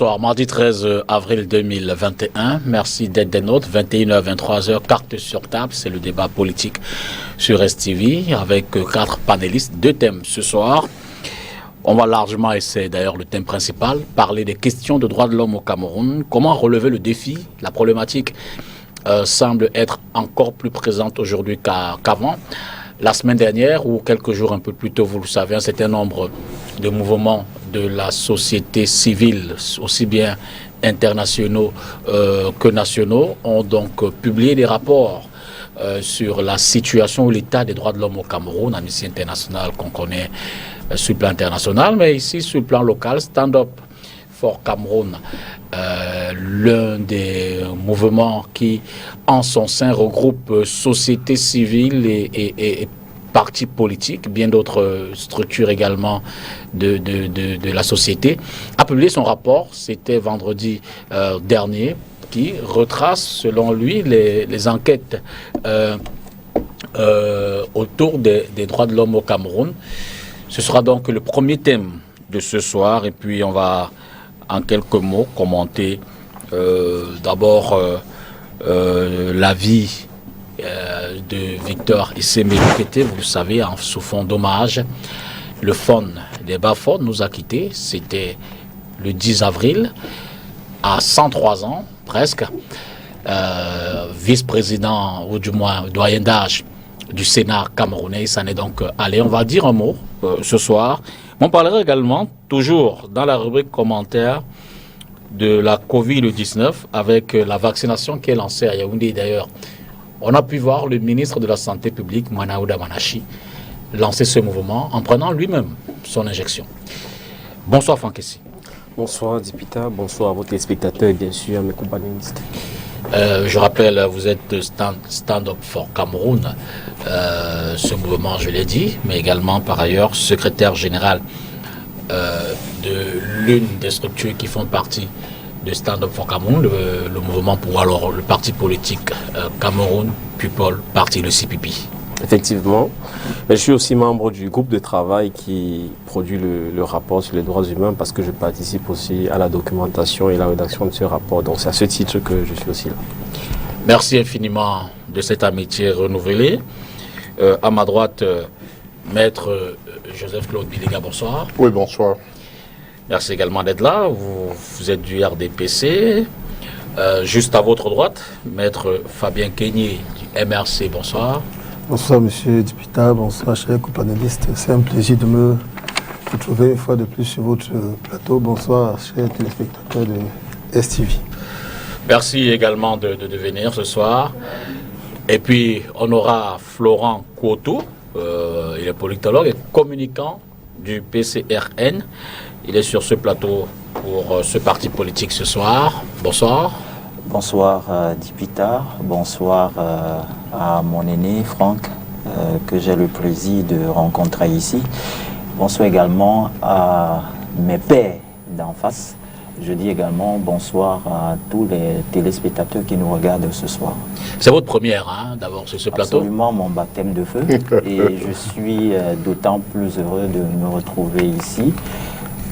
bonsoir. Mardi 13 avril 2021. Merci d'être des nôtres. 21h, 23h, carte sur table. C'est le débat politique sur STV avec 4 panélistes. 2 thèmes ce soir. On va largement, et c'est d'ailleurs le thème principal, parler des questions de droits de l'homme au Cameroun. Comment relever le défi? La problématique semble être encore plus présente aujourd'hui qu'avant. La semaine dernière, ou quelques jours un peu plus tôt, vous le savez, un certain nombre de mouvements de la société civile, aussi bien internationaux que nationaux, ont donc publié des rapports sur la situation ou l'état des droits de l'homme au Cameroun, Amnesty International qu'on connaît sur le plan international, mais ici sur le plan local, Stand Up for Cameroun, l'un des mouvements qui, en son sein, regroupe société civile et partis politiques, bien d'autres structures également de la société, a publié son rapport, c'était vendredi dernier, qui retrace, selon lui, les enquêtes autour des droits de l'homme au Cameroun. Ce sera donc le premier thème de ce soir, et puis on va en quelques mots commenter d'abord la vie de Victor Issémé Lukete. Vous le savez, sous fond d'hommage, le fond des Baford nous a quittés. C'était le 10 avril, à 103 ans presque, vice-président, ou du moins doyen d'âge du Sénat camerounais. Ça n'est donc allé. On va dire un mot ce soir. On parlera également, toujours dans la rubrique commentaires, de la Covid-19 avec la vaccination qui est lancée à Yaoundé. D'ailleurs, on a pu voir le ministre de la Santé publique, Manaouda Manachi, lancer ce mouvement en prenant lui-même son injection. Bonsoir Franck Essi. Bonsoir Dipita, bonsoir à vos téléspectateurs et bien sûr à mes compagnonnistes. Je rappelle, vous êtes Stand Up for Cameroun, ce mouvement, je l'ai dit, mais également par ailleurs secrétaire général de l'une des structures qui font partie de Stand Up for Cameroun, le mouvement pour alors le parti politique Cameroun People Party, le CPP. Effectivement, mais je suis aussi membre du groupe de travail qui produit le rapport sur les droits humains parce que je participe aussi à la documentation et la rédaction de ce rapport. Donc c'est à ce titre que je suis aussi là. Merci infiniment de cette amitié renouvelée. À ma droite, Maître Joseph-Claude Biliga, bonsoir. Oui, bonsoir. Merci également d'être là. Vous êtes du RDPC. Juste à votre droite, Maître Fabien Keigné du MRC, bonsoir. Bonsoir Monsieur Dipita, bonsoir chers companélistes. C'est un plaisir de me retrouver une fois de plus sur votre plateau. Bonsoir chers téléspectateurs de STV. Merci également de venir ce soir. Et puis on aura Florent Kouotou, il est politologue et communicant du PCRN. Il est sur ce plateau pour ce parti politique ce soir. Bonsoir. Bonsoir Dipita, bonsoir à mon aîné Franck, que j'ai le plaisir de rencontrer ici. Bonsoir également à mes pairs d'en face. Je dis également bonsoir à tous les téléspectateurs qui nous regardent ce soir. C'est votre première, hein, d'abord, sur ce plateau? Absolument, mon baptême de feu. Et je suis d'autant plus heureux de me retrouver ici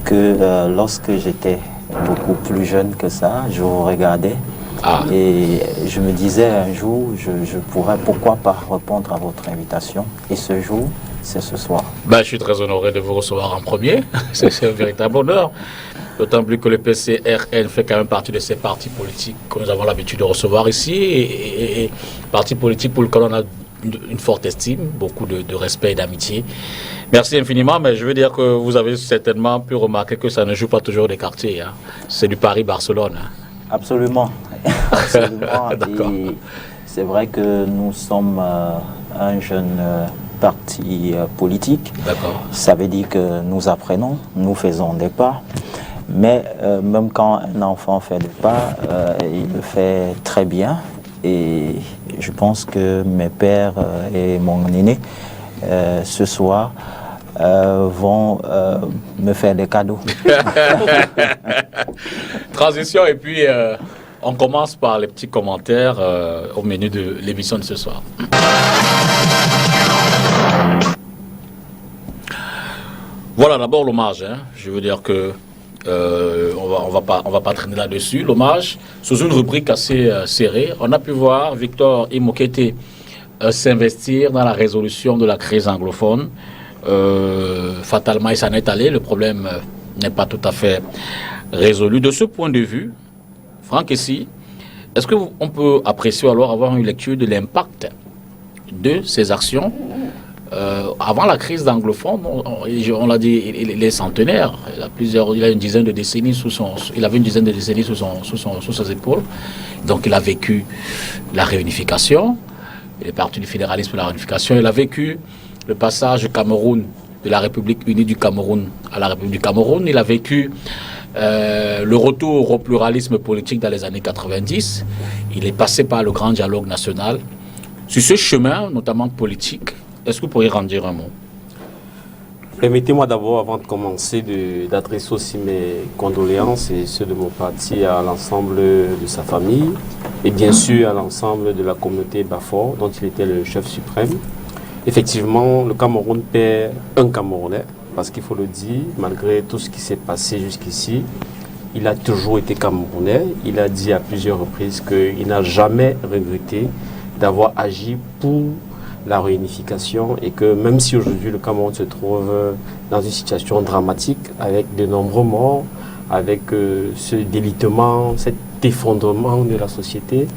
que lorsque j'étais beaucoup plus jeune que ça, je vous regardais. Et je me disais un jour, je pourrais pourquoi pas répondre à votre invitation. Et ce jour, c'est ce soir. Je suis très honoré de vous recevoir en premier. C'est un véritable honneur. D'autant plus que le PCRN fait quand même partie de ces partis politiques que nous avons l'habitude de recevoir ici. Et partis politiques pour lesquels on a une forte estime, beaucoup de respect et d'amitié. Merci infiniment, mais je veux dire que vous avez certainement pu remarquer que ça ne joue pas toujours des quartiers. Hein. C'est du Paris-Barcelone. Hein. Absolument. Absolument. Et c'est vrai que nous sommes un jeune parti politique. D'accord. Ça veut dire que nous apprenons, nous faisons des pas. Mais même quand un enfant fait des pas, il le fait très bien. Et je pense que mes pères et mon aîné, ce soir, vont me faire des cadeaux. Transition, et puis on commence par les petits commentaires au menu de l'émission de ce soir. Voilà, d'abord l'hommage. Hein. Je veux dire que On va pas traîner là-dessus. L'hommage, sous une rubrique assez serrée, on a pu voir Victor Imokete s'investir dans la résolution de la crise anglophone. Fatalement, il s'en est allé. Le problème n'est pas tout à fait résolu. De ce point de vue, Franck Essi, est-ce qu'on peut apprécier alors avoir une lecture de l'impact de ces actions avant la crise d'anglophone? On l'a dit, il est centenaire. Il a une dizaine de décennies il avait une dizaine de décennies sous ses épaules. Donc il a vécu la réunification. Il est parti du fédéralisme de la réunification. Il a vécu le passage du Cameroun, de la République unie du Cameroun à la République du Cameroun. Il a vécu le retour au pluralisme politique dans les années 90. Il est passé par le grand dialogue national. Sur ce chemin, notamment politique, est-ce que vous pourriez en dire un mot? Permettez-moi d'abord, avant de commencer, d'adresser aussi mes condoléances et ceux de mon parti à l'ensemble de sa famille et bien sûr à l'ensemble de la communauté Bafor, dont il était le chef suprême. Effectivement, le Cameroun perd un Camerounais, parce qu'il faut le dire, malgré tout ce qui s'est passé jusqu'ici, il a toujours été Camerounais. Il a dit à plusieurs reprises qu'il n'a jamais regretté d'avoir agi pour la réunification et que même si aujourd'hui le Cameroun se trouve dans une situation dramatique avec de nombreux morts, avec ce délitement, cet effondrement de la société,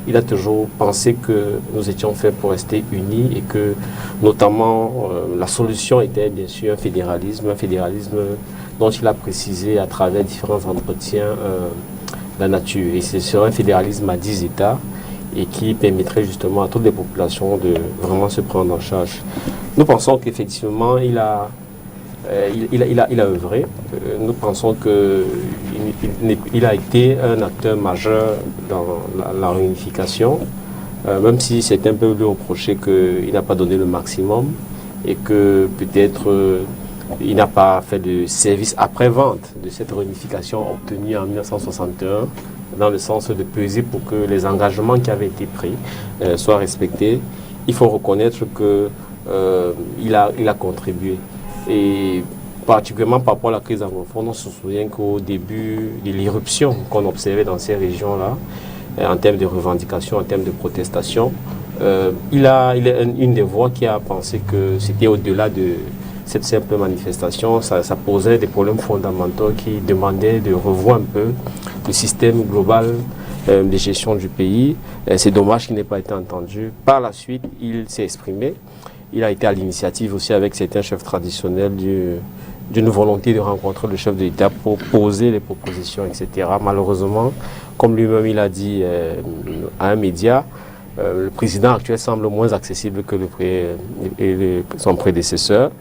il a toujours pensé que nous étions faits pour rester unis et que notamment la solution était bien sûr un fédéralisme dont il a précisé à travers différents entretiens la nature. Et ce serait un fédéralisme à 10 États et qui permettrait justement à toutes les populations de vraiment se prendre en charge. Nous pensons qu'effectivement, il a œuvré. Nous pensons qu'il a été un acteur majeur dans la réunification, même si c'est un peu lui reproché qu'il n'a pas donné le maximum et que peut-être il n'a pas fait de service après-vente de cette réunification obtenue en 1961, dans le sens de peser pour que les engagements qui avaient été pris soient respectés. Il faut reconnaître qu'il a contribué. Et particulièrement par rapport à la crise anglophone, on se souvient qu'au début de l'irruption qu'on observait dans ces régions-là, en termes de revendications, en termes de protestation, il est une des voix qui a pensé que c'était au-delà de cette simple manifestation, ça posait des problèmes fondamentaux qui demandaient de revoir un peu le système global de gestion du pays. C'est dommage qu'il n'ait pas été entendu. Par la suite, il s'est exprimé. Il a été à l'initiative aussi avec certains chefs traditionnels d'une volonté de rencontrer le chef de l'État pour poser les propositions, etc. Malheureusement, comme lui-même il a dit à un média, le président actuel semble moins accessible que son prédécesseur.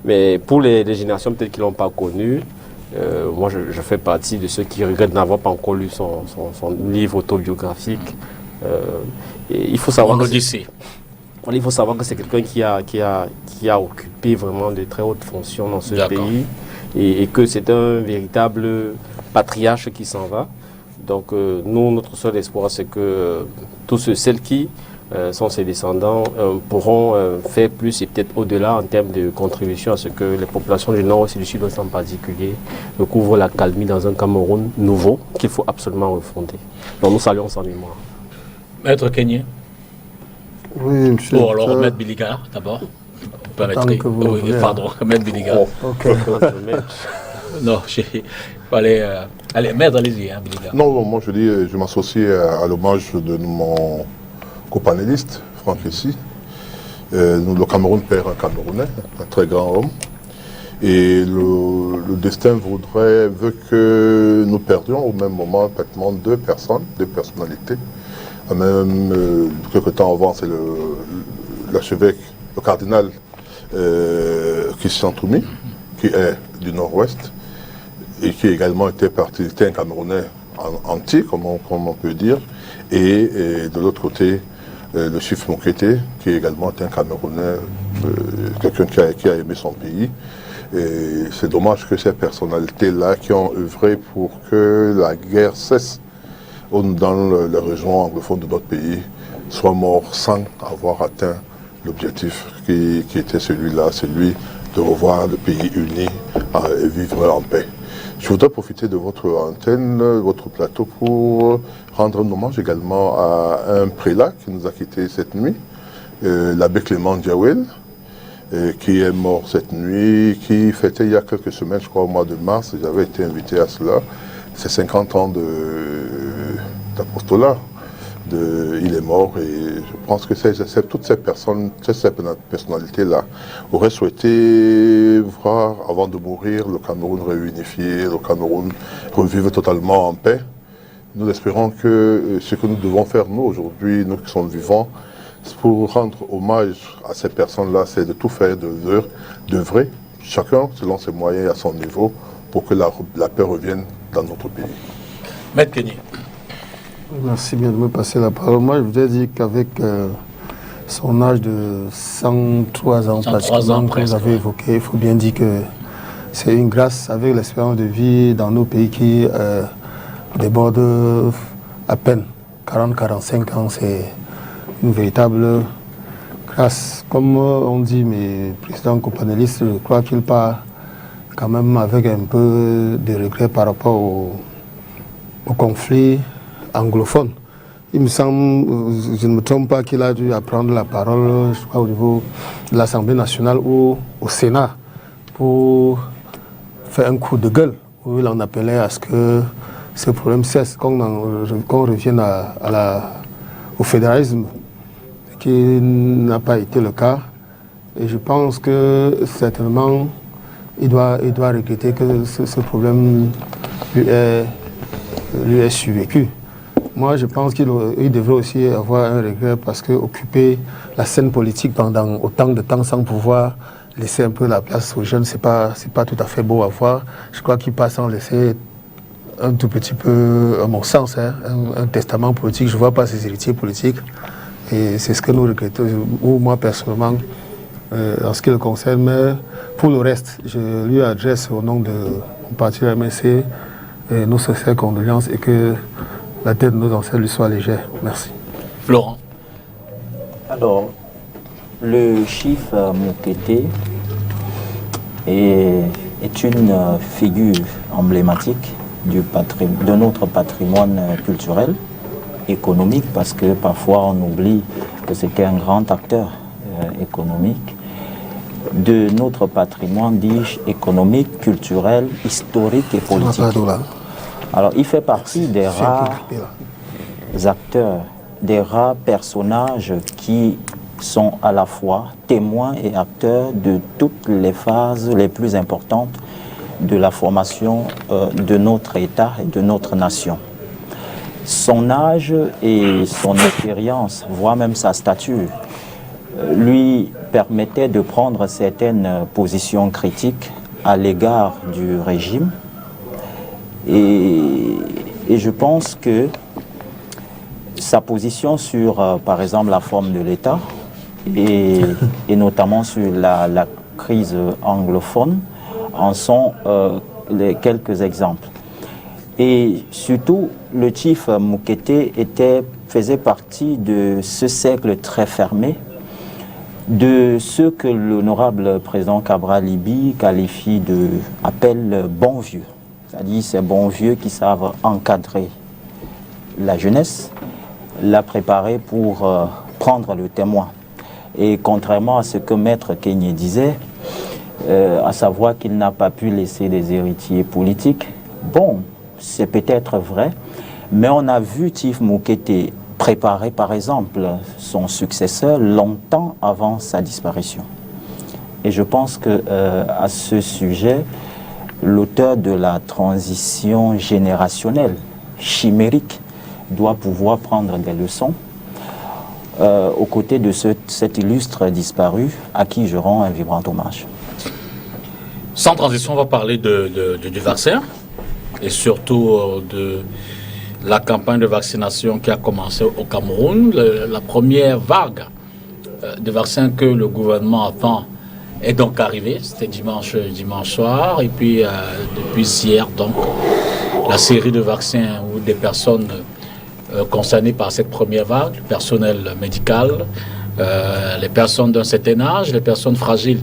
Mais pour les générations peut-être qui ne l'ont pas connu, moi je fais partie de ceux qui regrettent n'avoir pas encore lu son livre autobiographique. Et il faut savoir il faut savoir que c'est quelqu'un qui a occupé vraiment de très hautes fonctions dans ce pays et que c'est un véritable patriarche qui s'en va. Donc nous, notre seul espoir, c'est que tous celles qui sont ses descendants pourront faire plus et peut-être au-delà en termes de contribution à ce que les populations du Nord et du Sud-Ouest en particulier recouvrent la calmie dans un Cameroun nouveau qu'il faut absolument refonder. Donc nous saluons sa mémoire. Maître Kenyé. Oui, monsieur. Bon, alors Maître Biliga d'abord. Pardon, Maître Biliga. Ok. Non, allez, Maître, allez-y, hein, Biliga. Non, moi je m'associe à l'hommage de mon copanéliste, Franck Essi. Le Cameroun perd un Camerounais, un très grand homme. Et le destin veut que nous perdions au même moment pratiquement deux personnalités. Même quelque temps avant, c'est l'archevêque, le cardinal Christian Toumi, qui est du Nord-Ouest et qui également était un Camerounais entier, comme on peut dire. Et de l'autre côté, le chief Mokete, qui également est un Camerounais, quelqu'un qui a aimé son pays. Et c'est dommage que ces personnalités-là qui ont œuvré pour que la guerre cesse dans la région anglophone de notre pays soient morts sans avoir atteint l'objectif qui était celui de revoir le pays uni et vivre en paix. Je voudrais profiter de votre antenne, votre plateau, pour rendre un hommage également à un prélat qui nous a quittés cette nuit, l'abbé Clément Diawel, qui est mort cette nuit, qui fêtait il y a quelques semaines, je crois au mois de mars, j'avais été invité à cela, c'est 50 ans d'apostolat. Il est mort et je pense que toutes ces personnes, ces personnalités-là auraient souhaité voir, avant de mourir, le Cameroun réunifié, le Cameroun revivre totalement en paix. Nous espérons que ce que nous devons faire, nous, aujourd'hui, nous qui sommes vivants, pour rendre hommage à ces personnes-là, c'est de tout faire, d'œuvrer, chacun selon ses moyens et à son niveau, pour que la paix revienne dans notre pays. Maître Kenny. Merci bien de me passer la parole. Moi, je voudrais dire qu'avec son âge de 103 ans, pratiquement, que vous avez évoqué, il faut bien dire que c'est une grâce avec l'espérance de vie dans nos pays qui déborde à peine 40-45 ans. C'est une véritable grâce. Comme on dit, mes présidents companélistes, je crois qu'il part quand même avec un peu de regret par rapport au conflit anglophone. Il me semble, je ne me trompe pas, qu'il a dû prendre la parole, je crois, au niveau de l'Assemblée nationale ou au Sénat pour faire un coup de gueule, où il en appelait à ce que ce problème cesse, qu'on revienne au fédéralisme, qui n'a pas été le cas. Et je pense que certainement, il doit regretter que ce problème lui est survécu. Moi, je pense qu'il devrait aussi avoir un regret parce qu'occuper la scène politique pendant autant de temps sans pouvoir laisser un peu la place aux jeunes, c'est pas tout à fait beau à voir. Je crois qu'il passe sans laisser un tout petit peu, à mon sens, un testament politique. Je ne vois pas ses héritiers politiques. Et c'est ce que nous regrettons, ou moi personnellement, en ce qui le concerne. Mais pour le reste, je lui adresse au nom de mon parti MSC nos sincères condoléances et que la tête de nos ancêtres lui soit légère. Merci. Florent. Alors, le chief Mokete est une figure emblématique de notre patrimoine culturel, économique, parce que parfois on oublie que c'était un grand acteur économique, de notre patrimoine, dis-je, économique, culturel, historique et politique. Alors, il fait partie des rares acteurs, des rares personnages qui sont à la fois témoins et acteurs de toutes les phases les plus importantes de la formation de notre État et de notre nation. Son âge et son expérience, voire même sa stature, lui permettaient de prendre certaines positions critiques à l'égard du régime. Et je pense que sa position sur, par exemple, la forme de l'État et notamment sur la crise anglophone en sont les quelques exemples. Et surtout, le chief Mokete faisait partie de ce cercle très fermé de ceux que l'honorable président Cabral Libye appelle bons vieux. C'est-à-dire ces bons vieux qui savent encadrer la jeunesse, la préparer pour prendre le témoin. Et contrairement à ce que Maître Kenny disait, à savoir qu'il n'a pas pu laisser des héritiers politiques, bon, c'est peut-être vrai, mais on a vu Chief Mokete préparer par exemple son successeur longtemps avant sa disparition. Et je pense que à ce sujet, l'auteur de la transition générationnelle chimérique doit pouvoir prendre des leçons aux côtés de cet illustre disparu à qui je rends un vibrant hommage. Sans transition, on va parler du vaccin et surtout de la campagne de vaccination qui a commencé au Cameroun. La première vague de vaccins que le gouvernement attend est donc arrivée. C'était dimanche soir. Et puis, depuis hier, donc, la série de vaccins où des personnes concernées par cette première vague, le personnel médical, les personnes d'un certain âge, les personnes fragiles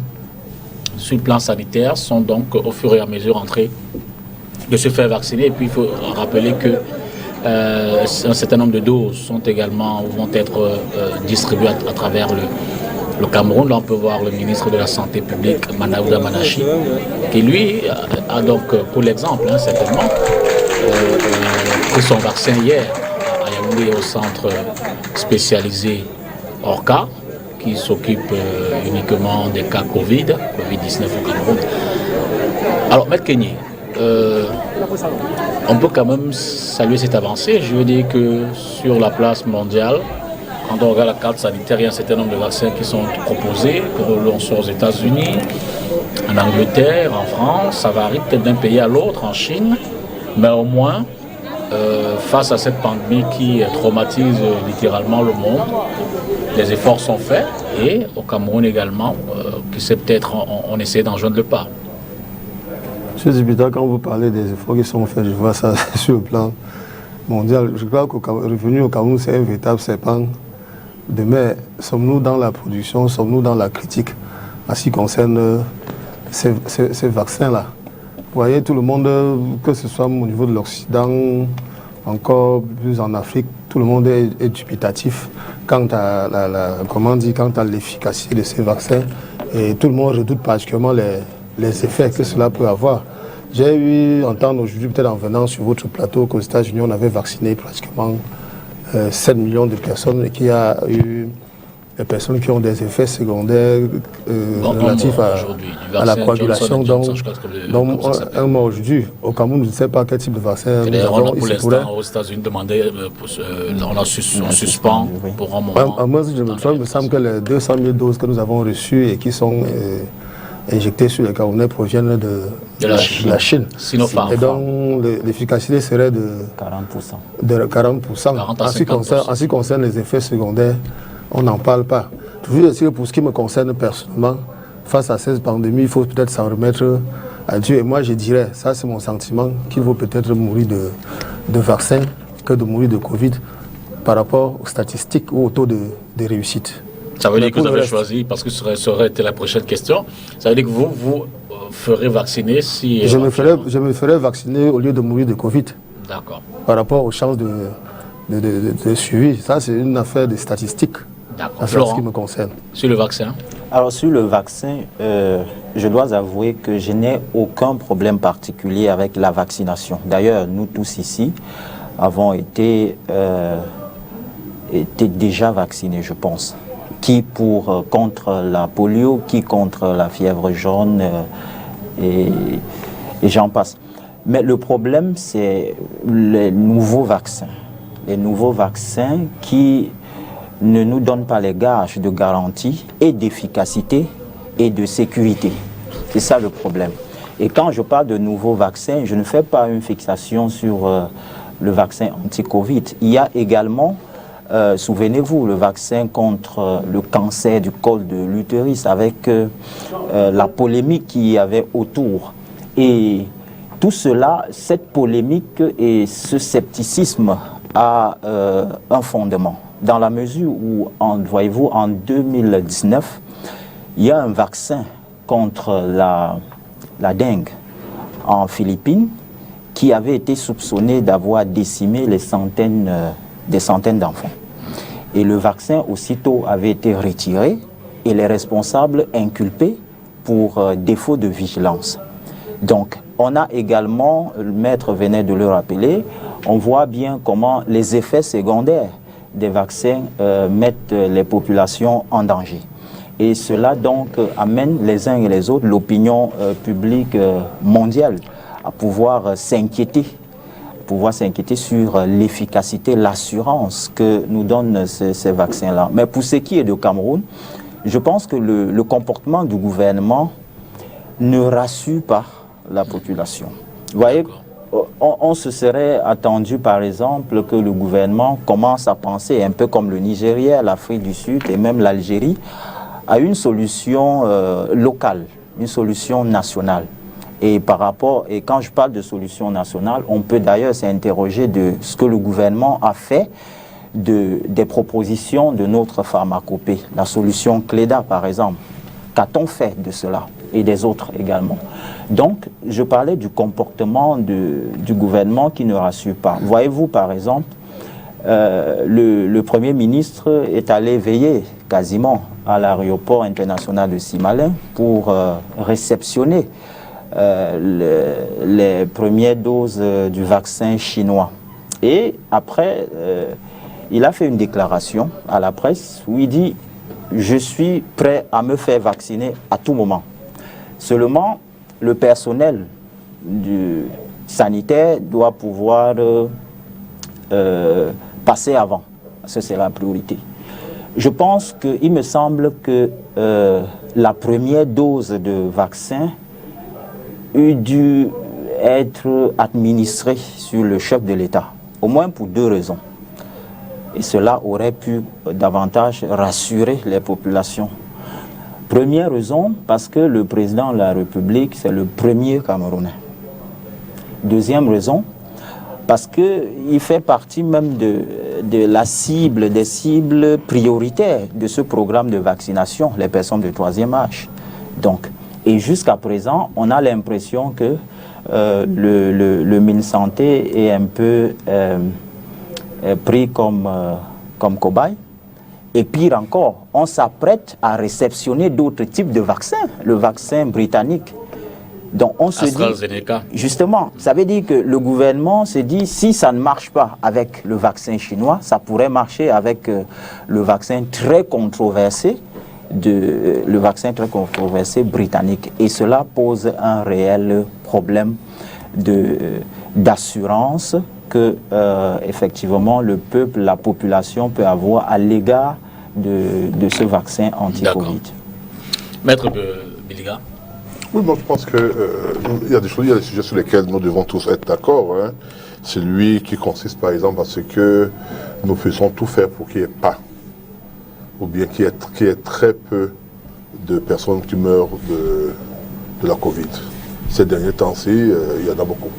sur le plan sanitaire, sont donc au fur et à mesure entrées de se faire vacciner. Et puis il faut rappeler que un certain nombre de doses vont être distribuées à travers le Cameroun. Là, on peut voir le ministre de la Santé publique, Manaouda Manachi, qui lui a donc, pour l'exemple, certainement, pris son vaccin hier à Yaoundé au centre spécialisé Orca, qui s'occupe uniquement des cas Covid-19 au Cameroun. Alors, Maître Kenyé, on peut quand même saluer cette avancée. Je veux dire que sur la place mondiale, quand on regarde la carte sanitaire, il y a un certain nombre de vaccins qui sont proposés, que l'on soit aux États-Unis, en Angleterre, en France. Ça varie peut-être d'un pays à l'autre, en Chine, mais au moins, face à cette pandémie qui traumatise littéralement le monde, les efforts sont faits, et au Cameroun également, qui c'est peut-être on essaie d'en joindre le pas. Monsieur Zibida, quand vous parlez des efforts qui sont faits, je vois ça sur le plan mondial. Je crois que revenu au Cameroun, c'est un véritable serpent de mer. Sommes-nous dans la production, sommes-nous dans la critique en ce qui concerne ces vaccins-là? Vous voyez, tout le monde, que ce soit au niveau de l'Occident, encore plus en Afrique, tout le monde est dubitatif quant à quant à l'efficacité de ces vaccins. Et tout le monde redoute particulièrement les effets que cela peut avoir. J'ai eu entendre aujourd'hui, peut-être en venant sur votre plateau, qu'aux États-Unis, on avait vacciné pratiquement 7 millions de personnes et qu'il y a eu des personnes qui ont des effets secondaires relatifs à la coagulation. Donc un mois aujourd'hui. Au Cameroun, je ne sais pas quel type de vaccin nous avons. Pour l'instant, aux États-Unis, on suspend pour un moment. Moi, il me semble que les 200 000 doses que nous avons reçues et qui sont injectées sur les Camerounais proviennent de la Chine. Sinopharm. Et donc l'efficacité serait de 40%. De 40%. En ce qui concerne les effets secondaires, on n'en parle pas. Toujours est-il que pour ce qui me concerne personnellement, face à cette pandémie, il faut peut-être s'en remettre à Dieu. Et moi, je dirais, ça c'est mon sentiment, qu'il vaut peut-être mourir de vaccin que de mourir de Covid par rapport aux statistiques ou au taux de réussite. Ça veut dire que vous avez choisi, parce que ça aurait été la prochaine question, ça veut dire que vous ferez vacciner si... Je me ferai vacciner au lieu de mourir de Covid. D'accord. Par rapport aux chances de suivi. Ça, c'est une affaire de statistiques. D'accord. C'est ce qui me concerne. Sur le vaccin? Alors, sur le vaccin, je dois avouer que je n'ai aucun problème particulier avec la vaccination. D'ailleurs, nous tous ici avons été déjà vaccinés, je pense. Qui contre la polio, qui contre la fièvre jaune, et j'en passe. Mais le problème, c'est les nouveaux vaccins. Les nouveaux vaccins qui ne nous donnent pas les gages de garantie et d'efficacité et de sécurité. C'est ça le problème. Et quand je parle de nouveaux vaccins, je ne fais pas une fixation sur le vaccin anti-Covid. Il y a également... souvenez-vous, le vaccin contre le cancer du col de l'utérus avec la polémique qu'il y avait autour. Et tout cela, cette polémique et ce scepticisme a un fondement. Dans la mesure où, voyez-vous, en 2019, il y a un vaccin contre la dengue en Philippines qui avait été soupçonné d'avoir décimé des centaines d'enfants. Et le vaccin, aussitôt, avait été retiré et les responsables inculpés pour défaut de vigilance. Donc, on a également, le maître venait de le rappeler, on voit bien comment les effets secondaires des vaccins mettent les populations en danger. Et cela, donc, amène les uns et les autres, l'opinion publique mondiale, à pouvoir s'inquiéter sur l'efficacité, l'assurance que nous donnent ces vaccins-là. Mais pour ce qui est du Cameroun, je pense que le comportement du gouvernement ne rassure pas la population. Vous voyez, on se serait attendu, par exemple, que le gouvernement commence à penser, un peu comme le Nigeria, l'Afrique du Sud et même l'Algérie, à une solution locale, une solution nationale. Et quand je parle de solution nationale, on peut d'ailleurs s'interroger de ce que le gouvernement a fait des propositions de notre pharmacopée. La solution Cléda, par exemple. Qu'a-t-on fait de cela? et des autres également. Donc, je parlais du comportement du gouvernement qui ne rassure pas. Voyez-vous, par exemple, le Premier ministre est allé veiller quasiment à l'aéroport international de Simalin pour réceptionner les premières doses du vaccin chinois. Et après, il a fait une déclaration à la presse où il dit « Je suis prêt à me faire vacciner à tout moment. Seulement, le personnel sanitaire doit pouvoir passer avant. Ça, c'est la priorité. » Je pense qu'il me semble que la première dose de vaccin eût dû être administrée sur le chef de l'État, au moins pour 2 raisons. Et cela aurait pu davantage rassurer les populations. Première raison, parce que le président de la République, c'est le premier Camerounais. Deuxième raison, parce qu'il fait partie même de la cible, des cibles prioritaires de ce programme de vaccination, les personnes de 3e âge. Donc, et jusqu'à présent, on a l'impression que le MinSanté est un peu pris comme cobaye. Et pire encore, on s'apprête à réceptionner d'autres types de vaccins, le vaccin britannique. Donc on se dit, justement, ça veut dire que le gouvernement se dit, si ça ne marche pas avec le vaccin chinois, ça pourrait marcher avec le vaccin très controversé, britannique. Et cela pose un réel problème d'assurance que, effectivement, le peuple, la population peut avoir à l'égard de ce vaccin anti-Covid. Maître Biliga. Oui, moi je pense qu'il y a des choses, il y a des sujets sur lesquels nous devons tous être d'accord. Hein. Celui qui consiste par exemple à ce que nous faisons tout faire pour qu'il n'y ait pas, ou bien qu'il y ait très peu de personnes qui meurent de la Covid. Ces derniers temps-ci, il y en a beaucoup.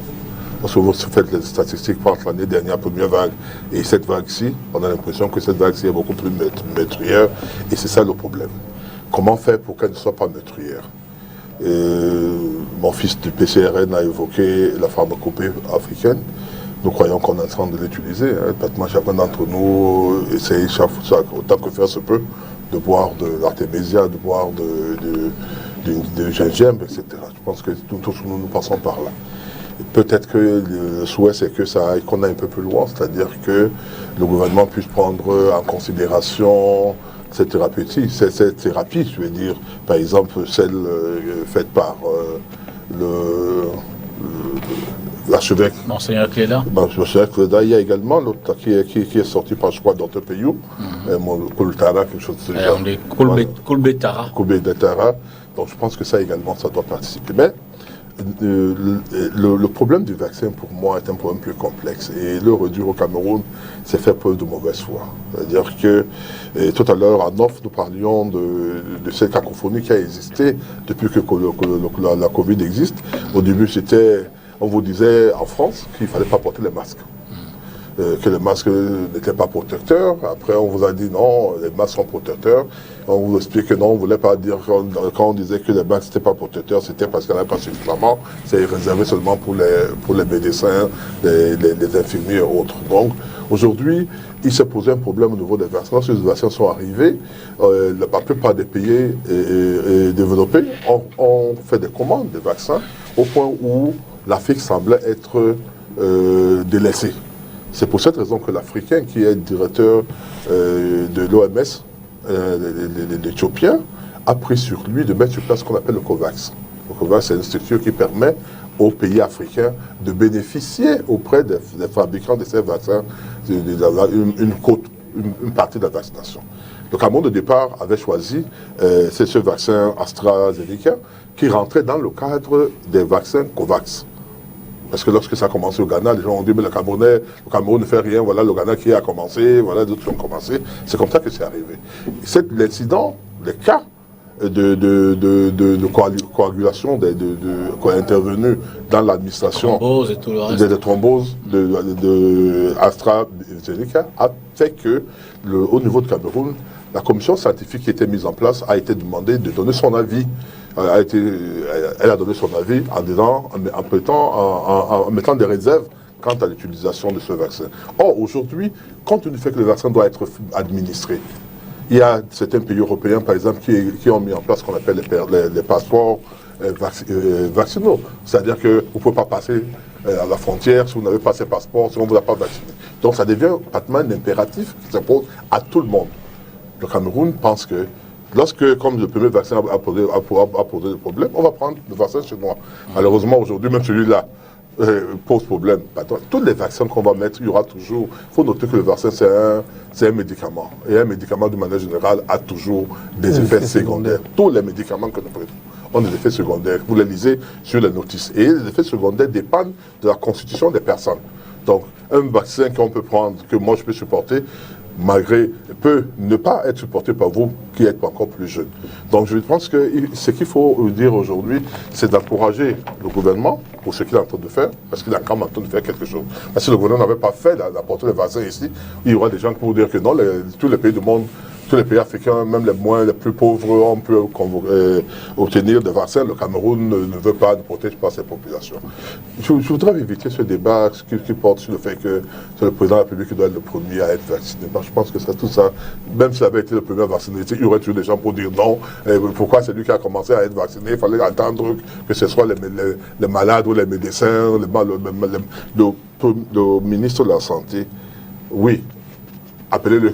Parce que vous faites les statistiques entre l'année dernière, première vague, et cette vague-ci, on a l'impression que cette vague-ci est beaucoup plus meurtrière, et c'est ça le problème. Comment faire pour qu'elle ne soit pas meurtrière? Mon fils du PCRN a évoqué la pharmacopée africaine. Nous croyons qu'on est en train de l'utiliser. Hein. Pratiquement chacun d'entre nous essaye autant que faire se peut de boire de l'artémisia, de boire de gingembre, etc. Je pense que tous nous passons par là. Peut-être que le souhait, c'est qu'on aille un peu plus loin, c'est-à-dire que le gouvernement puisse prendre en considération cette thérapie, je veux dire, par exemple, celle faite par l'archevêque. Monseigneur Cléda. Monseigneur Cléda, il y a également l'autre qui est sorti par, je crois, Dr Payou, Koultara, quelque chose de ce genre. Koulbetara. Koulbetara. Donc je pense que ça également, ça doit participer. Mais le problème du vaccin, pour moi, est un problème plus complexe. Et le réduire au Cameroun, c'est faire preuve de mauvaise foi. C'est-à-dire que, tout à l'heure, en off, nous parlions de cette cacophonie qui a existé depuis que la Covid existe. Au début, on vous disait en France qu'il ne fallait pas porter les masques. Que les masques n'étaient pas protecteurs. Après, on vous a dit non, les masques sont protecteurs. On vous explique que non, on ne voulait pas dire, quand on disait que les masques n'étaient pas protecteurs, c'était parce qu'il n'y en avait pas suffisamment. C'est réservé seulement pour les médecins, les infirmiers et autres. Donc, aujourd'hui, il s'est posé un problème au niveau des vaccins. Lorsque les vaccins sont arrivés, la plupart des pays développés ont fait des commandes de vaccins au point où l'Afrique semblait être délaissée. C'est pour cette raison que l'Africain, qui est directeur de l'OMS, l'Éthiopien, a pris sur lui de mettre sur place ce qu'on appelle le COVAX. Le COVAX, c'est une structure qui permet aux pays africains de bénéficier auprès des fabricants de ces vaccins une partie de la vaccination. Le Cameroun, de départ, avait choisi ce vaccin AstraZeneca qui rentrait dans le cadre des vaccins COVAX. Parce que lorsque ça a commencé au Ghana, les gens ont dit, mais le Cameroun ne fait rien, voilà le Ghana qui a commencé, voilà d'autres qui ont commencé. C'est comme ça que c'est arrivé. L'incident, les cas de coagulation qui est intervenu dans l'administration des thromboses de AstraZeneca a fait que, au niveau de Cameroun, la commission scientifique qui était mise en place a été demandée de donner son avis elle a donné son avis en disant, en mettant des réserves quant à l'utilisation de ce vaccin. Or, aujourd'hui, compte tenu du fait que le vaccin doit être administré, il y a certains pays européens, par exemple, qui ont mis en place ce qu'on appelle les passeports vaccinaux. C'est-à-dire que vous ne pouvez pas passer à la frontière si vous n'avez pas ces passeports, si on ne vous a pas vacciné. Donc ça devient pratiquement un impératif qui s'impose à tout le monde. Le Cameroun pense que comme le premier vaccin a posé le problème, on va prendre le vaccin chinois. Malheureusement, aujourd'hui, même celui-là pose problème. Tous les vaccins qu'on va mettre, il y aura toujours... Il faut noter que le vaccin, c'est un médicament. Et un médicament, de manière générale, a toujours des effets secondaires. Tous les médicaments que nous prenons ont des effets secondaires. Vous les lisez sur les notices. Et les effets secondaires dépendent de la constitution des personnes. Donc, un vaccin qu'on peut prendre, que moi je peux supporter, peut ne pas être supporté par vous qui êtes encore plus jeune. Donc je pense que ce qu'il faut dire aujourd'hui, c'est d'encourager le gouvernement pour ce qu'il est en train de faire, parce qu'il est quand même en train de faire quelque chose. Parce que si le gouvernement n'avait pas fait d'apporter les vaccins ici, il y aura des gens qui vont dire que non, tous les pays du monde, tous les pays africains, même les plus pauvres, on peut obtenir des vaccins. Le Cameroun ne veut pas, ne protège pas ses populations. Je voudrais éviter ce débat qui porte sur le fait que c'est le président de la République qui doit être le premier à être vacciné. Je pense que c'est tout ça. Même s'il avait été le premier à vacciner, il y aurait toujours des gens pour dire non. Pourquoi c'est lui qui a commencé à être vacciné? Il fallait attendre que ce soit les malades ou les médecins, le ministre de la Santé. Oui. Appelez-le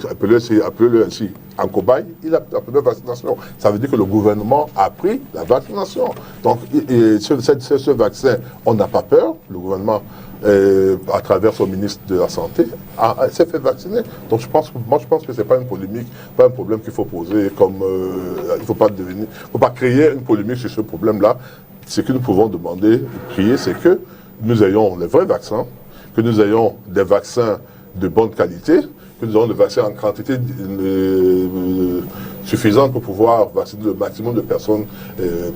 ainsi. En cobaye, il a la première vaccination. Ça veut dire que le gouvernement a pris la vaccination. Donc, ce vaccin, on n'a pas peur. Le gouvernement, à travers son ministre de la Santé, s'est fait vacciner. Donc, je pense que ce n'est pas une polémique, pas un problème qu'il faut poser comme... il ne faut pas créer une polémique sur ce problème-là. Ce que nous pouvons demander, prier, c'est que nous ayons les vrais vaccins, que nous ayons des vaccins de bonne qualité, que nous avons des vaccins en quantité suffisante pour pouvoir vacciner le maximum de personnes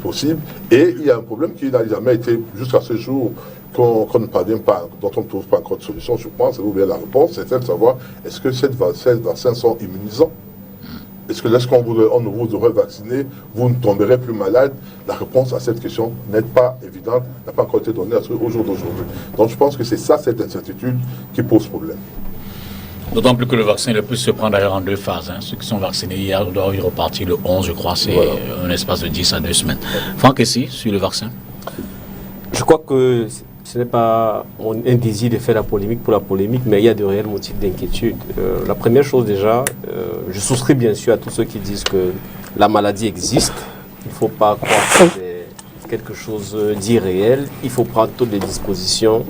possible. Et il y a un problème qui n'a jamais été, jusqu'à ce jour, qu'on ne parvient pas, dont on ne trouve pas encore de solution, je pense, ou bien la réponse, c'est de savoir, est-ce que ces vaccins sont immunisants? Est-ce que lorsqu'on vous aurait vacciné, vous ne tomberez plus malade? La réponse à cette question n'est pas évidente, n'a pas encore été donnée au jour d'aujourd'hui. Donc je pense que c'est ça, cette incertitude, qui pose problème. D'autant plus que le vaccin peut se prendre d'ailleurs en 2 phases. Ceux qui sont vaccinés hier doivent y repartir le 11, je crois, c'est un espace de 10 à 2 semaines. Franck, ici, sur le vaccin? Je crois que ce n'est pas un désir de faire la polémique pour la polémique, mais il y a de réels motifs d'inquiétude. La première chose déjà, je souscris bien sûr à tous ceux qui disent que la maladie existe. Il ne faut pas croire que c'est quelque chose d'irréel. Il faut prendre toutes les dispositions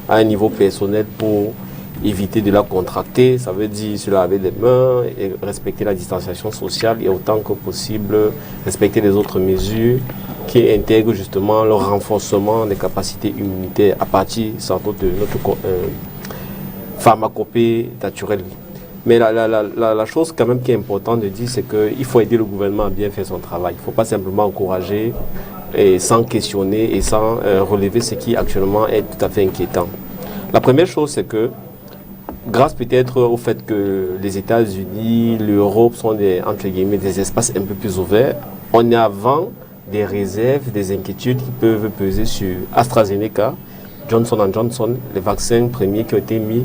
à un niveau personnel pour éviter de la contracter. Ça veut dire se laver les mains et respecter la distanciation sociale et autant que possible respecter les autres mesures qui intègrent justement le renforcement des capacités immunitaires à partir sans doute de notre pharmacopée naturelle. Mais la chose quand même qui est importante de dire, c'est qu'il faut aider le gouvernement à bien faire son travail. Il ne faut pas simplement encourager et sans questionner et sans relever ce qui actuellement est tout à fait inquiétant. La première chose, c'est que grâce peut-être au fait que les États-Unis, l'Europe sont entre guillemets des espaces un peu plus ouverts, on est avant des réserves, des inquiétudes qui peuvent peser sur AstraZeneca, Johnson & Johnson, les vaccins premiers qui ont été mis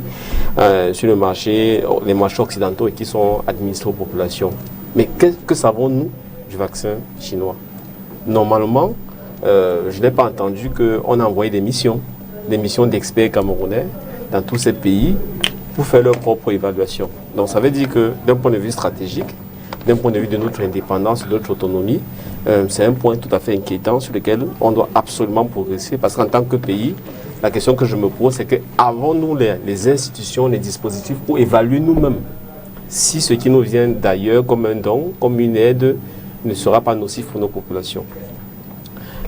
sur le marché, les marchés occidentaux et qui sont administrés aux populations. Mais que savons-nous du vaccin chinois? Normalement, je n'ai pas entendu qu'on a envoyé des missions d'experts camerounais dans tous ces pays pour faire leur propre évaluation. Donc ça veut dire que d'un point de vue stratégique, d'un point de vue de notre indépendance, de notre autonomie, c'est un point tout à fait inquiétant sur lequel on doit absolument progresser parce qu'en tant que pays, la question que je me pose, c'est que avons-nous les institutions, les dispositifs pour évaluer nous-mêmes si ce qui nous vient d'ailleurs comme un don, comme une aide, ne sera pas nocif pour nos populations.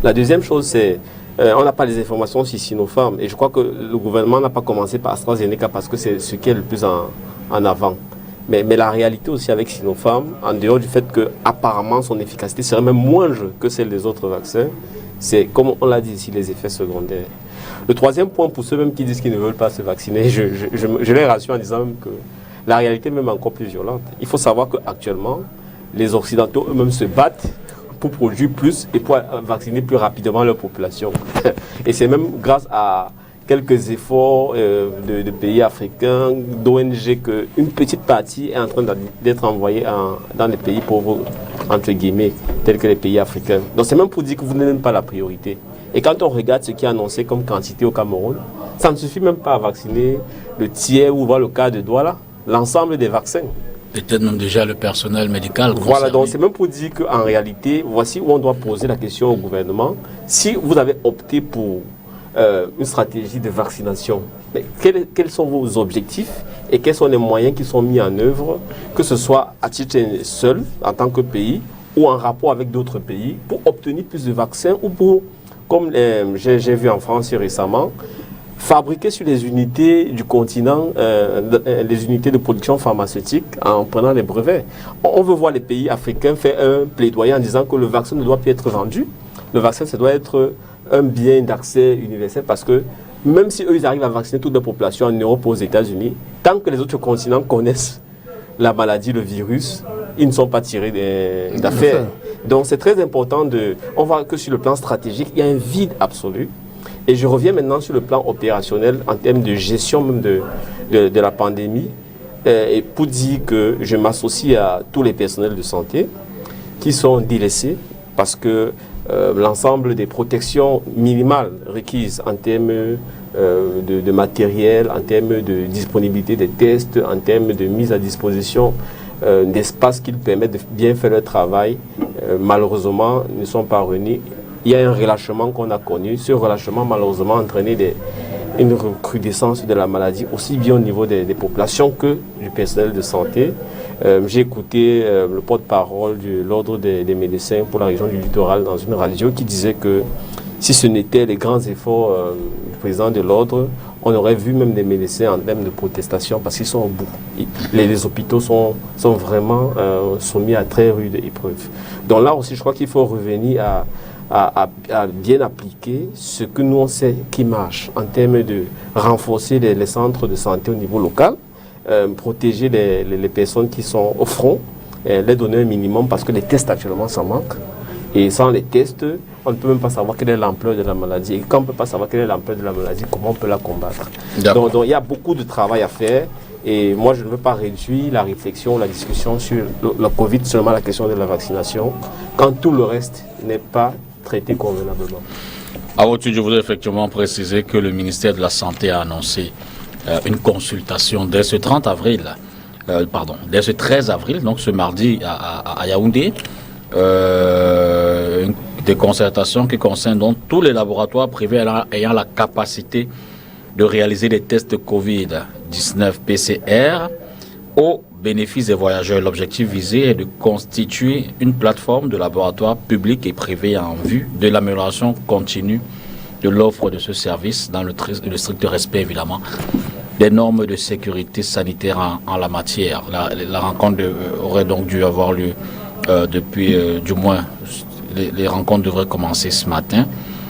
La deuxième chose, c'est on n'a pas les informations sur Sinopharm et je crois que le gouvernement n'a pas commencé par AstraZeneca parce que c'est ce qui est le plus en avant. Mais la réalité aussi avec Sinopharm, en dehors du fait qu'apparemment son efficacité serait même moindre que celle des autres vaccins, c'est comme on l'a dit ici, les effets secondaires. Le troisième point, pour ceux même qui disent qu'ils ne veulent pas se vacciner, je les rassure en disant même que la réalité est même encore plus violente. Il faut savoir qu'actuellement, les Occidentaux eux-mêmes se battent pour produire plus et pour vacciner plus rapidement leur population. Et c'est même grâce à quelques efforts de pays africains, d'ONG, qu'une petite partie est en train d'être envoyée dans les pays pauvres, entre guillemets, tels que les pays africains. Donc c'est même pour dire que vous n'êtes même pas la priorité. Et quand on regarde ce qui est annoncé comme quantité au Cameroun, ça ne suffit même pas à vacciner le tiers ou voir le cas de Douala, l'ensemble des vaccins. Peut-être même déjà le personnel médical. Voilà, donc c'est même pour dire qu'en réalité, voici où on doit poser la question au gouvernement. Si vous avez opté pour une stratégie de vaccination, mais quels sont vos objectifs et quels sont les moyens qui sont mis en œuvre, que ce soit à titre seul, en tant que pays, ou en rapport avec d'autres pays, pour obtenir plus de vaccins ou pour, comme j'ai vu en France récemment, fabriquer sur les unités du continent, les unités de production pharmaceutique en prenant les brevets. On veut voir les pays africains faire un plaidoyer en disant que le vaccin ne doit plus être vendu. Le vaccin, ça doit être un bien d'accès universel parce que même si eux, ils arrivent à vacciner toute la population en Europe ou aux États-Unis, tant que les autres continents connaissent la maladie, le virus, ils ne sont pas tirés d'affaires. Donc c'est très important on voit que sur le plan stratégique, il y a un vide absolu. Et je reviens maintenant sur le plan opérationnel en termes de gestion même de la pandémie et pour dire que je m'associe à tous les personnels de santé qui sont délaissés parce que l'ensemble des protections minimales requises en termes de matériel, en termes de disponibilité des tests, en termes de mise à disposition d'espaces qui permettent de bien faire leur travail, malheureusement ne sont pas réunis. Il y a un relâchement qu'on a connu. Ce relâchement, malheureusement, a entraîné une recrudescence de la maladie, aussi bien au niveau des populations que du personnel de santé. J'ai écouté le porte-parole de l'Ordre des médecins pour la région du littoral dans une radio qui disait que si ce n'était les grands efforts du président de l'Ordre, on aurait vu même des médecins en termes de protestation parce qu'ils sont au bout. Les hôpitaux sont vraiment soumis à très rudes épreuves. Donc là aussi, je crois qu'il faut revenir à bien appliquer ce que nous on sait qui marche en termes de renforcer les centres de santé au niveau local, protéger les personnes qui sont au front, les donner un minimum parce que les tests actuellement ça manque. Et sans les tests, on ne peut même pas savoir quelle est l'ampleur de la maladie. Et quand on ne peut pas savoir quelle est l'ampleur de la maladie, comment on peut la combattre? Donc il y a beaucoup de travail à faire. Et moi, je ne veux pas réduire la réflexion, la discussion sur le Covid, seulement la question de la vaccination, quand tout le reste n'est pas traité convenablement. À votre sujet, je voudrais effectivement préciser que le ministère de la Santé a annoncé une consultation dès ce 30 avril, dès ce 13 avril, donc ce mardi à Yaoundé, des concertations qui concernent donc tous les laboratoires privés ayant la capacité de réaliser des tests Covid-19 PCR au bénéfice des voyageurs. L'objectif visé est de constituer une plateforme de laboratoires publics et privés en vue de l'amélioration continue de l'offre de ce service dans le strict respect évidemment des normes de sécurité sanitaire en la matière. La rencontre aurait donc dû avoir lieu depuis, du moins, les rencontres devraient commencer ce matin.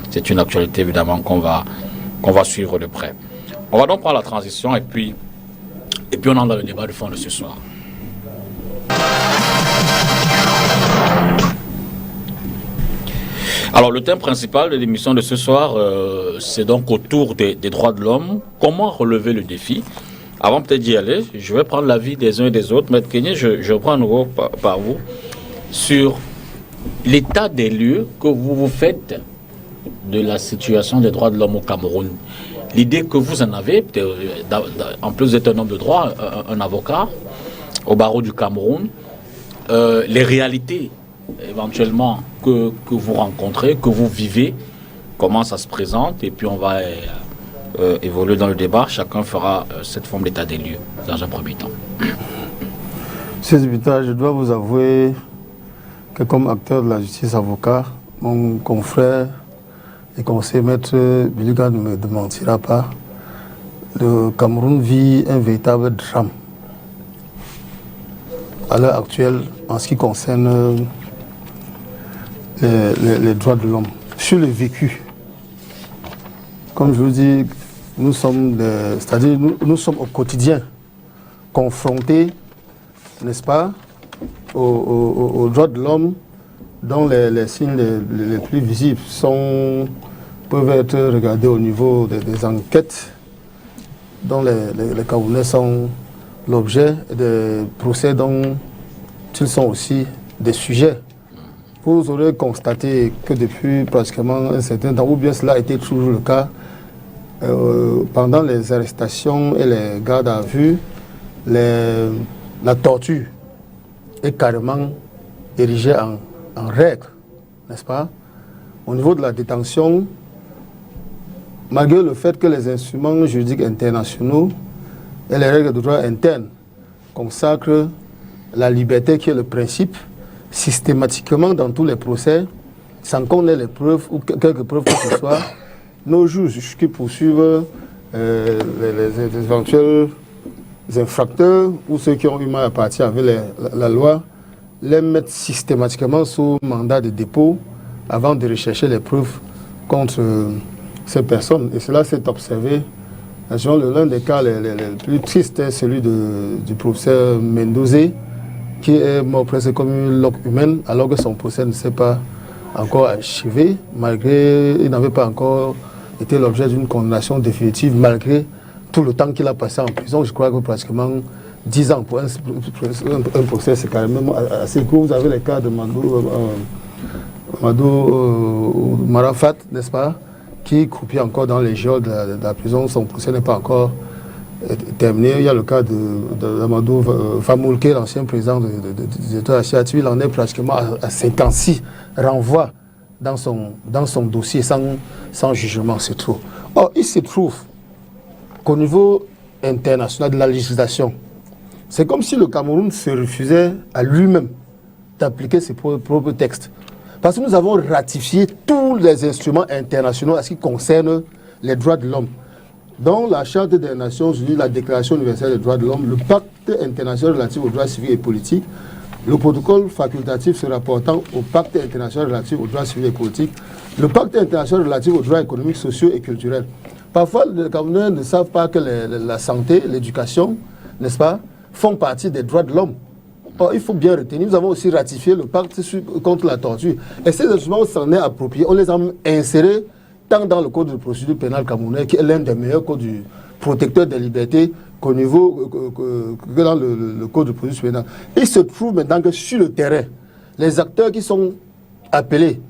C'est une actualité évidemment qu'on va suivre de près. On va donc prendre la transition et puis on entre dans le débat de fond de ce soir. Alors le thème principal de l'émission de ce soir, c'est donc autour des droits de l'homme. Comment relever le défi? Avant peut-être d'y aller, je vais prendre l'avis des uns et des autres. Maître Kenyé, je reprends à nouveau par vous sur l'état des lieux que vous faites de la situation des droits de l'homme au Cameroun. L'idée que vous en avez, en plus d'être un homme de droit, un avocat au barreau du Cameroun, les réalités éventuellement que vous rencontrez, que vous vivez, comment ça se présente, et puis on va évoluer dans le débat. Chacun fera cette forme d'état des lieux dans un premier temps. Monsieur Zibita, je dois vous avouer que comme acteur de la justice avocat, mon confrère et conseiller maître Biliga ne me démentira pas, le Cameroun vit un véritable drame à l'heure actuelle en ce qui concerne les droits de l'homme. Sur le vécu, comme je vous dis, nous sommes au quotidien confrontés, n'est-ce pas, aux droits de l'homme dont les signes les plus visibles peuvent être regardés au niveau des enquêtes dont les Camerounais sont l'objet, des procès dont ils sont aussi des sujets. Vous aurez constaté que depuis pratiquement un certain temps, ou bien cela a été toujours le cas, pendant les arrestations et les gardes à vue, la torture est carrément érigée en règle, n'est-ce pas? Au niveau de la détention, malgré le fait que les instruments juridiques internationaux et les règles de droit interne consacrent la liberté qui est le principe, systématiquement dans tous les procès, sans qu'on ait les preuves ou quelques preuves que ce soit, nos juges qui poursuivent les éventuels infracteurs ou ceux qui ont eu mal à partir avec la loi, les mettent systématiquement sous mandat de dépôt avant de rechercher les preuves contre ces personnes. Et cela s'est observé. L'un des cas les plus tristes est celui du professeur Mendozé, qui est mort presque comme une loque humaine, alors que son procès ne s'est pas encore achevé, malgré il n'avait pas encore été l'objet d'une condamnation définitive, malgré tout le temps qu'il a passé en prison. Je crois que pratiquement 10 ans pour un procès, c'est carrément assez court. Vous avez les cas de Madou Marafat, n'est-ce pas, qui croupit encore dans les geôles de la prison. Son procès n'est pas encore terminé. Il y a le cas d'Amadou Famoulke, l'ancien président de l'État Assiatiu. Il en est pratiquement à 56 renvois dans son dossier sans jugement, c'est trop. Or, il se trouve qu'au niveau international de la législation, c'est comme si le Cameroun se refusait à lui-même d'appliquer ses propres textes. Parce que nous avons ratifié tous les instruments internationaux à ce qui concerne les droits de l'homme. Dans la Charte des Nations Unies, la Déclaration universelle des droits de l'homme, le Pacte international relatif aux droits civils et politiques, le protocole facultatif se rapportant au Pacte international relatif aux droits civils et politiques, le Pacte international relatif aux droits économiques, sociaux et culturels. Parfois, les Camerounais ne savent pas que la santé, l'éducation, n'est-ce pas, font partie des droits de l'homme. Or, il faut bien retenir, nous avons aussi ratifié le pacte contre la torture. Et ces instruments, on s'en est appropriés, on les a insérés tant dans le code de procédure pénale camerounais, qui est l'un des meilleurs codes du protecteur des libertés qu'au niveau, que dans le code de procédure pénale. Il se trouve maintenant que sur le terrain, les acteurs qui sont appelés,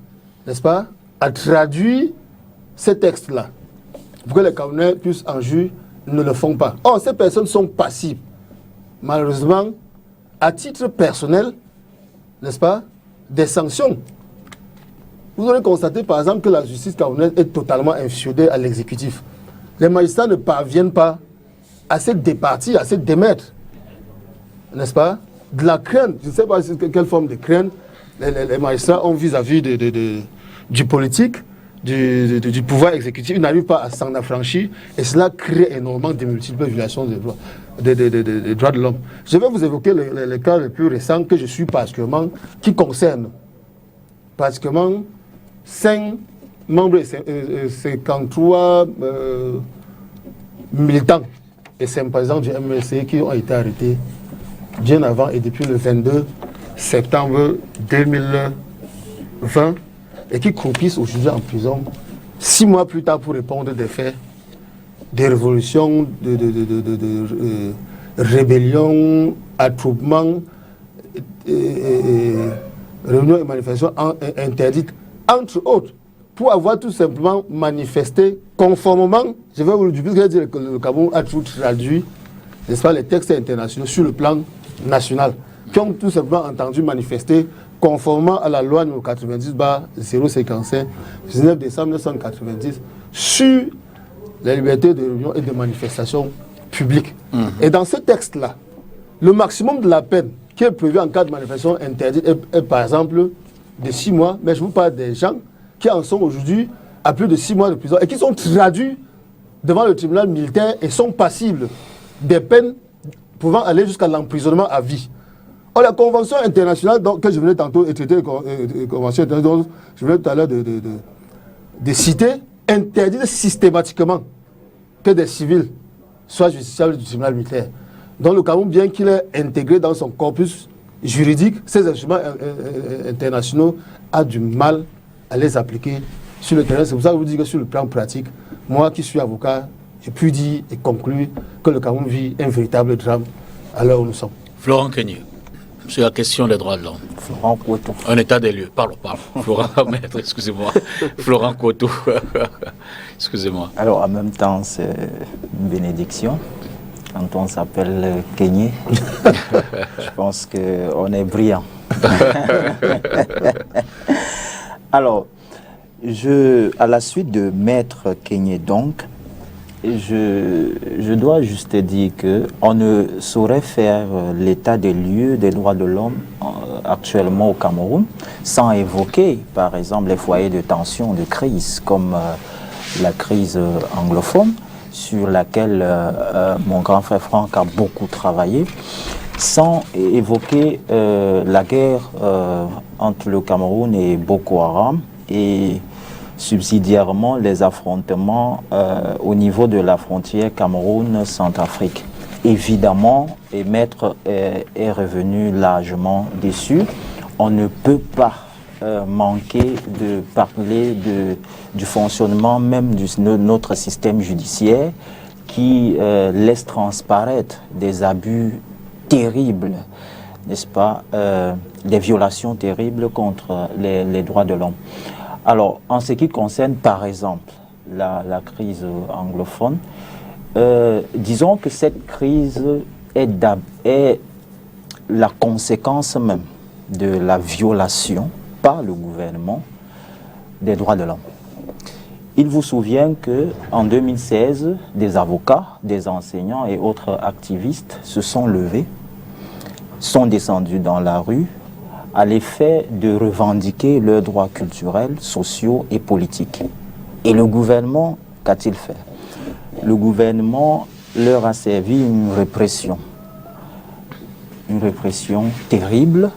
n'est-ce pas, à traduire ces textes-là, pour que les Camerounais puissent en juger, ne le font pas. Or, ces personnes sont passibles. Malheureusement, à titre personnel, n'est-ce pas, des sanctions. Vous aurez constaté par exemple que la justice camerounaise est totalement inféodée à l'exécutif. Les magistrats ne parviennent pas à se départir, à se démettre, n'est-ce pas, de la crainte. Je ne sais pas quelle forme de crainte les magistrats ont vis-à-vis du politique, du pouvoir exécutif. Ils n'arrivent pas à s'en affranchir et cela crée énormément de multiples violations des droits de l'homme. Je vais vous évoquer les cas les plus récents que je suis particulièrement, qui concernent particulièrement 5 membres et 53 militants et sympathisants du MLC qui ont été arrêtés bien avant et depuis le 22 septembre 2020 et qui croupissent aujourd'hui en prison 6 mois plus tard pour répondre des faits, des révolutions, de rébellions, attroupements, réunions et manifestations interdites, entre autres, pour avoir tout simplement manifesté conformément, je vais vous le dire, puisque le Cameroun a tout traduit, n'est-ce pas, les textes internationaux sur le plan national, qui ont tout simplement entendu manifester conformément à la loi numéro 90/055, 19 décembre 1990, sur la liberté de réunion et de manifestation publique. Et dans ce texte-là, le maximum de la peine qui est prévu en cas de manifestation interdite est par exemple de 6 mois, mais je vous parle des gens qui en sont aujourd'hui à plus de 6 mois de prison et qui sont traduits devant le tribunal militaire et sont passibles des peines pouvant aller jusqu'à l'emprisonnement à vie. Or, la convention internationale que je venais tantôt de traiter, convention internationale dont je venais tout à l'heure de citer, interdit systématiquement que des civils soient justiciables du tribunal militaire. Donc le Cameroun, bien qu'il ait intégré dans son corpus juridiques, ces instruments internationaux a du mal à les appliquer sur le terrain. C'est pour ça que je vous dis que sur le plan pratique, moi qui suis avocat, j'ai pu dire et conclure que le Cameroun vit un véritable drame à l'heure où nous sommes. Florent Kenyé, sur la question des droits de l'homme. Florent Couateau. Un état des lieux. Parle. Florent, maître, excusez-moi. Florent Couateau. Excusez-moi. Alors, en même temps, c'est une bénédiction. Quand on s'appelle Kenyé, je pense qu'on est brillant. Alors, à la suite de Maître Kenyé, donc, je dois juste dire qu'on ne saurait faire l'état des lieux des droits de l'homme actuellement au Cameroun sans évoquer, par exemple, les foyers de tension, de crise, comme la crise anglophone, sur laquelle mon grand frère Franck a beaucoup travaillé, sans évoquer la guerre entre le Cameroun et Boko Haram et subsidiairement les affrontements au niveau de la frontière Cameroun-Centrafrique. Évidemment, et Maître est revenu largement déçu, on ne peut pas manquer de parler du fonctionnement même de notre système judiciaire qui laisse transparaître des abus terribles, n'est-ce pas, des violations terribles contre les droits de l'homme. Alors, en ce qui concerne, par exemple, la crise anglophone, disons que cette crise est la conséquence même de la violation par le gouvernement des droits de l'homme. Il vous souvient qu'en 2016, des avocats, des enseignants et autres activistes se sont levés, sont descendus dans la rue à l'effet de revendiquer leurs droits culturels, sociaux et politiques. Et le gouvernement, qu'a-t-il fait? Le gouvernement leur a servi une répression terrible,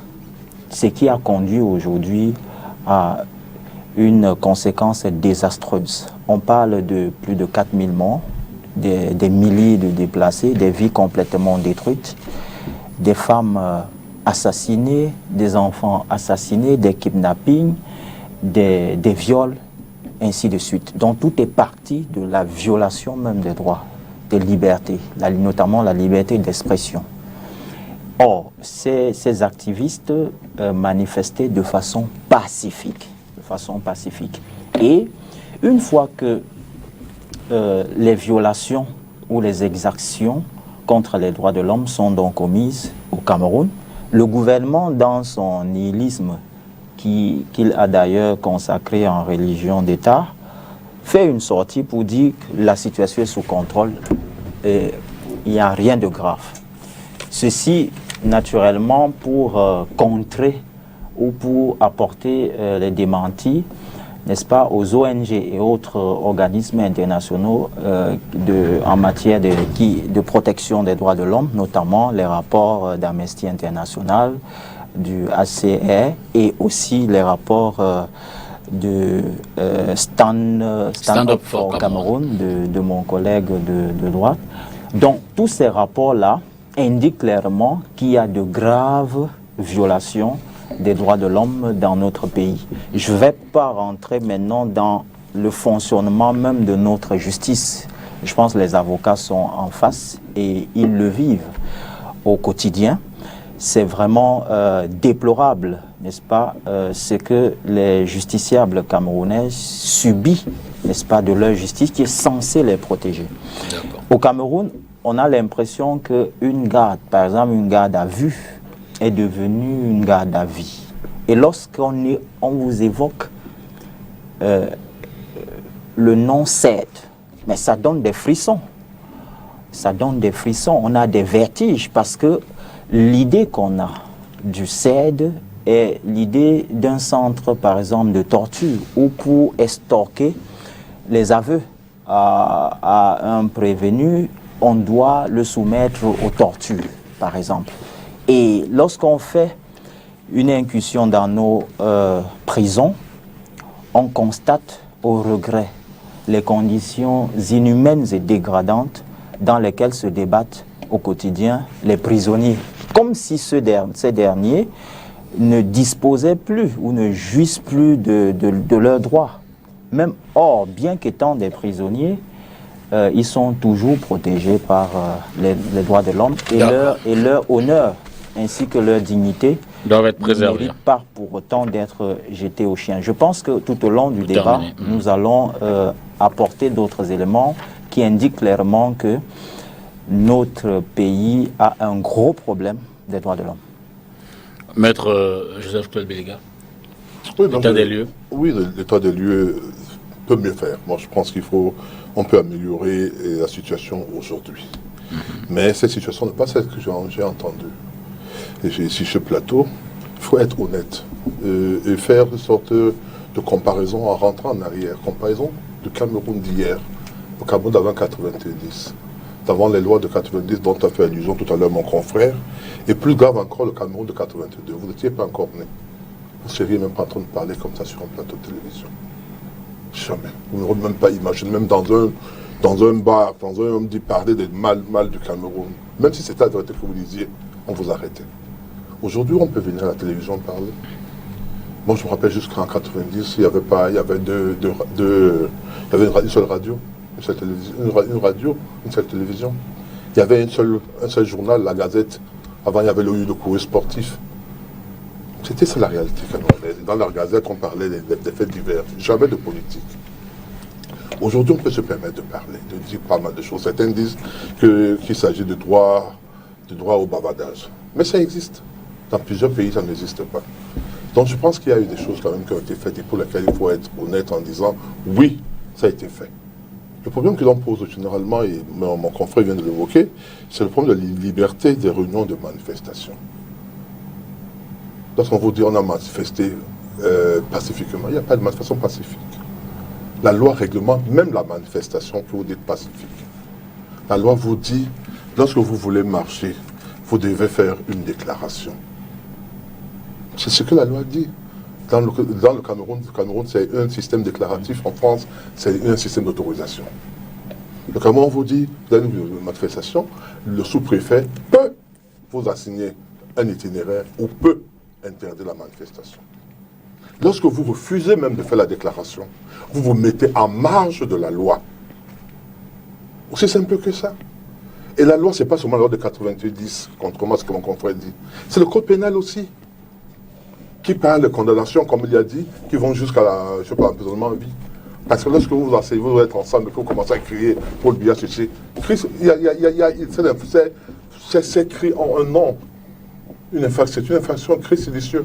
ce qui a conduit aujourd'hui à une conséquence désastreuse. On parle de plus de 4000 morts, des milliers de déplacés, des vies complètement détruites, des femmes assassinés, des enfants assassinés, des kidnappings, des viols, ainsi de suite. Donc tout est parti de la violation même des droits, des libertés, notamment la liberté d'expression. Or, ces activistes manifestaient de façon pacifique. Et une fois que les violations ou les exactions contre les droits de l'homme sont donc commises au Cameroun, le gouvernement, dans son nihilisme qu'il a d'ailleurs consacré en religion d'État, fait une sortie pour dire que la situation est sous contrôle et il n'y a rien de grave. Ceci, naturellement, pour contrer ou pour apporter les démentis, n'est-ce pas, aux ONG et autres organismes internationaux en matière de protection des droits de l'homme, notamment les rapports d'Amnesty International, du ACR et aussi les rapports de Stand Up for Cameroun de mon collègue de droite. Donc tous ces rapports-là indiquent clairement qu'il y a de graves violations des droits de l'homme dans notre pays. Je ne vais pas rentrer maintenant dans le fonctionnement même de notre justice. Je pense que les avocats sont en face et ils le vivent au quotidien. C'est vraiment déplorable, n'est-ce pas, ce que les justiciables camerounais subissent, n'est-ce pas, de leur justice qui est censée les protéger. Au Cameroun, on a l'impression qu'une garde, par exemple une garde à vue, est devenue une garde à vie. Et lorsqu'on vous évoque le nom CED, mais ça donne des frissons. Ça donne des frissons, on a des vertiges parce que l'idée qu'on a du CED est l'idée d'un centre, par exemple, de torture où pour extorquer les aveux à un prévenu, on doit le soumettre aux tortures, par exemple. Et lorsqu'on fait une incursion dans nos prisons, on constate au regret les conditions inhumaines et dégradantes dans lesquelles se débattent au quotidien les prisonniers. comme si ces derniers ne disposaient plus ou ne jouissent plus de leurs droits. Même or, bien qu'étant des prisonniers, ils sont toujours protégés par les droits de l'homme et leur honneur ainsi que leur dignité doivent être ne préservés. méritent pas pour autant d'être jetés aux chiens. Je pense que tout au long du débat, nous allons apporter d'autres éléments qui indiquent clairement que notre pays a un gros problème des droits de l'homme. Maître Joseph Claude Béliga, Oui, l'état des lieux. Oui, l'état des lieux peut mieux faire. Moi, je pense on peut améliorer la situation aujourd'hui. Mais cette situation n'est pas celle que j'ai entendue. Et sur ce plateau, il faut être honnête et faire une sorte de comparaison en rentrant en arrière. Comparaison du Cameroun d'hier, au Cameroun d'avant 90, d'avant les lois de 90 dont a fait allusion tout à l'heure mon confrère, et plus grave encore le Cameroun de 82. Vous n'étiez pas encore né. Vous ne seriez même pas en train de parler comme ça sur un plateau de télévision. Jamais. Vous n'aurez même pas imaginé, même dans un bar, on dit parler de mal du Cameroun. Même si c'était la vérité que vous disiez, on vous arrêtait. Aujourd'hui, on peut venir à la télévision parler. Moi, je me rappelle jusqu'en 90, il y avait une seule radio, une seule télévision. Il y avait un seul journal, la Gazette. Avant, il y avait le courrier sportif. C'était ça la réalité camerounaise. Dans la Gazette, on parlait des faits divers, jamais de politique. Aujourd'hui, on peut se permettre de parler, de dire pas mal de choses. Certains disent qu'il s'agit de droit au bavardage. Mais ça existe. Dans plusieurs pays, ça n'existe pas. Donc je pense qu'il y a eu des choses quand même qui ont été faites et pour lesquelles il faut être honnête en disant oui, ça a été fait. Le problème que l'on pose généralement, et mon confrère vient de l'évoquer, c'est le problème de la liberté des réunions de manifestation. Lorsqu'on vous dit on a manifesté pacifiquement, il n'y a pas de manifestation pacifique. La loi réglemente même la manifestation que vous dites pacifique. La loi vous dit, lorsque vous voulez marcher, vous devez faire une déclaration. C'est ce que la loi dit. Dans le Cameroun, c'est un système déclaratif. En France, c'est un système d'autorisation. Le Cameroun vous dit, dans une manifestation, le sous-préfet peut vous assigner un itinéraire ou peut interdire la manifestation. Lorsque vous refusez même de faire la déclaration, vous vous mettez en marge de la loi. Aussi simple que ça. Et la loi, ce n'est pas seulement la loi de 90, contrairement à ce que mon confrère dit. C'est le code pénal aussi, qui parle de condamnations, comme il a dit, qui vont jusqu'à l'emprisonnement à vie. Parce que lorsque vous vous asseyez, vous êtes ensemble, que vous commencez à crier Paul Biya, ceci, c'est écrit en un nom. C'est une infraction, cri séditieux.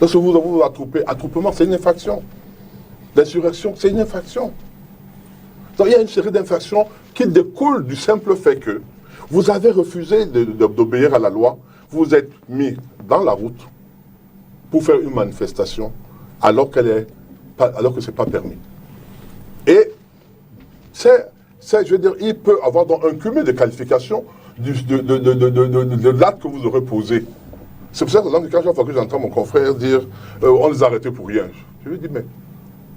Lorsque vous vous attroupez, attroupement, c'est une infraction. L'insurrection, c'est une infraction. Donc il y a une série d'infractions qui découlent du simple fait que vous avez refusé d'obéir à la loi, vous vous êtes mis dans la route pour faire une manifestation alors que ce n'est pas permis. Et je veux dire, il peut avoir donc un cumul de qualifications de l'acte que vous aurez posé. C'est pour ça que chaque fois que j'entends mon confrère dire on les a arrêtés pour rien, je lui dis mais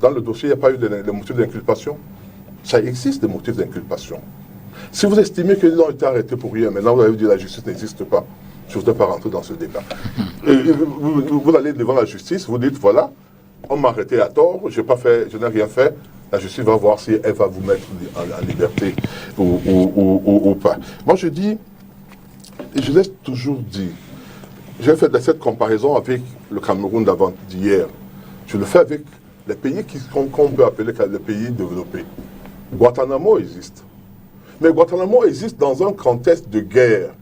dans le dossier il n'y a pas eu de motifs d'inculpation. Ça existe des motifs d'inculpation. Si vous estimez qu'ils ont été arrêtés pour rien, maintenant vous avez dit que la justice n'existe pas, je ne voudrais pas rentrer dans ce débat. Vous allez devant la justice, vous dites voilà, on m'a arrêté à tort, je n'ai rien fait, la justice va voir si elle va vous mettre en liberté ou pas. Moi je dis, et je l'ai toujours dit, j'ai fait cette comparaison avec le Cameroun d'hier. Je le fais avec les pays qu'on peut appeler les pays développés. Guantanamo existe. Mais Guantanamo existe dans un contexte de guerre.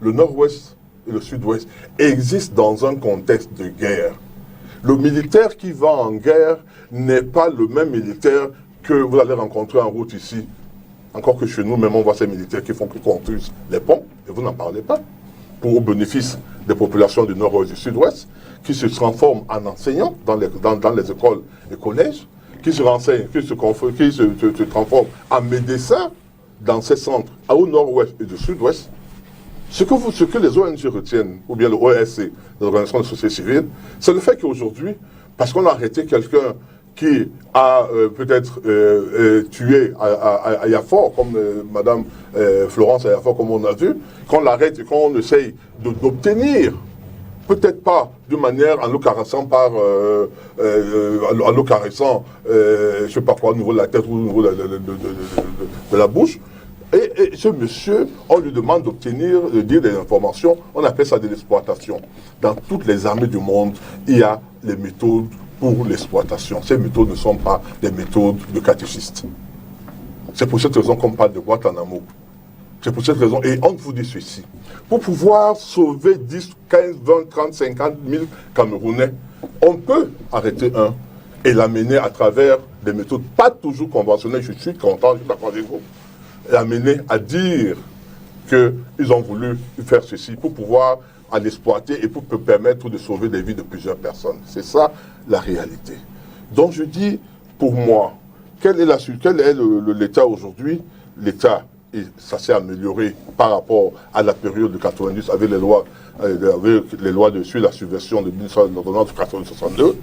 Le nord-ouest et le sud-ouest existent dans un contexte de guerre. Le militaire qui va en guerre n'est pas le même militaire que vous allez rencontrer en route ici. Encore que chez nous, même on voit ces militaires qui construisent les ponts, et vous n'en parlez pas, pour au bénéfice des populations du nord-ouest et du sud-ouest, qui se transforment en enseignants dans les écoles et collèges, qui se renseignent, qui se transforment en médecins dans ces centres au nord-ouest et du sud-ouest. Ce que les ONG retiennent, ou bien le OSC, l'Organisation de la société civile, c'est le fait qu'aujourd'hui, parce qu'on a arrêté quelqu'un qui a peut-être tué à Yafor, comme Madame Florence Ayafor, comme on a vu, qu'on l'arrête et qu'on essaye d'obtenir, peut-être pas de manière en le caressant en le caressant, je ne sais pas quoi, au niveau de la tête ou au niveau de la bouche. Et ce monsieur, on lui demande de dire des informations, on appelle ça de l'exploitation. Dans toutes les armées du monde, il y a les méthodes pour l'exploitation. Ces méthodes ne sont pas des méthodes de catéchistes. C'est pour cette raison qu'on parle de boîte en amour. C'est pour cette raison, et on vous dit ceci, pour pouvoir sauver 10, 15, 20, 30, 50 000 Camerounais, on peut arrêter un et l'amener à travers des méthodes pas toujours conventionnelles. Je suis content, je suis d'accord avec vous. L'amener à dire qu'ils ont voulu faire ceci pour pouvoir en exploiter et pour permettre de sauver des vies de plusieurs personnes. C'est ça la réalité. Donc je dis, pour moi, quel est l'État aujourd'hui? L'État, ça s'est amélioré par rapport à la période de 90 avec les lois sur la subversion de 1962,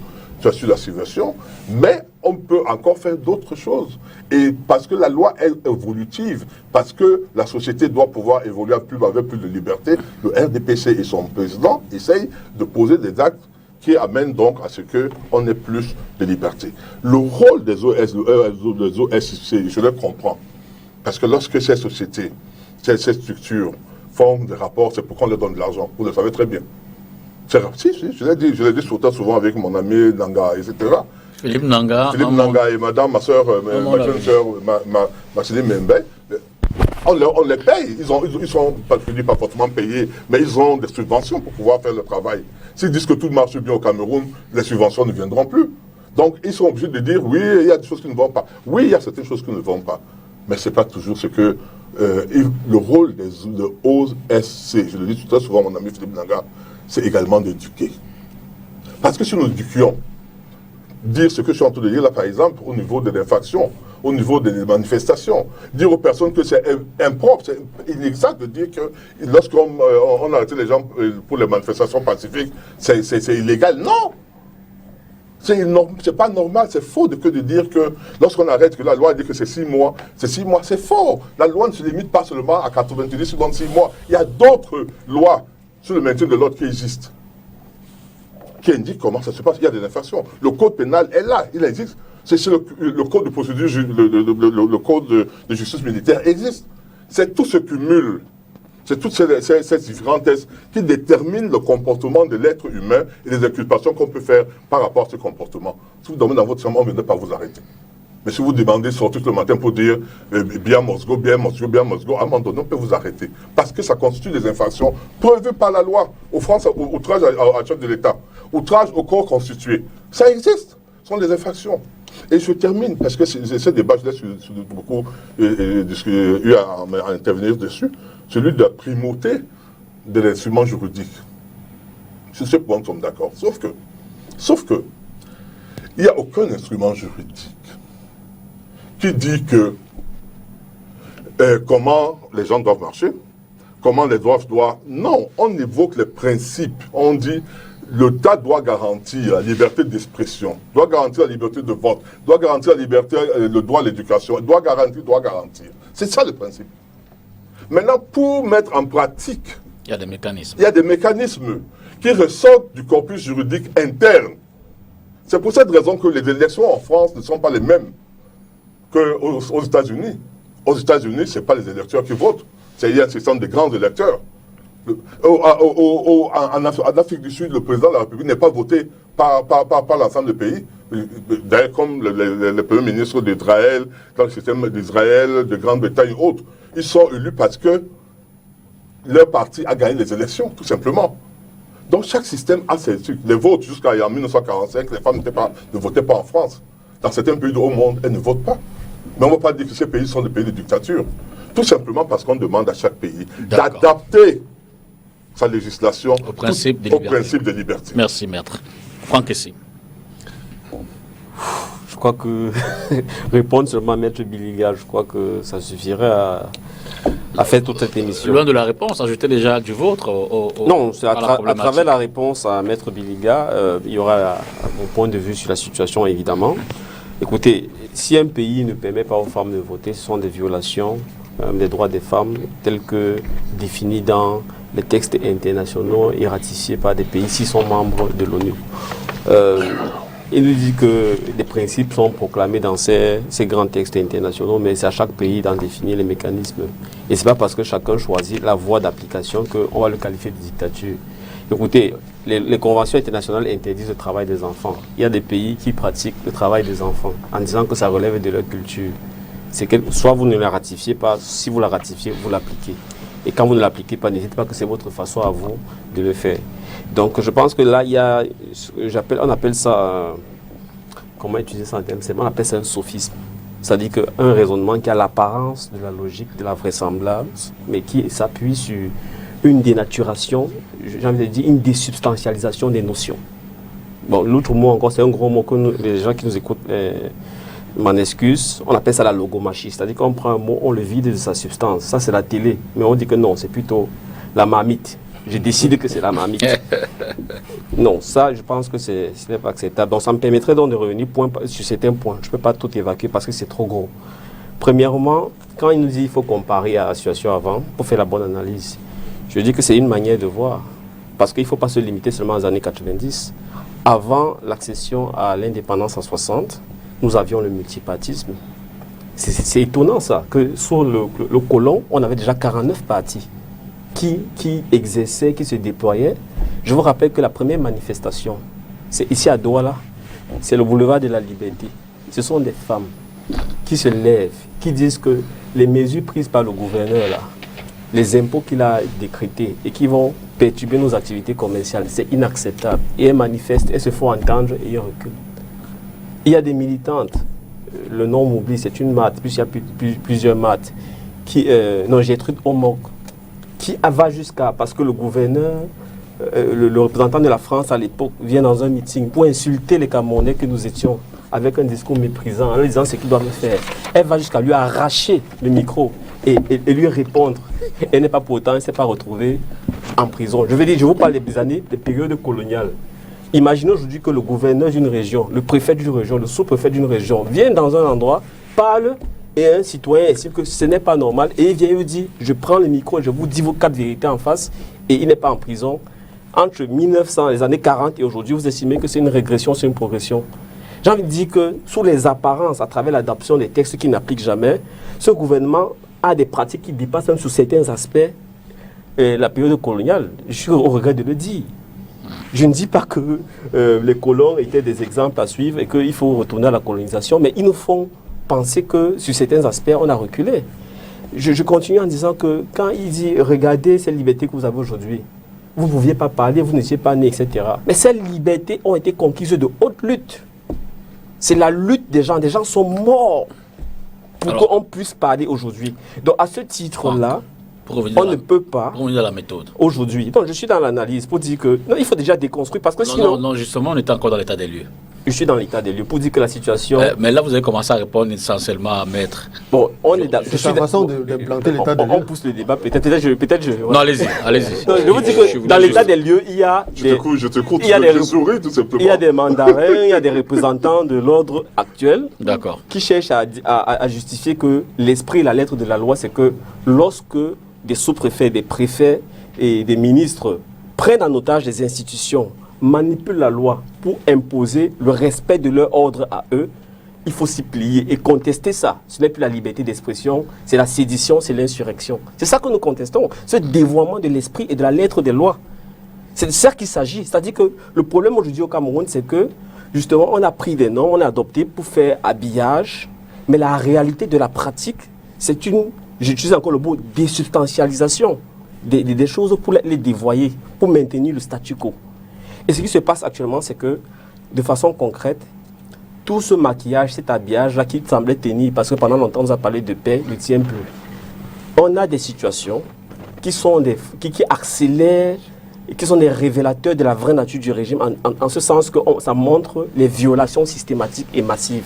sur la subversion, mais on peut encore faire d'autres choses. Et parce que la loi est évolutive, parce que la société doit pouvoir évoluer avec plus de liberté, le RDPC et son président essayent de poser des actes qui amènent donc à ce qu'on ait plus de liberté. Le rôle des OSC, je le comprends. Parce que lorsque ces sociétés, ces structures font des rapports, c'est pour qu'on leur donne de l'argent. Vous le savez très bien. Si, je l'ai dit souvent avec mon ami Nanga, etc. Philippe Nanga et madame, ma soeur, Marceline Membe, on les paye. Ils sont pas fortement payés, mais ils ont des subventions pour pouvoir faire le travail. S'ils disent que tout marche bien au Cameroun, les subventions ne viendront plus. Donc, ils sont obligés de dire, oui, il y a des choses qui ne vont pas. Oui, il y a certaines choses qui ne vont pas. Mais ce n'est pas toujours ce que... le rôle des OSC, je le dis très souvent à mon ami Philippe Nanga, c'est également d'éduquer. Parce que si nous éduquions, dire ce que je suis en train de dire là, par exemple, au niveau de l'infraction, au niveau des manifestations, dire aux personnes que c'est impropre, c'est inexact de dire que lorsqu'on arrête les gens pour les manifestations pacifiques, c'est illégal. Non! C'est pas normal, c'est faux de dire que lorsqu'on arrête, que la loi dit que c'est 6 mois, c'est faux. La loi ne se limite pas seulement à 90 secondes, 6 mois. Il y a d'autres lois sur le maintien de l'ordre qui existent, qui indiquent comment ça se passe. Il y a des infractions. Le code pénal est là, il existe. C'est le code de procédure, le code de justice militaire existe. C'est tout ce cumul. C'est toutes ces différents tests qui déterminent le comportement de l'être humain et les inculpations qu'on peut faire par rapport à ce comportement. Si vous dormez dans votre chambre, on ne viendra pas vous arrêter. Mais si vous demandez sortir le matin pour dire bien Mosgo, à un moment donné, on peut vous arrêter. Parce que ça constitue des infractions prévues par la loi. Outrage à chef de l'État, outrage au corps constitué. Ça existe. Ce sont des infractions. Et je termine, parce que ce débat, je laisse beaucoup eu à intervenir dessus, celui de la primauté de l'instrument juridique. Sur ce point, nous sommes d'accord. Sauf que, il n'y a aucun instrument juridique qui dit que comment les gens doivent marcher, comment les doivent... Non, on évoque les principes. On dit l'État doit garantir la liberté d'expression, doit garantir la liberté de vote, doit garantir la liberté, le droit à l'éducation, doit garantir. C'est ça le principe. Maintenant, pour mettre en pratique, il y a des mécanismes. Il y a des mécanismes qui ressortent du corpus juridique interne. C'est pour cette raison que les élections en France ne sont pas les mêmes qu'aux États-Unis. Aux États-Unis, ce n'est pas les électeurs qui votent, ce sont des grands électeurs. En Afrique du Sud, le président de la République n'est pas voté par l'ensemble des pays. D'ailleurs, comme les premiers ministres d'Israël, dans le système d'Israël, de Grande-Bretagne et autres, ils sont élus parce que leur parti a gagné les élections, tout simplement. Donc chaque système a ses trucs. Les votes, jusqu'à 1945, les femmes ne votaient pas en France. Dans certains pays du haut monde, elles ne votent pas. Mais on ne va pas dire que ces pays sont des pays de dictature. Tout simplement parce qu'on demande à chaque pays d'adapter sa législation au principe de liberté. Merci, maître. Franck Essi. Je crois que répondre seulement à maître Biliga, je crois que ça suffirait à faire toute cette émission. Loin de la réponse, ajoutez déjà du vôtre Non, c'est à travers la réponse à maître Biliga, il y aura mon point de vue sur la situation, évidemment. Écoutez, si un pays ne permet pas aux femmes de voter, ce sont des violations des droits des femmes tels que définis dans les textes internationaux et ratifiés par des pays s'ils sont membres de l'ONU. Il nous dit que les principes sont proclamés dans ces grands textes internationaux, mais c'est à chaque pays d'en définir les mécanismes. Et ce n'est pas parce que chacun choisit la voie d'application qu'on va le qualifier de dictature. Écoutez, les conventions internationales interdisent le travail des enfants. Il y a des pays qui pratiquent le travail des enfants en disant que ça relève de leur culture. Soit vous ne la ratifiez pas, si vous la ratifiez, vous l'appliquez. Et quand vous ne l'appliquez pas, n'hésitez pas que c'est votre façon à vous de le faire. Donc je pense que là, il y a, on appelle ça, comment utiliser ça en termes, on appelle ça un sophisme. C'est-à-dire qu'un raisonnement qui a l'apparence de la logique, de la vraisemblance, mais qui s'appuie sur une dénaturation, j'ai envie de dire une désubstantialisation des notions. Bon, l'autre mot encore, c'est un gros mot que les gens qui nous écoutent m'en excusent. On appelle ça la logomachie, c'est-à-dire qu'on prend un mot, on le vide de sa substance. Ça, c'est la télé, mais on dit que non, c'est plutôt la marmite. Je décide que c'est la marmite. Non, ça, je pense que ce n'est pas acceptable. Donc, ça me permettrait donc de revenir sur certains points. Je ne peux pas tout évacuer parce que c'est trop gros. Premièrement, quand il nous dit qu'il faut comparer à la situation avant pour faire la bonne analyse, je dis que c'est une manière de voir. Parce qu'il ne faut pas se limiter seulement aux années 90. Avant l'accession à l'indépendance en 60, nous avions le multipartisme. C'est étonnant ça, que sur le colon, on avait déjà 49 partis qui exerçaient, qui se déployaient. Je vous rappelle que la première manifestation, c'est ici à Douala, c'est le boulevard de la Liberté. Ce sont des femmes qui se lèvent, qui disent que les mesures prises par le gouverneur, là, les impôts qu'il a décrétés et qui vont perturber nos activités commerciales, c'est inacceptable. Et elles manifestent, elles se font entendre et elles reculent. Il y a des militantes, le nom m'oublie, c'est une maths, puis il y a plusieurs maths, Gertrude Omok, qui va jusqu'à, parce que le gouverneur, le représentant de la France à l'époque, vient dans un meeting pour insulter les Camerounais que nous étions, avec un discours méprisant, en leur disant ce qu'ils doivent faire. Elle va jusqu'à lui arracher le micro et lui répondre. Elle n'est pas pour autant, elle ne s'est pas retrouvée en prison. Je veux dire, je vous parle des années, des périodes coloniales. Imaginez aujourd'hui que le gouverneur d'une région, le préfet d'une région, le sous-préfet d'une région, vient dans un endroit, parle, et un citoyen estime que ce n'est pas normal, et il vient lui dire, je prends le micro et je vous dis vos 4 vérités en face, et il n'est pas en prison. Entre 1900, les années 40 et aujourd'hui, vous estimez que c'est une régression, c'est une progression. J'ai envie de dire que sous les apparences, à travers l'adoption des textes qui n'appliquent jamais, ce gouvernement a des pratiques qui dépassent même sous certains aspects la période coloniale. Je suis au regret de le dire. Je ne dis pas que les colons étaient des exemples à suivre et qu'il faut retourner à la colonisation, mais ils nous font penser que sur certains aspects, on a reculé. Je continue en disant que quand il dit « regardez ces libertés que vous avez aujourd'hui », vous ne pouviez pas parler, vous n'étiez pas né, etc. Mais ces libertés ont été conquises de haute lutte. C'est la lutte des gens. Des gens sont morts pour qu'on puisse parler aujourd'hui. Donc à ce titre-là, on ne peut pas, la méthode. Aujourd'hui, donc je suis dans l'analyse pour dire que non, il faut déjà déconstruire parce que sinon... Non, justement, on est encore dans l'état des lieux. Je suis dans l'état des lieux pour dire que la situation... mais là, vous avez commencé à répondre essentiellement à Maître. Bon, on est dans... C'est la façon d'implanter l'état des lieux. On pousse le débat, peut-être je... Non, allez-y. Je vous dis que dans l'état des lieux, il y a... Je te cours, je souris tout simplement. Il y a des mandarins, il y a des représentants de l'ordre actuel qui cherchent à justifier que l'esprit et la lettre de la loi, c'est que lorsque des sous-préfets, des préfets et des ministres prennent en otage des institutions, manipulent la loi pour imposer le respect de leur ordre à eux, il faut s'y plier et contester ça. Ce n'est plus la liberté d'expression, c'est la sédition, c'est l'insurrection. C'est ça que nous contestons, ce dévoiement de l'esprit et de la lettre des lois. C'est de ça qu'il s'agit. C'est-à-dire que le problème aujourd'hui au Cameroun, c'est que justement, on a pris des normes, on a adopté pour faire habillage, mais la réalité de la pratique, c'est une... J'utilise encore le mot désubstantialisation des choses pour les dévoyer, pour maintenir le statu quo. Et ce qui se passe actuellement, c'est que, de façon concrète, tout ce maquillage, cet habillage-là qui semblait tenir, parce que pendant longtemps, on nous a parlé de paix, ne tient plus. On a des situations qui accélèrent et qui sont des révélateurs de la vraie nature du régime, en ce sens que ça montre les violations systématiques et massives.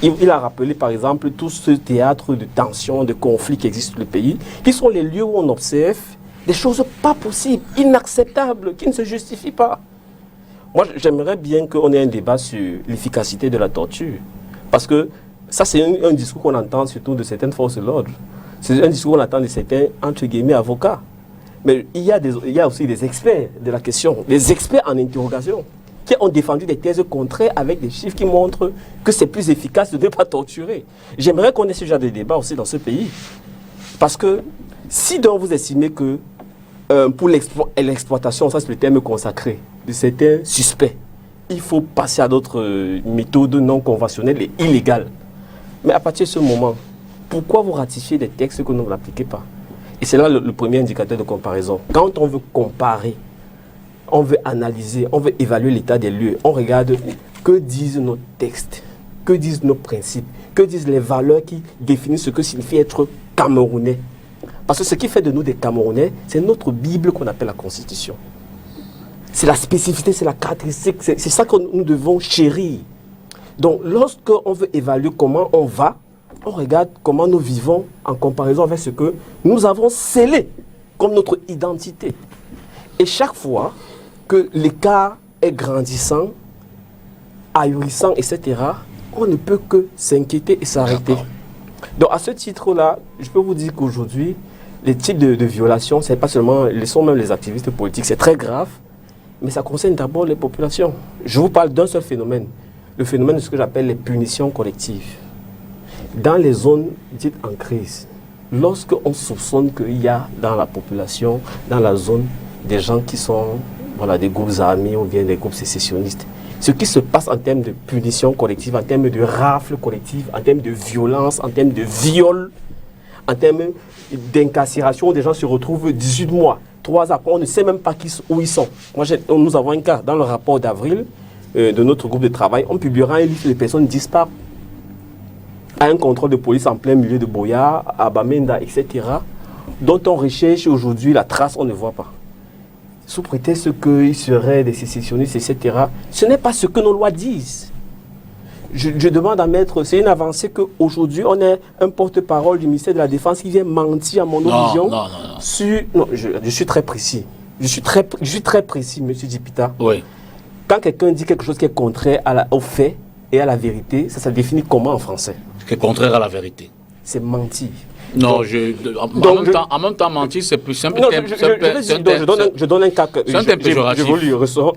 Il a rappelé par exemple tout ce théâtre de tensions, de conflits qui existent dans le pays, qui sont les lieux où on observe des choses pas possibles, inacceptables, qui ne se justifient pas. Moi, j'aimerais bien qu'on ait un débat sur l'efficacité de la torture. Parce que ça, c'est un discours qu'on entend surtout de certaines forces de l'ordre. C'est un discours qu'on entend de certains, entre guillemets, avocats. Mais il y a aussi des experts de la question, des experts en interrogation, qui ont défendu des thèses contraires avec des chiffres qui montrent que c'est plus efficace de ne pas torturer. J'aimerais qu'on ait ce genre de débat aussi dans ce pays. Parce que si donc vous estimez que pour l'exploitation, ça c'est le terme consacré, de certains suspects, il faut passer à d'autres méthodes non conventionnelles et illégales. Mais à partir de ce moment, pourquoi vous ratifiez des textes que vous n'appliquez pas? Et c'est là le premier indicateur de comparaison. Quand on veut comparer, on veut analyser, on veut évaluer l'état des lieux, on regarde que disent nos textes, que disent nos principes, que disent les valeurs qui définissent ce que signifie être Camerounais. Parce que ce qui fait de nous des Camerounais, c'est notre Bible qu'on appelle la Constitution. C'est la spécificité, c'est la caractéristique, c'est ça que nous devons chérir. Donc lorsqu'on veut évaluer comment on va, on regarde comment nous vivons en comparaison avec ce que nous avons scellé comme notre identité. Et chaque fois que l'écart est grandissant, ahurissant, etc., on ne peut que s'inquiéter et s'arrêter. Donc à ce titre-là, je peux vous dire qu'aujourd'hui, les types de violations, c'est pas seulement, sont même les activistes politiques, c'est très grave, mais ça concerne d'abord les populations. Je vous parle d'un seul phénomène, le phénomène de ce que j'appelle les punitions collectives. Dans les zones dites en crise, lorsqu'on soupçonne qu'il y a dans la population, dans la zone, des gens qui sont des groupes armés ou bien des groupes sécessionnistes, ce qui se passe en termes de punition collective, en termes de rafles collectives, en termes de violence, en termes de viol, en termes d'incarcération où des gens se retrouvent 18 mois, 3 après, on ne sait même pas où ils sont. Nous avons un cas dans le rapport d'avril de notre groupe de travail, on publiera un livre de personnes disparues à un contrôle de police en plein milieu de Boya, à Bamenda, etc., dont on recherche aujourd'hui la trace, on ne voit pas. Sous prétexte qu'ils seraient des sécessionnistes, etc. Ce n'est pas ce que nos lois disent. Je demande à Maître, c'est une avancée qu'aujourd'hui, on ait un porte-parole du ministère de la Défense qui vient mentir à mon vision. Non, je suis très précis. Je suis très précis, M. Djipita. Oui. Quand quelqu'un dit quelque chose qui est contraire au fait et à la vérité, ça se définit comment en français? Qui est contraire à la vérité. C'est mentir. Non, en même temps, mentir, c'est plus simple. Je donne un cas que péjoratif.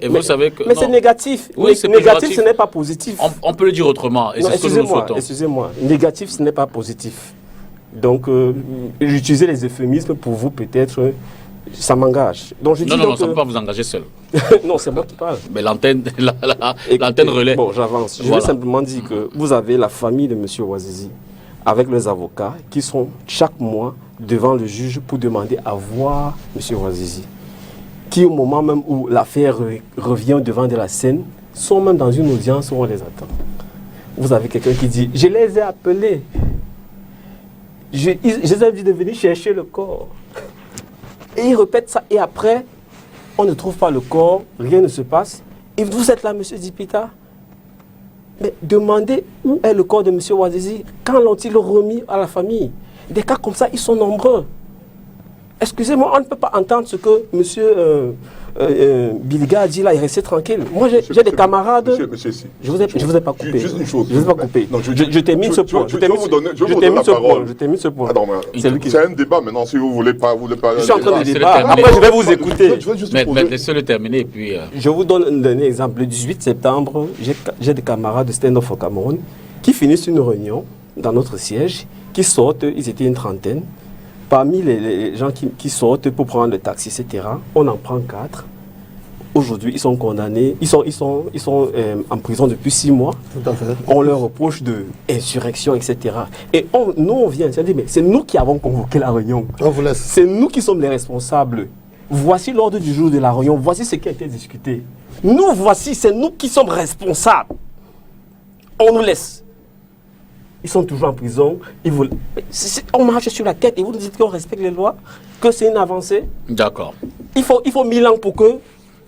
Et vous savez que. Mais c'est négatif. Oui, c'est négatif, ce n'est pas positif. On peut le dire autrement. Excusez-moi. Négatif, ce n'est pas positif. Donc, j'utilisais les euphémismes pour vous, peut-être. Ça m'engage. Non, ça ne peut pas vous engager seul. Non, c'est moi qui parle. Mais l'antenne relais. Bon, j'avance. Je vais simplement dire que vous avez la famille de M. Ouazizi avec les avocats qui sont chaque mois devant le juge pour demander à voir M. Ouazizi. Qui, au moment même où l'affaire revient devant de la scène, sont même dans une audience où on les attend. Vous avez quelqu'un qui dit « Je les ai appelés. Je les ai dit de venir chercher le corps. » Et il répète ça, et après, on ne trouve pas le corps, rien ne se passe. Et vous êtes là, M. Djipita. Mais demandez où est le corps de M. Ouazizi. Quand l'ont-ils remis à la famille? Des cas comme ça, ils sont nombreux. Excusez-moi, on ne peut pas entendre ce que M. Biliga a dit là et rester tranquille. Moi, j'ai des camarades. Monsieur, je ne vous ai pas coupé. Juste une chose. Je ne vous ai pas coupé. Je termine ce point. Je termine ce point. C'est un débat maintenant, si vous ne voulez pas. Je suis en train de débattre. Après, je vais vous écouter. Mais laissez-le terminer. Et puis, je vous donne un dernier exemple. Le 18 septembre, j'ai des camarades de Stand Up au Cameroun qui finissent une réunion dans notre siège, qui sortent, ils étaient une trentaine. Parmi les gens qui sortent pour prendre le taxi, etc., on en prend 4. Aujourd'hui, ils sont condamnés, ils sont en prison depuis 6 mois. Tout à fait. On leur reproche d'insurrection, etc. Et nous, on vient, c'est-à-dire, mais c'est nous qui avons convoqué la réunion. On vous laisse. C'est nous qui sommes les responsables. Voici l'ordre du jour de la réunion, voici ce qui a été discuté. C'est nous qui sommes responsables. On nous laisse. Ils sont toujours en prison. On marche sur la tête et vous nous dites qu'on respecte les lois, que c'est une avancée. D'accord. Il faut 1000 ans pour que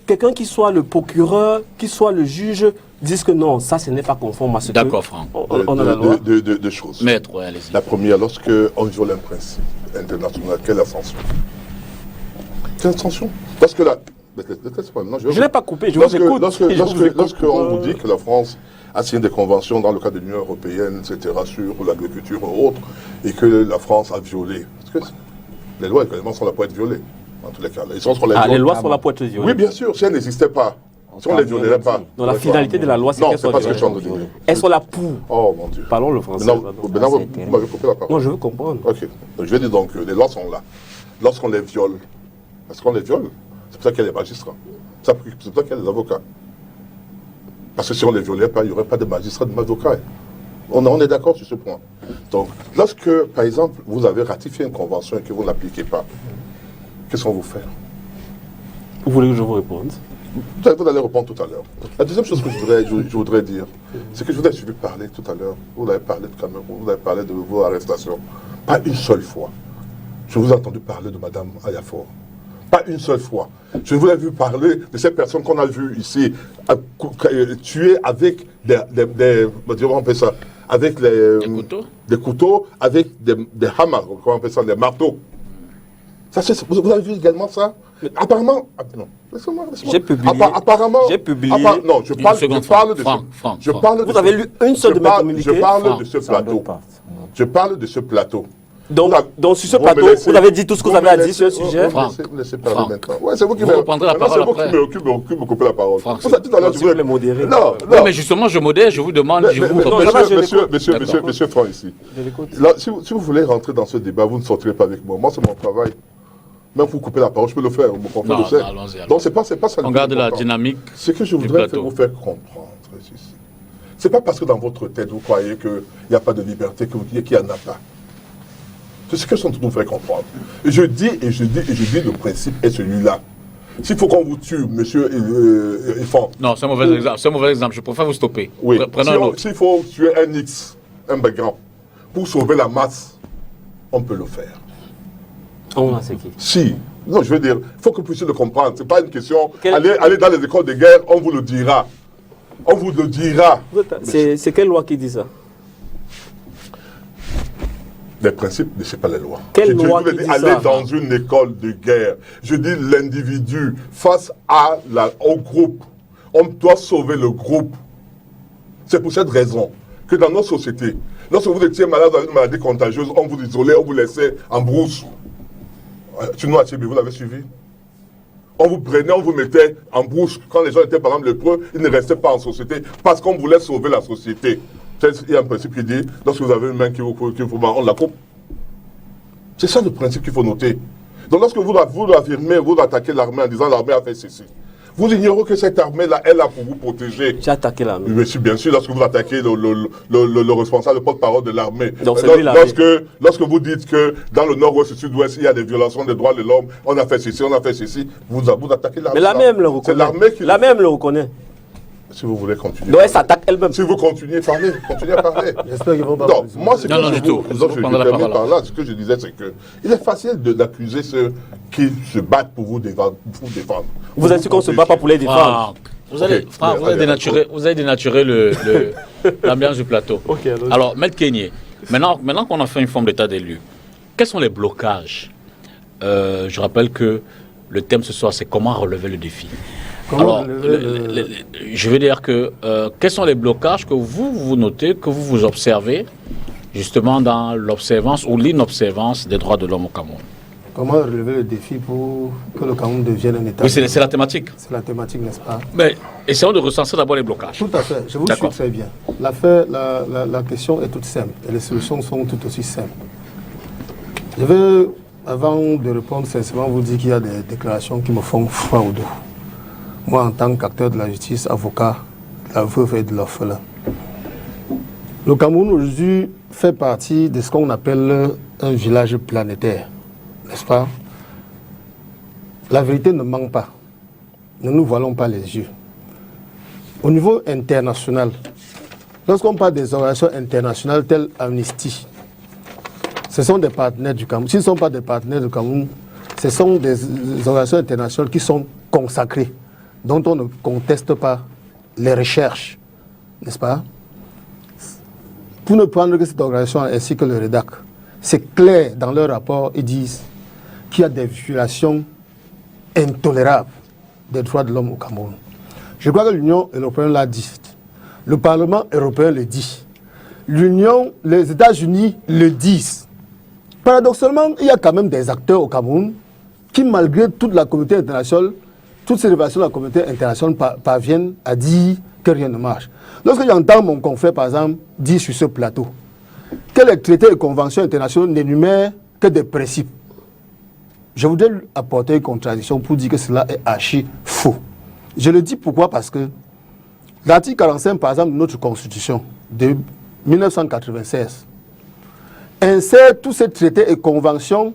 quelqu'un qui soit le procureur, qui soit le juge, dise que non, ça, ce n'est pas conforme à ce que... D'accord, Franck. On a la loi. Deux choses. Maître, ouais, allez-y. La première, lorsqu'on viole un principe international, quelle ascension? Quelle ascension? Parce que là... Je ne l'ai pas coupé, je vous écoute. Lorsqu'on vous dit que la France a signé des conventions dans le cadre de l'Union européenne, etc., sur l'agriculture et autres, et que la France a violé. Parce que les lois également sont là pour être violées, en tous les cas. Les lois sont là pour être violées. Oui, bien sûr, si elles n'existaient pas. Si on ne les violerait pas. Non, la finalité de la loi, c'est qu'elles soient violées. Non, c'est pas ce que je suis en train de dire. Elles sont là pour. Oh mon Dieu. Parlons le français. Maintenant, vous m'avez coupé la parole. Non, je veux comprendre. Ok. Donc, je vais dire donc que les lois sont là. Lorsqu'on les viole, c'est pour ça qu'il y a des magistrats. C'est pour ça qu'il y a des avocats. Parce que si on ne les violait pas, il n'y aurait pas de magistrats, de d'avocats. On est d'accord sur ce point. Donc, lorsque, par exemple, vous avez ratifié une convention et que vous n'appliquez pas, qu'est-ce qu'on vous fait? Vous voulez que je vous réponde? Vous allez répondre tout à l'heure. La deuxième chose que je voudrais dire, c'est que je vous ai suivi parler tout à l'heure. Vous avez parlé de Cameroun, vous avez parlé de vos arrestations. Pas une seule fois. Je vous ai entendu parler de Mme Ayafor. Pas une seule fois. Je vous ai vu parler de ces personnes qu'on a vues ici, tuées avec comment on appelle ça, avec des couteaux, avec des hammers, comment on appelle ça, des marteaux. Ça, vous avez vu également ça? Apparemment, non, laissez-moi. J'ai publié. Apparemment, j'ai publié. Non, je parle de ce. Vous avez lu une seule de mes communiqués? Je parle de ce plateau. Je parle de ce plateau. Donc sur ce plateau, vous avez dit tout ce que vous avez à dire sur ce sujet? Vous laissez parler maintenant. Ouais, c'est vous qui me coupez la parole. Tout à l'heure, tu voulais modérer. Non, mais justement, je modère, je vous demande. Monsieur Franck, ici. Si vous voulez rentrer dans ce débat, vous ne sortirez pas avec moi. Moi, c'est mon travail. Même vous couper la parole, je peux le faire. Donc, c'est pas ça. On garde la dynamique. Ce que je voudrais vous faire comprendre, c'est pas parce que dans votre tête, vous croyez qu'il n'y a pas de liberté que vous dites qu'il n'y en a pas. C'est ce que je suis en train de vous faire comprendre. Et je dis, le principe est celui-là. S'il faut qu'on vous tue, monsieur Ifan. Non, c'est un mauvais exemple. C'est un mauvais exemple. Je préfère vous stopper. Oui. Prenons un autre. S'il faut tuer un X, un background, pour sauver la masse, on peut le faire. C'est qui? Si. Non, je veux dire, il faut que vous puissiez le comprendre. Ce n'est pas une question. Allez dans les écoles de guerre, on vous le dira. On vous le dira. C'est quelle loi qui dit ça? Les principes, ce n'est pas les lois. Quelle loi qui dit ça? Aller dans une école de guerre. Je dis l'individu face au groupe. On doit sauver le groupe. C'est pour cette raison que dans nos sociétés, lorsque vous étiez malade d'une maladie contagieuse, on vous isolait, on vous laissait en brousse. Sinon, vous l'avez suivi. On vous prenait, on vous mettait en brousse. Quand les gens étaient par exemple lépreux, ils ne restaient pas en société parce qu'on voulait sauver la société. Il y a un principe qui dit, lorsque vous avez une main qui vous on la coupe. C'est ça le principe qu'il faut noter. Donc lorsque vous affirmez, vous attaquez l'armée en disant l'armée a fait ceci, vous ignorez que cette armée-là est là pour vous protéger. J'ai attaqué l'armée. Mais si, bien sûr, lorsque vous attaquez le responsable, le porte-parole de l'armée. Lorsque vous dites que dans le nord-ouest et le sud-ouest, il y a des violations des droits de l'homme, on a fait ceci, vous attaquez l'armée. Mais l'armée même le reconnaît. C'est l'armée qui le reconnaît. Si vous voulez continuer. Donc elle s'attaque elle-même. Si vous continuez à parler. J'espère qu'ils vont pas. Non, moi, ce que non, du tout. Je termine par là. Ce que je disais, c'est que il est facile d'accuser ceux qui se battent pour vous défendre. Vous êtes sûr qu'on ne se bat pas pour les défendre? Vous avez dénaturé l'ambiance du plateau. Okay, alors, Maître Kenyé, maintenant qu'on a fait une forme d'état des lieux, quels sont les blocages? Je rappelle que le thème ce soir, c'est comment relever le défi. Alors, je veux dire que quels sont les blocages que vous notez, que vous observez, justement dans l'observance ou l'inobservance des droits de l'homme au Cameroun? Comment relever le défi pour que le Cameroun devienne un État? Oui, c'est la thématique. C'est la thématique, n'est-ce pas? Mais essayons de recenser d'abord les blocages. Tout à fait, je vous suis très bien. La question est toute simple et les solutions sont tout aussi simples. Je veux, avant de répondre sincèrement, vous dire qu'il y a des déclarations qui me font froid au dos. Moi, en tant qu'acteur de la justice, avocat, de la veuve et de l'orphelin. Le Cameroun aujourd'hui fait partie de ce qu'on appelle un village planétaire, n'est-ce pas? La vérité ne manque pas. Ne nous voilons pas les yeux. Au niveau international, lorsqu'on parle des organisations internationales telles Amnesty, ce sont des partenaires du Cameroun. S'ils ne sont pas des partenaires du Cameroun, ce sont des organisations internationales qui sont consacrées, dont on ne conteste pas les recherches, n'est-ce pas? Pour ne prendre que cette organisation ainsi que le REDAC, c'est clair dans leur rapport, ils disent qu'il y a des violations intolérables des droits de l'homme au Cameroun. Je crois que l'Union européenne l'a dit. Le Parlement européen le dit. Les États-Unis le disent. Paradoxalement, il y a quand même des acteurs au Cameroun qui, malgré toute la communauté internationale, toutes ces révélations de la communauté internationale parviennent à dire que rien ne marche. Lorsque j'entends mon confrère, par exemple, dire sur ce plateau que les traités et conventions internationales n'énumèrent que des principes, je voudrais lui apporter une contradiction pour dire que cela est archi faux. Je le dis pourquoi? Parce que l'article 45, par exemple, de notre Constitution de 1996 insère tous ces traités et conventions.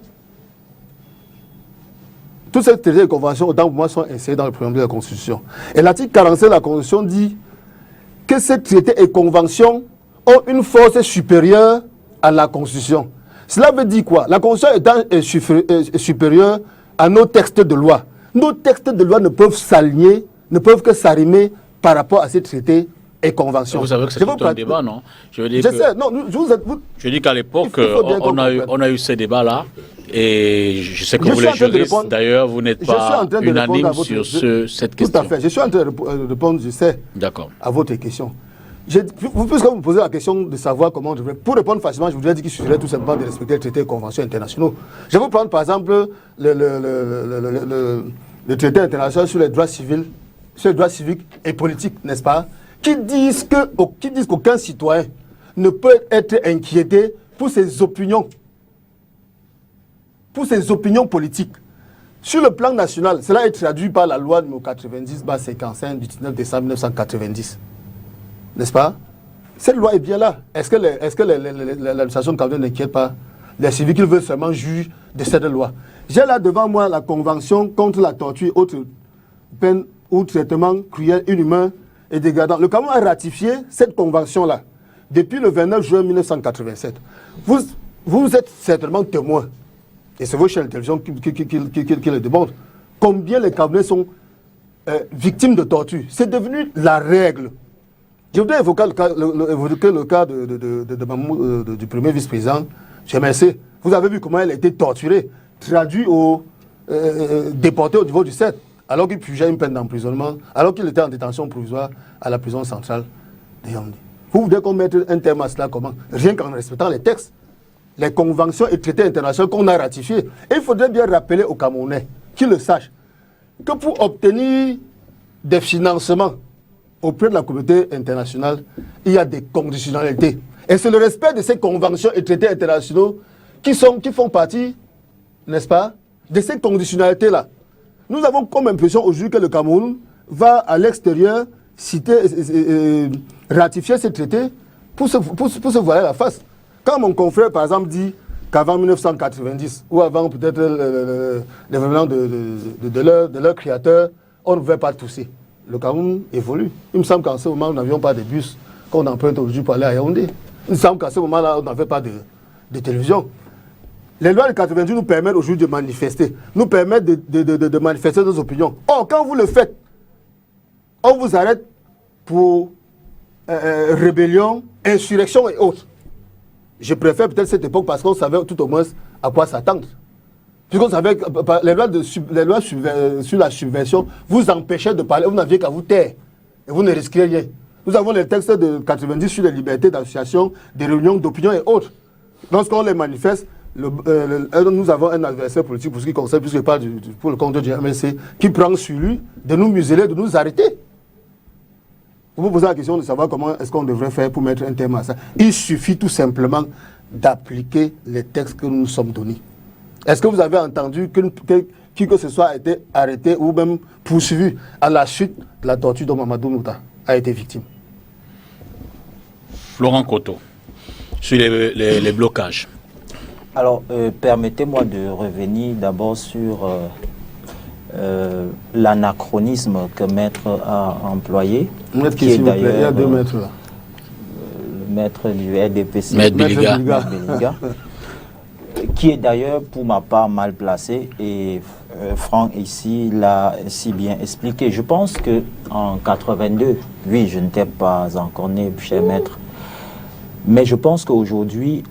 Tous ces traités et conventions, autant pour moi, sont insérés dans le préambule de la Constitution. Et l'article 45 de la Constitution dit que ces traités et conventions ont une force supérieure à la Constitution. Cela veut dire quoi? La Constitution est supérieure à nos textes de loi. Nos textes de loi ne peuvent s'aligner, ne peuvent que s'arrimer par rapport à ces traités et conventions. Vous savez que c'est tout un débat, non? Je dis qu'à l'époque, on a eu ces débats-là. Et je sais que vous, les juristes, d'ailleurs, vous n'êtes pas unanime sur cette question. Tout à fait. Je suis en train de répondre, je sais, à votre question. Puisque vous me posez la question de savoir comment je devrais... Pour répondre facilement, je voudrais dire qu'il suffirait tout simplement de respecter les traités et conventions internationaux. Je vais vous prendre par exemple le traité international sur les droits civils, sur les droits civiques et politiques, n'est-ce pas, qui disent qu'aucun citoyen ne peut être inquiété pour ses opinions politiques. Sur le plan national, cela est traduit par la loi numéro 90/55 du 19 décembre 1990. N'est-ce pas? Cette loi est bien là. Est-ce que l'administration camerounaise n'inquiète pas les civils qui veulent seulement juger de cette loi? J'ai là devant moi la Convention contre la torture, autres peines ou traitements cruels, inhumains et dégradants. Le Cameroun a ratifié cette convention-là depuis le 29 juin 1987. Vous êtes certainement témoin, et c'est vos chaînes de télévision qui le démontrent, combien les Camerounais sont victimes de torture. C'est devenu la règle. Je voudrais évoquer le cas du premier vice-président, GMSC. Vous avez vu comment elle a été torturée, traduite déportée au niveau du 7, alors qu'il purgeait une peine d'emprisonnement, alors qu'il était en détention provisoire à la prison centrale de Yaoundé. Vous voudrez qu'on mette un terme à cela comment? Rien qu'en respectant les textes, les conventions et traités internationaux qu'on a ratifiés. Et il faudrait bien rappeler aux Camerounais, qu'ils le sachent, que pour obtenir des financements auprès de la communauté internationale, il y a des conditionnalités. Et c'est le respect de ces conventions et traités internationaux qui font partie, n'est-ce pas, de ces conditionnalités-là. Nous avons comme impression aujourd'hui que le Cameroun va à l'extérieur ratifier ces traités pour se voiler la face. Quand mon confrère, par exemple, dit qu'avant 1990, ou avant peut-être l'événement de leur créateur, on ne pouvait pas tousser. Le Cameroun évolue. Il me semble qu'en ce moment, nous n'avions pas de bus qu'on emprunte aujourd'hui pour aller à Yaoundé. Il me semble qu'à ce moment-là, on n'avait pas de télévision. Les lois de 90 nous permettent aujourd'hui de manifester, nous permettent de manifester nos opinions. Or, quand vous le faites, on vous arrête pour rébellion, insurrection et autres. Je préfère peut-être cette époque parce qu'on savait tout au moins à quoi s'attendre. Puisqu'on savait que les lois sur la subversion vous empêchaient de parler, vous n'aviez qu'à vous taire et vous ne risquez rien. Nous avons les textes de 90 sur les libertés d'association, des réunions d'opinion et autres. Lorsqu'on les manifeste, nous avons un adversaire politique pour ce qui concerne, puisque je parle pour le compte du MLC, qui prend sur lui de nous museler, de nous arrêter. Vous me posez la question de savoir comment est-ce qu'on devrait faire pour mettre un terme à ça. Il suffit tout simplement d'appliquer les textes que nous nous sommes donnés. Est-ce que vous avez entendu qui que ce soit a été arrêté ou même poursuivi à la suite de la torture dont Mamadou Mouta a été victime? Florent Koto, sur les blocages. Alors, permettez-moi de revenir d'abord sur l'anachronisme que Maître a employé. Maître qui est d'ailleurs, il y a deux maîtres là. Le maître du RDPC, Maître Biliga, qui est d'ailleurs pour ma part mal placé, et Franck ici l'a si bien expliqué. Je pense qu'en 82, oui, je n'étais pas encore né, cher maître, mais je pense qu'aujourd'hui,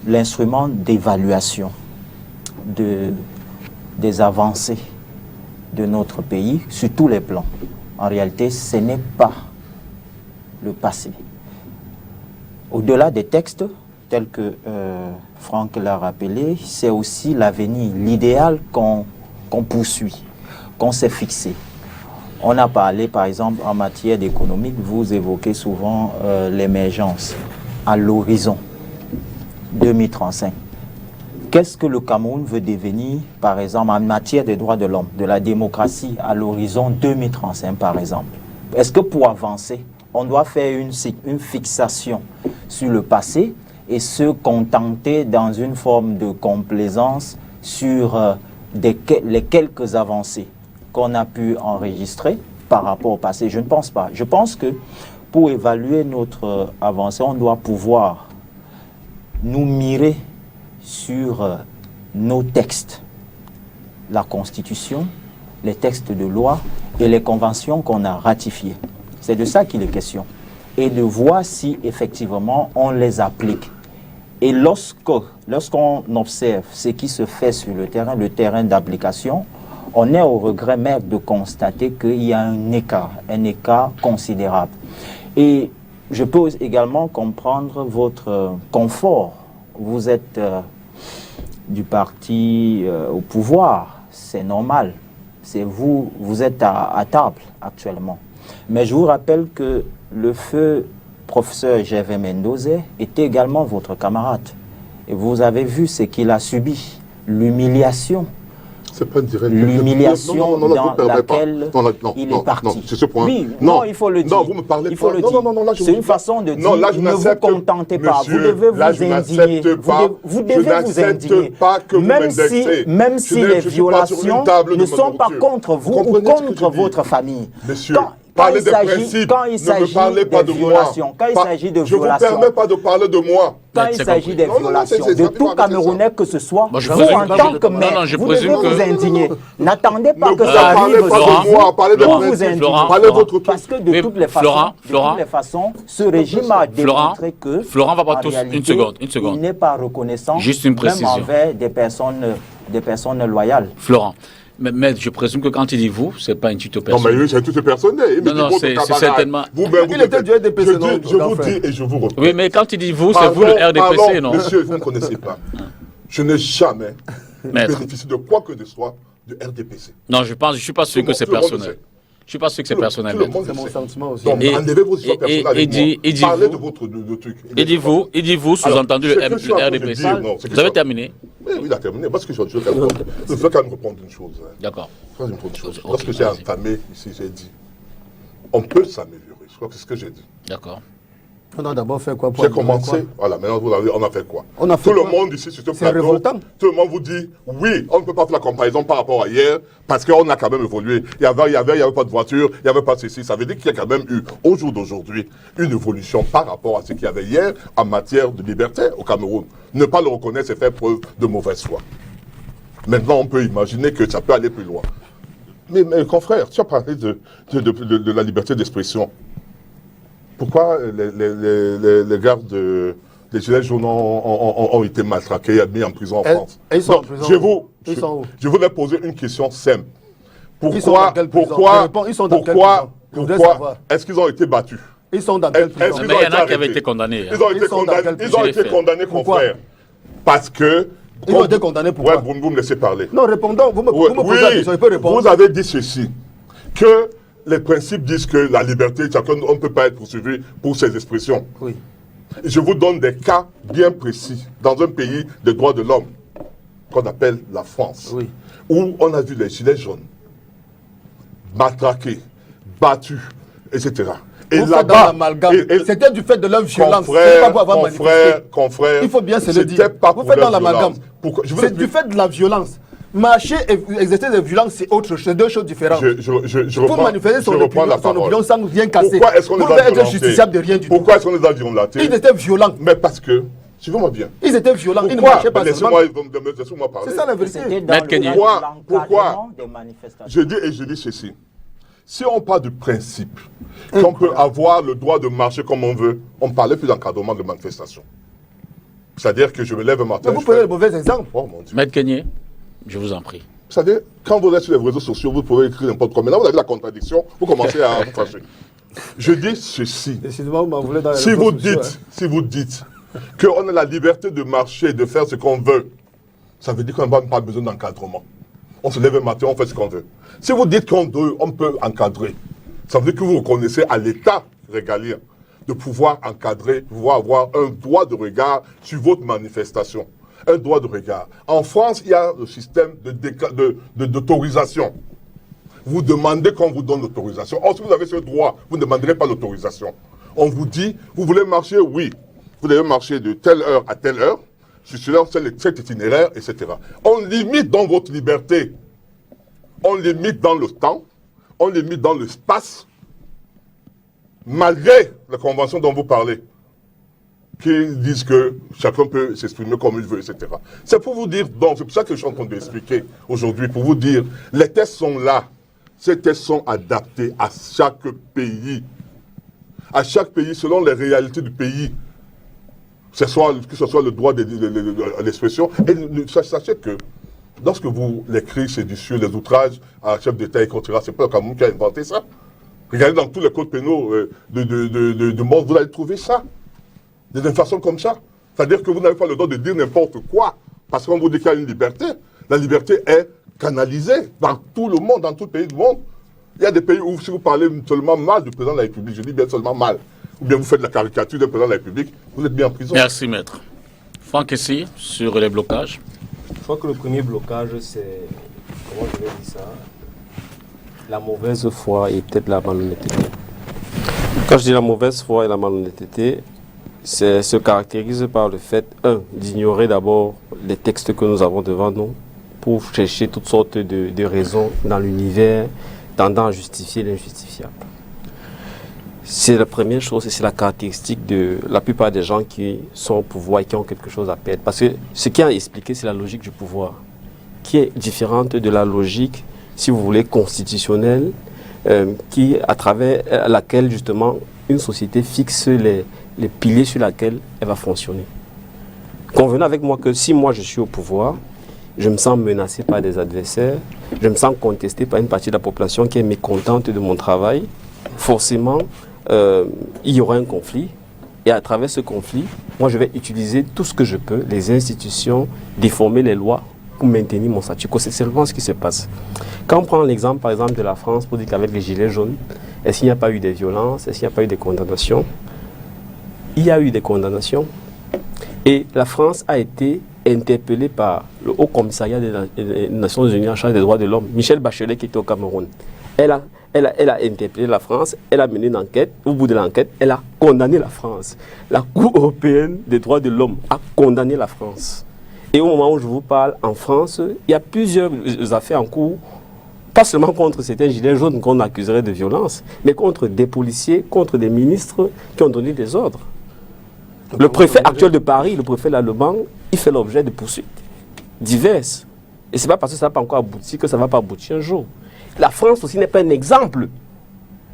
l'instrument d'évaluation des avancées de notre pays, sur tous les plans, en réalité, ce n'est pas le passé. Au-delà des textes, tels que Franck l'a rappelé, c'est aussi l'avenir, l'idéal qu'on poursuit, qu'on s'est fixé. On a parlé, par exemple, en matière d'économie, vous évoquez souvent l'émergence à l'horizon 2035. Qu'est-ce que le Cameroun veut devenir, par exemple, en matière des droits de l'homme, de la démocratie à l'horizon 2035, par exemple? Est-ce que pour avancer, on doit faire une fixation sur le passé et se contenter dans une forme de complaisance sur les quelques avancées qu'on a pu enregistrer par rapport au passé? Je ne pense pas. Je pense que pour évaluer notre avancée, on doit pouvoir nous mirer sur nos textes, la Constitution, les textes de loi et les conventions qu'on a ratifiées. C'est de ça qu'il est question. Et de voir si effectivement on les applique. Et lorsqu'on observe ce qui se fait sur le terrain d'application, on est au regret même de constater qu'il y a un écart considérable. Et je peux également comprendre votre confort. Vous êtes du parti au pouvoir, c'est normal. C'est vous êtes à table actuellement. Mais je vous rappelle que le feu professeur Gervais Mendoza était également votre camarade. Et vous avez vu ce qu'il a subi, l'humiliation. C'est pas direct. L'humiliation dans laquelle il est parti. Non, c'est ce point. Oui, non, il faut le dire. Non, vous me parlez il faut pas. le dire. Non, c'est une façon de dire, non, là, je ne vous contentez pas. Vous devez vous indigner. Vous devez vous indigner. Même si les violations ne sont pas contre vous ou contre votre famille. Monsieur, parlez des principes, ne me parlez pas de moi. Quand il s'agit de violations, je ne vous permets pas de parler de moi. Quand il s'agit des violations, de tout Camerounais que ce soit, vous en tant que maire, vous devez vous indigner. N'attendez pas que ça arrive. Parlez votre truc. Parce que de toutes les façons, ce régime a démontré que Florent va pas tous une seconde. Il n'est pas reconnaissant, Juste une précision. même envers des personnes loyales. Florent. Mais je présume que quand il dit vous, c'est pas un tuto personnel. Non, mais c'est tout personnel. Non, c'est certainement. Il était du RDPC, non? Je vous dis et je vous répète. Oui, mais quand il dit vous, c'est vous le RDPC, non? Monsieur, vous ne connaissez pas. Je n'ai jamais bénéficié de quoi que ce soit du RDPC. Non, je suis pas sûr que c'est personnel. Je suis pas sûr que c'est personnel. C'est mon sentiment aussi. Donc, enlevez vos histoires personnelles avec moi. Parlez de votre truc. Il dit vous, sous-entendu le RDPC. Vous avez terminé? Oui, il a terminé. Parce que je veux quand même répondre une chose. D'accord. Lorsque j'ai entamé ici, j'ai dit, on peut s'améliorer. Je crois que c'est ce que j'ai dit. D'accord. On a d'abord fait quoi? J'ai commencé, voilà, maintenant on a fait quoi? Tout le monde ici sur ce plateau, tout le monde vous dit, oui, on ne peut pas faire la comparaison par rapport à hier, parce qu'on a quand même évolué. Il n'y avait pas de voiture, il n'y avait pas de ceci. Ça veut dire qu'il y a quand même eu, au jour d'aujourd'hui, une évolution par rapport à ce qu'il y avait hier en matière de liberté au Cameroun. Ne pas le reconnaître, c'est faire preuve de mauvaise foi. Maintenant, on peut imaginer que ça peut aller plus loin. Mais confrère, tu as parlé de la liberté d'expression. Pourquoi les gardes, les gilets jaunes ont été maltraités et mis en prison en France? Ils sont en prison. Je voulais poser une question simple. Pourquoi est-ce qu'ils ont été battus? Ils sont dans quelle prison? Mais il y en a qui avaient été condamnés. Ils ont été condamnés, confrère. Parce que... Ils ont été condamnés pourquoi? Ouais, vous me laissez parler. Non, répondons. Vous me posez la question, il peut répondre. Vous avez dit ceci, que les principes disent que la liberté, on ne peut pas être poursuivi pour ses expressions. Oui. Je vous donne des cas bien précis dans un pays de droits de l'homme qu'on appelle la France, oui, où on a vu les gilets jaunes matraqués, battus, etc. Et là-bas, c'était du fait de leur violence. Confrère, il faut bien se le dire. Vous faites dans l'amalgame. C'est du fait de la violence. Marcher et exercer des violences, c'est autre chose, c'est deux choses différentes. Pour manifester son opinion sans rien casser. Pourquoi est-ce qu'on les a violentés? Être justiciable de rien du tout. Pourquoi est-ce qu'on les a violentés? Ils étaient violents. Mais parce que, suivez-moi bien. Ils étaient violents, ils ne marchaient pas seulement. Laissez-moi parler. C'est ça la vérité. Pourquoi je dis et je dis ceci. Si on parle du principe qu'on peut avoir le droit de marcher comme on veut, on ne parlait plus d'encadrement de manifestation. C'est-à-dire que je me lève un matin... Mais vous prenez le mauvais exemple. Oh mon Dieu. Maître Kenyé, je vous en prie. Vous savez, quand vous êtes sur les réseaux sociaux, vous pouvez écrire n'importe quoi. Maintenant, vous avez la contradiction, vous commencez à vous fâcher. Je dis ceci. Décidément, vous m'en voulez dans les Si réseaux vous sociaux, dites qu'on a la liberté de marcher, de faire ce qu'on veut, ça veut dire qu'on n'a pas besoin d'encadrement. On se lève un matin, on fait ce qu'on veut. Si vous dites qu'on peut encadrer, ça veut dire que vous reconnaissez à l'État régalien de pouvoir encadrer, pouvoir avoir un droit de regard sur votre manifestation. Un droit de regard. En France, il y a le système d'autorisation. Vous demandez qu'on vous donne l'autorisation. Or, si vous avez ce droit, vous ne demanderez pas l'autorisation. On vous dit, vous voulez marcher? Oui. Vous devez marcher de telle heure à telle heure, sur cet itinéraire, etc. On limite dans votre liberté. On limite dans le temps. On limite dans l'espace. Malgré la convention dont vous parlez, qui disent que chacun peut s'exprimer comme il veut, etc. C'est pour vous dire, donc, c'est pour ça que je suis en train d'expliquer aujourd'hui, pour vous dire, les tests sont là. Ces tests sont adaptés à chaque pays. À chaque pays, selon les réalités du pays. Que ce soit le droit de l'expression. Et sachez que, lorsque les cris séditieux, les outrages à chef d'État, etc., c'est pas le Cameroun qui a inventé ça. Regardez dans tous les codes pénaux du monde, vous allez trouver ça. D'une façon comme ça. C'est-à-dire que vous n'avez pas le droit de dire n'importe quoi. Parce qu'on vous dit qu'il y a une liberté. La liberté est canalisée dans tout le monde, dans tout le pays du monde. Il y a des pays où si vous parlez seulement mal du président de la République, je dis bien seulement mal, ou bien vous faites la caricature du président de la République, vous êtes bien en prison. Merci, maître. Franck, ici, sur les blocages. Je crois que le premier blocage, c'est, comment je vais dire ça, la mauvaise foi et peut-être la malhonnêteté. Quand je dis la mauvaise foi et la malhonnêteté, ça se caractérise par le fait, d'ignorer d'abord les textes que nous avons devant nous pour chercher toutes sortes de raisons dans l'univers tendant à justifier l'injustifiable. C'est la première chose et c'est la caractéristique de la plupart des gens qui sont au pouvoir et qui ont quelque chose à perdre. Parce que ce qui a expliqué, c'est la logique du pouvoir, qui est différente de la logique, si vous voulez, constitutionnelle, à travers laquelle, justement, une société fixe les piliers sur lesquels elle va fonctionner. Convenez avec moi que si moi je suis au pouvoir, je me sens menacé par des adversaires, je me sens contesté par une partie de la population qui est mécontente de mon travail, forcément, il y aura un conflit. Et à travers ce conflit, moi je vais utiliser tout ce que je peux, les institutions, déformer les lois pour maintenir mon statu quo. C'est seulement ce qui se passe. Quand on prend l'exemple, par exemple, de la France, pour dire qu'avec les gilets jaunes, est-ce qu'il n'y a pas eu des violences, est-ce qu'il n'y a pas eu des condamnations? Il y a eu des condamnations. Et la France a été interpellée par le Haut Commissariat des Nations Unies en charge des droits de l'homme, Michel Bachelet, qui était au Cameroun. Elle a interpellé la France, elle a mené une enquête. Au bout de l'enquête, elle a condamné la France. La Cour européenne des droits de l'homme a condamné la France. Et au moment où je vous parle, en France, il y a plusieurs affaires en cours, pas seulement contre certains gilets jaunes qu'on accuserait de violence, mais contre des policiers, contre des ministres qui ont donné des ordres. Le préfet actuel de Paris, le préfet Lallemand, il fait l'objet de poursuites diverses. Et ce n'est pas parce que ça n'a pas encore abouti que ça ne va pas aboutir un jour. La France aussi n'est pas un exemple.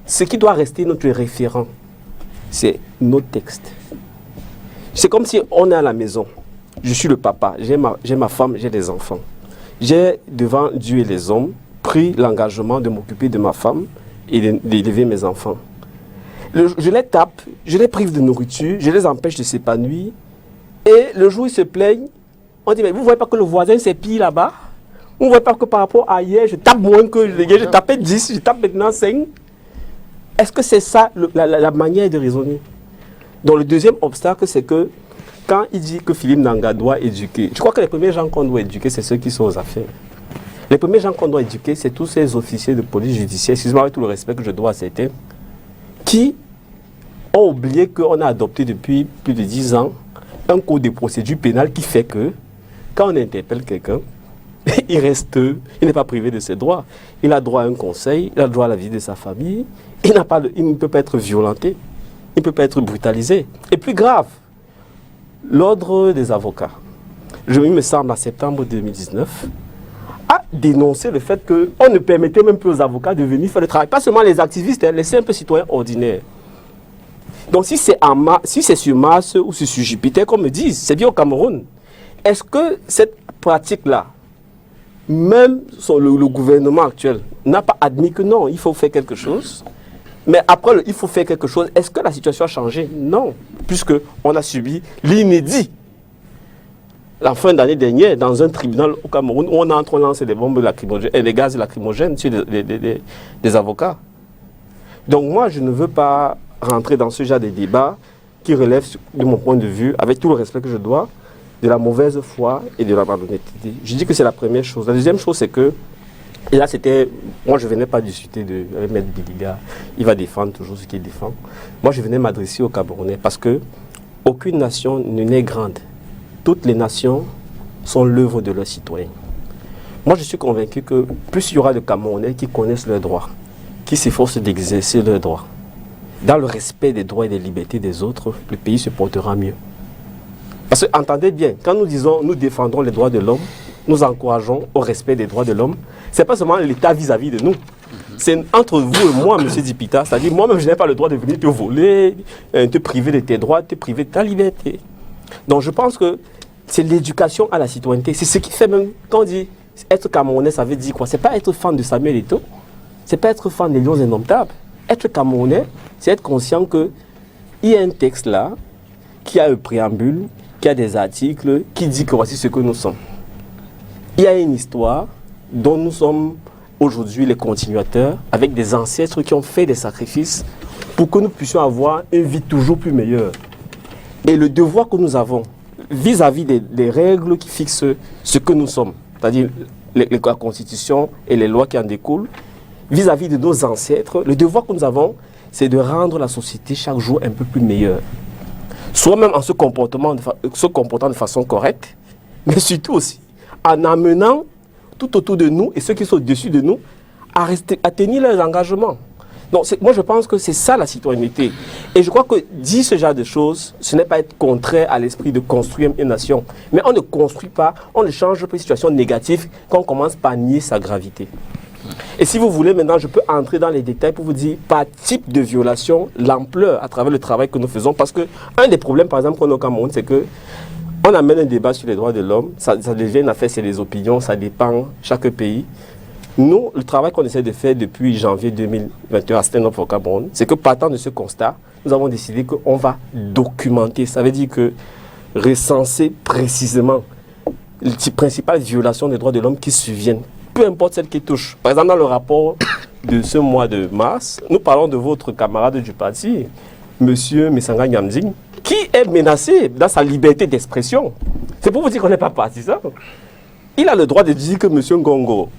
Ce qui doit rester notre référent, c'est nos textes. C'est comme si on est à la maison. Je suis le papa, j'ai ma femme, j'ai des enfants. J'ai, devant Dieu et les hommes, pris l'engagement de m'occuper de ma femme et d'élever mes enfants. Je les tape, je les prive de nourriture, je les empêche de s'épanouir. Et le jour où ils se plaignent, on dit, mais vous ne voyez pas que le voisin s'est pillé là-bas? Vous ne voyez pas que par rapport à hier, je tape moins que hier, je tapais 10, je tape maintenant 5? Est-ce que c'est ça la manière de raisonner? Donc le deuxième obstacle, c'est que quand il dit que Philippe Nanga doit éduquer, je crois que les premiers gens qu'on doit éduquer, c'est ceux qui sont aux affaires. Les premiers gens qu'on doit éduquer, c'est tous ces officiers de police judiciaire, excusez-moi avec tout le respect que je dois à certains, qui ont oublié qu'on a adopté depuis plus de 10 ans un code de procédure pénale qui fait que quand on interpelle quelqu'un, il n'est pas privé de ses droits. Il a droit à un conseil, il a droit à la vie de sa famille, il ne peut pas être violenté, il ne peut pas être brutalisé. Et plus grave, l'ordre des avocats, il me semble en septembre 2019, a dénoncé le fait qu'on ne permettait même plus aux avocats de venir faire le travail. Pas seulement les activistes, les simples citoyens ordinaires. Donc si c'est sur Mars ou sur Jupiter, comme me disent, c'est bien au Cameroun. Est-ce que cette pratique-là, même le gouvernement actuel n'a pas admis que non, il faut faire quelque chose? Mais après, il faut faire quelque chose. Est-ce que la situation a changé? Non, puisqu'on a subi l'inédit. La fin d'année dernière, dans un tribunal au Cameroun, où on lance des bombes lacrymogènes et des gaz lacrymogènes sur des avocats. Donc moi, je ne veux pas rentrer dans ce genre de débat qui relève, de mon point de vue, avec tout le respect que je dois, de la mauvaise foi et de la malhonnêteté. Je dis que c'est la première chose. La deuxième chose, c'est que, et là c'était, moi je ne venais pas discuter avec M. Biliga, il va défendre toujours ce qu'il défend. Moi je venais m'adresser aux Camerounais parce que aucune nation ne naît grande. Toutes les nations sont l'œuvre de leurs citoyens. Moi, je suis convaincu que plus il y aura de Camerounais qui connaissent leurs droits, qui s'efforcent d'exercer leurs droits, dans le respect des droits et des libertés des autres, le pays se portera mieux. Parce que, entendez bien, quand nous disons nous défendons les droits de l'homme, nous encourageons au respect des droits de l'homme, ce n'est pas seulement l'État vis-à-vis de nous. C'est entre vous et moi, M. Dipita, c'est-à-dire moi-même, je n'ai pas le droit de venir te voler, te priver de tes droits, te priver de ta liberté. Donc je pense que c'est l'éducation à la citoyenneté. C'est ce qui fait même, quand on dit être Camerounais, ça veut dire quoi? C'est pas être fan de Samuel Eto'o, c'est pas être fan des Lions Indomptables. Être Camerounais, c'est être conscient qu'il y a un texte là, qui a un préambule, qui a des articles, qui dit que voici ce que nous sommes. Il y a une histoire dont nous sommes aujourd'hui les continuateurs, avec des ancêtres qui ont fait des sacrifices pour que nous puissions avoir une vie toujours plus meilleure. Et le devoir que nous avons vis-à-vis des règles qui fixent ce que nous sommes, c'est-à-dire la Constitution et les lois qui en découlent, vis-à-vis de nos ancêtres, le devoir que nous avons, c'est de rendre la société chaque jour un peu plus meilleure. Soit même en se comportant de façon correcte, mais surtout aussi en amenant tout autour de nous et ceux qui sont au-dessus de nous à tenir leurs engagements. Donc, moi, je pense que c'est ça la citoyenneté. Et je crois que dire ce genre de choses, ce n'est pas être contraire à l'esprit de construire une nation. Mais on ne construit pas, on ne change pas une situation négative quand on commence par nier sa gravité. Et si vous voulez, maintenant, je peux entrer dans les détails pour vous dire par type de violation, l'ampleur à travers le travail que nous faisons. Parce que un des problèmes, par exemple, qu'on a au Cameroun, c'est que on amène un débat sur les droits de l'homme, ça devient une affaire, c'est les opinions, ça dépend chaque pays. Nous, le travail qu'on essaie de faire depuis janvier 2021 à Stand Up for Cameroun, c'est que partant de ce constat, nous avons décidé qu'on va documenter. Ça veut dire que recenser précisément les principales violations des droits de l'homme qui surviennent, peu importe celles qui touchent. Par exemple, dans le rapport de ce mois de mars, nous parlons de votre camarade du parti, M. Messanga Nyamding, qui est menacé dans sa liberté d'expression. C'est pour vous dire qu'on n'est pas partisan. Il a le droit de dire que M. Ngongo...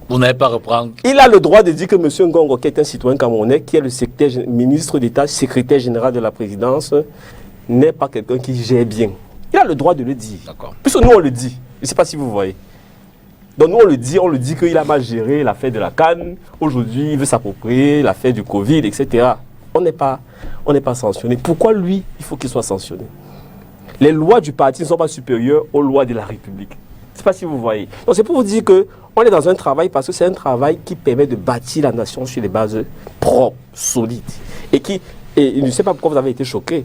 Vous n'avez pas à reprendre. Il a le droit de dire que M. Ngongo, qui est un citoyen camerounais, qui est le ministre d'État, secrétaire général de la présidence, n'est pas quelqu'un qui gère bien. Il a le droit de le dire. D'accord. Puisque nous, on le dit. Je ne sais pas si vous voyez. Donc nous, on le dit qu'il a mal géré l'affaire de la CAN. Aujourd'hui, il veut s'approprier l'affaire du Covid, etc. On n'est pas sanctionné. Pourquoi lui, il faut qu'il soit sanctionné? Les lois du parti ne sont pas supérieures aux lois de la République. Je ne sais pas si vous voyez. Donc c'est pour vous dire qu'on est dans un travail parce que c'est un travail qui permet de bâtir la nation sur des bases propres, solides. Et je ne sais pas pourquoi vous avez été choqués.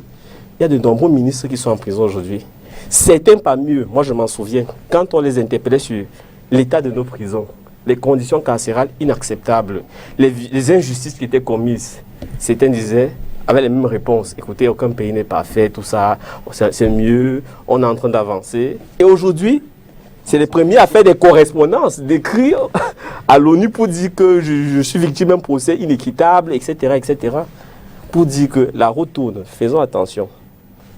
Il y a de nombreux ministres qui sont en prison aujourd'hui. Certains parmi eux, moi je m'en souviens, quand on les interpellait sur l'état de nos prisons, les conditions carcérales inacceptables, les injustices qui étaient commises, certains disaient, avec les mêmes réponses, écoutez, aucun pays n'est parfait, tout ça, c'est mieux, on est en train d'avancer. Et aujourd'hui, c'est les premiers à faire des correspondances, d'écrire à l'ONU pour dire que je suis victime d'un procès inéquitable, etc., etc. Pour dire que la route tourne, faisons attention.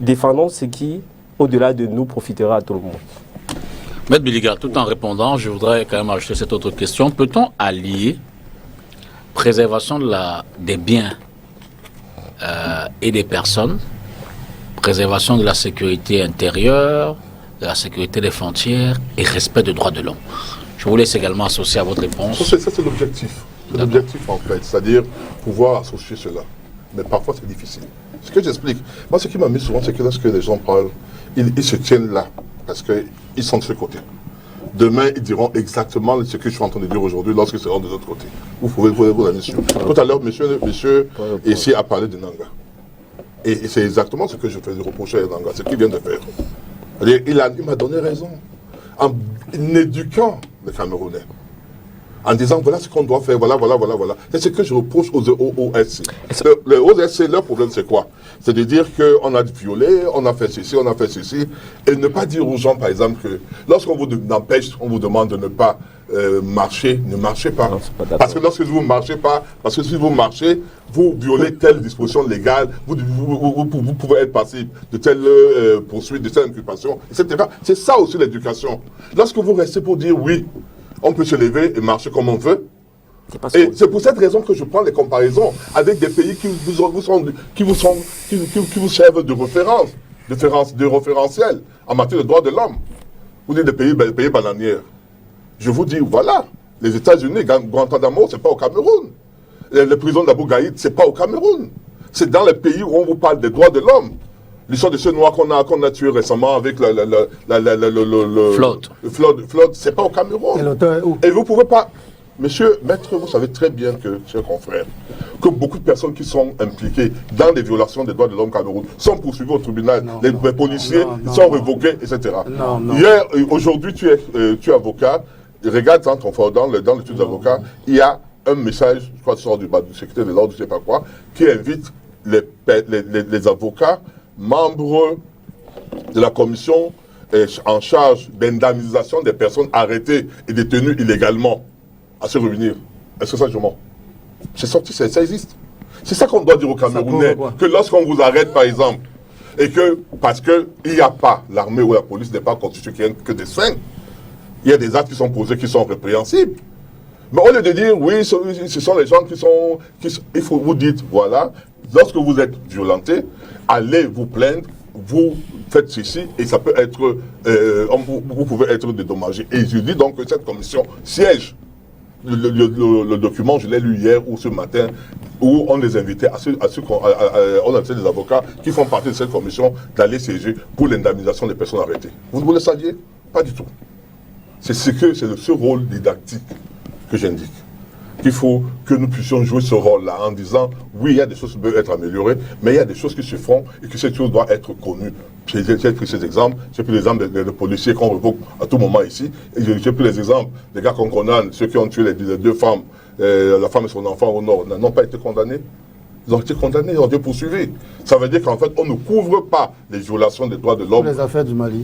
Défendons ce qui, au-delà de nous, profitera à tout le monde. Maître Biliga, tout en répondant, je voudrais quand même ajouter cette autre question. Peut-on allier préservation des biens et des personnes, préservation de la sécurité intérieure, de la sécurité des frontières et respect des droits de l'homme? Je vous laisse également associer à votre réponse. Ça, c'est l'objectif. C'est l'objectif, en fait. C'est-à-dire pouvoir associer cela. Mais parfois, c'est difficile. Ce que j'explique, moi, ce qui m'amuse souvent, c'est que lorsque les gens parlent, ils se tiennent là, parce qu'ils sont de ce côté. Demain, ils diront exactement ce que je suis en train de dire aujourd'hui lorsqu'ils seront de l'autre côté. Vous pouvez vous la mission. Tout à l'heure, monsieur ici a parlé de Nanga. Et c'est exactement ce que je faisais reprocher à Nanga, ce qu'il vient de faire. Il m'a donné raison. En éduquant les Camerounais, en disant voilà ce qu'on doit faire, voilà. C'est ce que je reproche aux OSC. Les OSC, leur problème c'est quoi? C'est de dire qu'on a violé, on a fait ceci, et ne pas dire aux gens par exemple que lorsqu'on vous empêche, on vous demande de ne pas marcher, ne marchez pas. Non, parce que lorsque vous ne marchez pas, parce que si vous marchez, vous violez telle disposition légale, vous pouvez être passible de telle poursuite, de telle inculpation, etc. C'est ça aussi l'éducation. Lorsque vous restez pour dire oui, on peut se lever et marcher comme on veut. Et c'est pour cette raison que je prends les comparaisons avec des pays qui vous servent de référence, de référentiel en matière de droits de l'homme. Vous dites des pays bananières. Je vous dis, voilà, les États-Unis, Guantanamo, c'est pas au Cameroun. Les prisons d'Abu Ghraib, c'est pas au Cameroun. C'est dans les pays où on vous parle des droits de l'homme. L'histoire de ce noir qu'on a tué récemment avec Flotte. Flotte, c'est pas au Cameroun. Et vous pouvez pas... Monsieur, maître, vous savez très bien que, chers confrères, que beaucoup de personnes qui sont impliquées dans les violations des droits de l'homme au Cameroun sont poursuivies au tribunal. Les policiers sont révoqués, etc. Hier, aujourd'hui, tu es avocat. Regarde dans l'étude d'avocat, il y a un message, je crois que sort du secrétaire de l'ordre, je ne sais pas quoi, qui invite les avocats, membres de la commission en charge d'indemnisation des personnes arrêtées et détenues illégalement à se réunir. Est-ce que ça, je mens? C'est sorti, ça existe. C'est ça qu'on doit dire aux Camerounais, que lorsqu'on vous arrête, par exemple, et que, parce qu'il n'y a pas, l'armée ou la police n'est pas constituée que des saints, il y a des actes qui sont posés qui sont répréhensibles. Mais au lieu de dire, oui, ce sont les gens qui sont... il faut vous dire, voilà, lorsque vous êtes violenté, allez vous plaindre, vous faites ceci, et ça peut être... vous pouvez être dédommagé. Et je dis donc que cette commission siège. Le document, je l'ai lu hier ou ce matin, où on les invitait on invitait des avocats qui font partie de cette commission d'aller siéger pour l'indemnisation des personnes arrêtées. Vous le saviez? Pas du tout. C'est ce rôle didactique que j'indique. Il faut que nous puissions jouer ce rôle-là en disant, oui, il y a des choses qui peuvent être améliorées, mais il y a des choses qui se font et que cette chose doit être connue. J'ai pris ces exemples, j'ai pris l'exemple des policiers qu'on révoque à tout moment ici, et j'ai pris les exemples des gars qu'on condamne, ceux qui ont tué les deux femmes, la femme et son enfant au nord, n'ont pas été condamnés. Ils ont été condamnés, ils ont été poursuivis. Ça veut dire qu'en fait, on ne couvre pas les violations des droits de l'homme. Les affaires du Mali.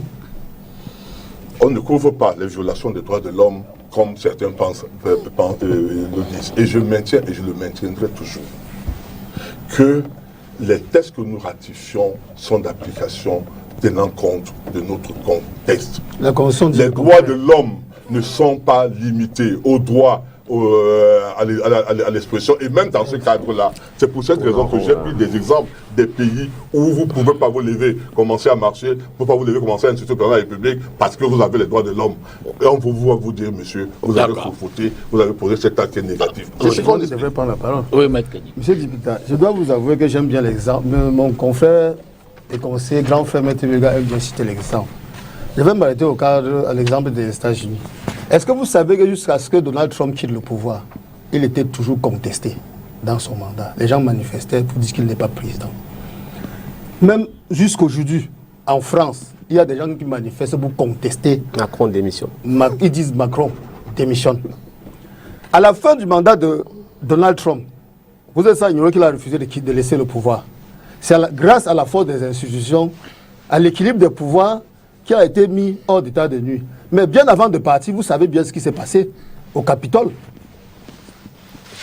On ne couvre pas les violations des droits de l'homme comme certains le disent. Et je maintiens, et je le maintiendrai toujours, que les textes que nous ratifions sont d'application tenant compte de notre contexte. La Convention les droits de l'homme ne sont pas limités aux droits à l'expression, et même dans ce cadre-là. C'est pour cette raison que j'ai pris des exemples des pays où vous ne pouvez pas vous lever, commencer à marcher, vous ne pouvez pas vous lever, commencer à insulter le président de la République parce que vous avez les droits de l'homme. Et on va vous dire, monsieur, vous avez fauté, vous avez posé cet acte négatif. Je devrais prendre la parole. Oui, maître Kedi. Monsieur Dipita, je dois vous avouer que j'aime bien l'exemple. Mon confrère et conseiller, grand frère Maître Vega, aime bien citer l'exemple. Je vais m'arrêter au cadre à l'exemple des États-Unis. Est-ce que vous savez que jusqu'à ce que Donald Trump quitte le pouvoir, il était toujours contesté dans son mandat. Les gens manifestaient pour dire qu'il n'est pas président. Même jusqu'aujourd'hui, en France, il y a des gens qui manifestent pour contester. Macron démissionne. Ils disent Macron démissionne. À la fin du mandat de Donald Trump, vous êtes ça ignoré qu'il a refusé de laisser le pouvoir. C'est grâce à la force des institutions, à l'équilibre des pouvoirs qui a été mis hors d'état de nuit. Mais bien avant de partir, vous savez bien ce qui s'est passé au Capitole.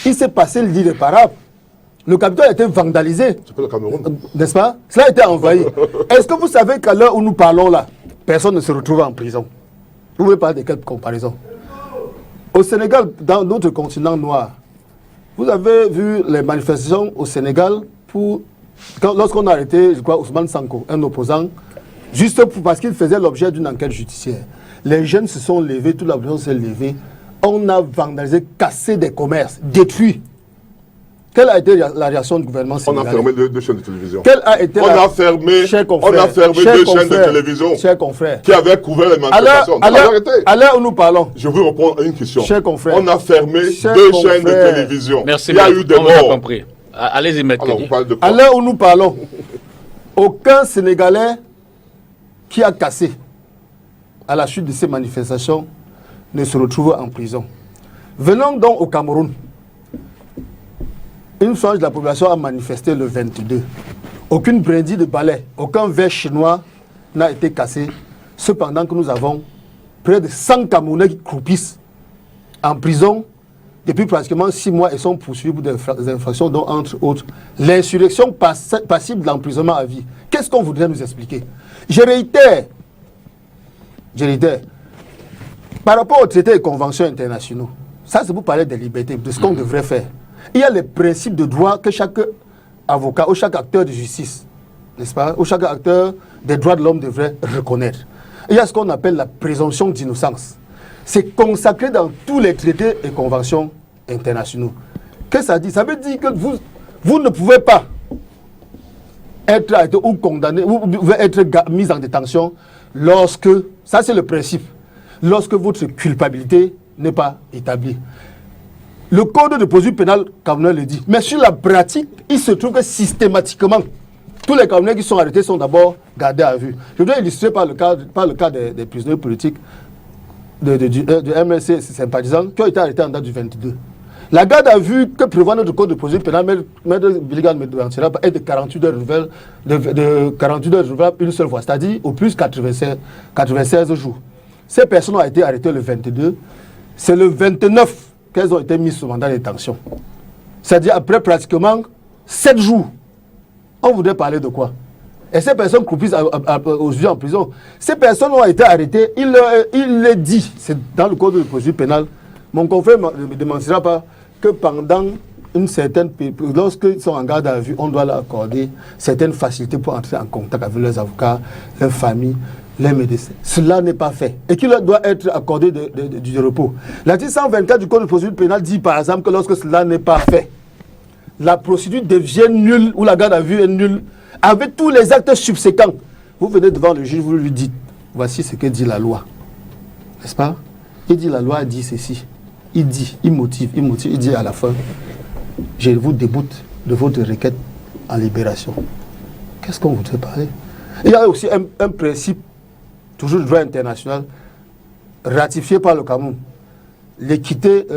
Il s'est passé l'irréparable. Le Capitole a été vandalisé. C'est pas le Cameroun. N'est-ce pas? Cela a été envahi. Est-ce que vous savez qu'à l'heure où nous parlons là, personne ne se retrouve en prison? Vous voulez parler de quelle comparaison? Au Sénégal, dans notre continent noir, vous avez vu les manifestations au Sénégal lorsqu'on a arrêté, je crois, Ousmane Sanko, un opposant, juste parce qu'il faisait l'objet d'une enquête judiciaire. Les jeunes se sont levés, toute la population s'est levée. On a vandalisé, cassé des commerces, détruit. Quelle a été la réaction du gouvernement sénégalais? On a fermé deux chaînes de télévision. Quelle a été on a fermé deux chaînes de télévision chers confrères, qui avaient couvert les manifestations. À l'heure où nous parlons, je veux répondre à une question. Chers confrères, on a fermé deux chaînes de télévision. Merci, il y a eu des morts. Compris. Allez-y, maître Kedi. À l'heure où nous parlons, aucun Sénégalais qui a cassé à la suite de ces manifestations ne se retrouve en prison. Venons donc au Cameroun. Une frange de la population a manifesté le 22. Aucune brindille de balai, aucun verre chinois n'a été cassé. Cependant que nous avons près de 100 Camerounais qui croupissent en prison depuis pratiquement 6 mois et sont poursuivis pour des infractions dont, entre autres, l'insurrection passible de l'emprisonnement à vie. Qu'est-ce qu'on voudrait nous expliquer? Je réitère, par rapport aux traités et conventions internationaux, ça c'est pour parler des libertés, de ce qu'on devrait faire. Il y a les principes de droit que chaque avocat ou chaque acteur de justice, n'est-ce pas, ou chaque acteur des droits de l'homme devrait reconnaître. Il y a ce qu'on appelle la présomption d'innocence. C'est consacré dans tous les traités et conventions internationaux. Qu'est-ce que ça dit? Ça veut dire que vous ne pouvez pas être arrêté ou condamné, ou être mis en détention lorsque, ça c'est le principe, lorsque votre culpabilité n'est pas établie. Le code de procédure pénale camerounais le dit. Mais sur la pratique, il se trouve que systématiquement, tous les Camerounais qui sont arrêtés sont d'abord gardés à vue. Je dois illustrer par le cas des prisonniers politiques de MLC sympathisants qui ont été arrêtés en date du 22. La garde à vue que prévoit notre code de procédure pénale, Maître Biligan est de 48 heures renouvelables, de 48 heures renouvelables une seule fois, c'est-à-dire au plus 96 jours. Ces personnes ont été arrêtées le 22. C'est le 29 qu'elles ont été mises sous mandat de détention. C'est-à-dire après pratiquement 7 jours. On voudrait parler de quoi? Et ces personnes croupissent aujourd'hui en prison. Ces personnes ont été arrêtées, il le dit, c'est dans le code de procédure pénale. Mon confrère ne me démentira pas que pendant une certaine période, lorsqu'ils sont en garde à vue, on doit leur accorder certaines facilités pour entrer en contact avec leurs avocats, leurs familles, les médecins. Cela n'est pas fait. Et qu'il leur doit être accordé du repos. L'article 124 du code de procédure pénale dit par exemple que lorsque cela n'est pas fait, la procédure devient nulle ou la garde à vue est nulle avec tous les actes subséquents. Vous venez devant le juge, vous lui dites, voici ce que dit la loi. N'est-ce pas? Il dit la loi dit ceci. Il motive, il dit à la fin, je vous déboute de votre requête en libération. Qu'est-ce qu'on voudrait parler? Il y a aussi un principe, toujours du droit international, ratifié par le Cameroun. L'équité,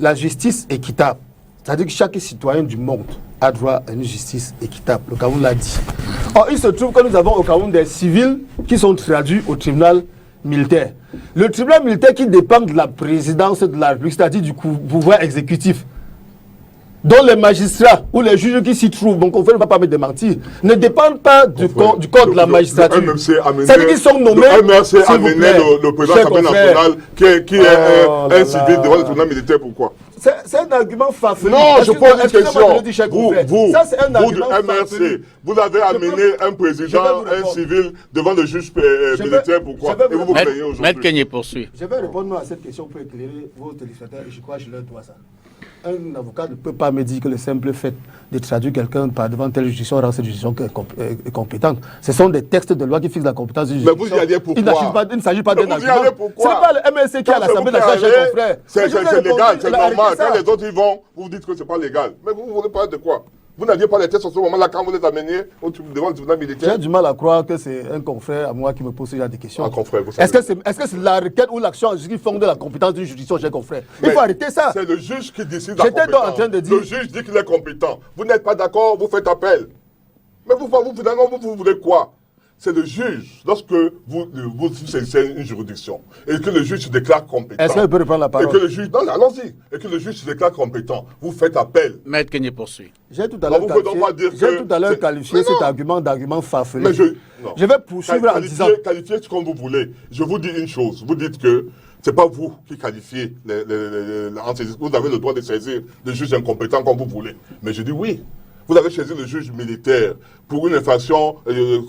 la justice équitable. C'est-à-dire que chaque citoyen du monde a droit à une justice équitable. Le Cameroun l'a dit. Or, il se trouve que nous avons au Cameroun des civils qui sont traduits au tribunal militaire. Le tribunal militaire qui dépend de la présidence de la République, c'est-à-dire du pouvoir exécutif, dont les magistrats ou les juges qui s'y trouvent, mon confrère ne va pas me démentir, ne dépendent pas du corps de la magistrature. C'est-à-dire qu'ils sont nommés. Le MRC a amené le président de l'Assemblée nationale qui est un civil devant le tribunal militaire. Pourquoi? C'est un argument farfelu. Non, je pose une question. Vous du MRC, vous avez amené un président, un civil devant le juge militaire. Pourquoi? Et vous vous plaignez aujourd'hui. Maître Kenyé poursuit. Je vais répondre à cette question pour éclairer vos téléspectateurs et je crois que je leur dois ça. Un avocat ne peut pas me dire que le simple fait de traduire quelqu'un par devant telle juridiction rend cette juridiction compétente. Ce sont des textes de loi qui fixent la compétence du juridiction. Mais vous y alliez pourquoi? Il ne s'agit pas d'un argument. Ce n'est pas le MSC qui a l'Assemblée nationale, cher confrère. C'est légal, c'est normal. Quand les autres y vont, vous dites que ce n'est pas légal. Mais vous voulez parler de quoi? Vous n'aviez pas les tests en ce moment-là quand vous les ameniez devant le tribunal militaire? J'ai du mal à croire que c'est un confrère à moi qui me pose ce genre de questions. Un confrère, vous savez. Est-ce que c'est la requête ou l'action qui fonde la compétence d'une juridiction, cher confrère? Il faut arrêter ça. C'est le juge qui décide de la compétence. J'étais donc en train de dire... Le juge dit qu'il est compétent. Vous n'êtes pas d'accord, vous faites appel. Mais vous voulez quoi? C'est le juge, lorsque vous saisissez une juridiction et que le juge se déclare compétent. Est-ce qu'il peut reprendre la parole? Et que le juge, non, allons-y. Et que le juge se déclare compétent, vous faites appel. Maître Kenyé poursuit. J'ai tout à l'heure qualifié cet argument d'argument farfelu. Mais je vais poursuivre en disant... Qualifiez ce comme vous voulez. Je vous dis une chose. Vous dites que ce n'est pas vous qui qualifiez. Vous avez le droit de saisir le juge incompétent comme vous voulez. Mais je dis oui. Vous avez choisi le juge militaire pour une infraction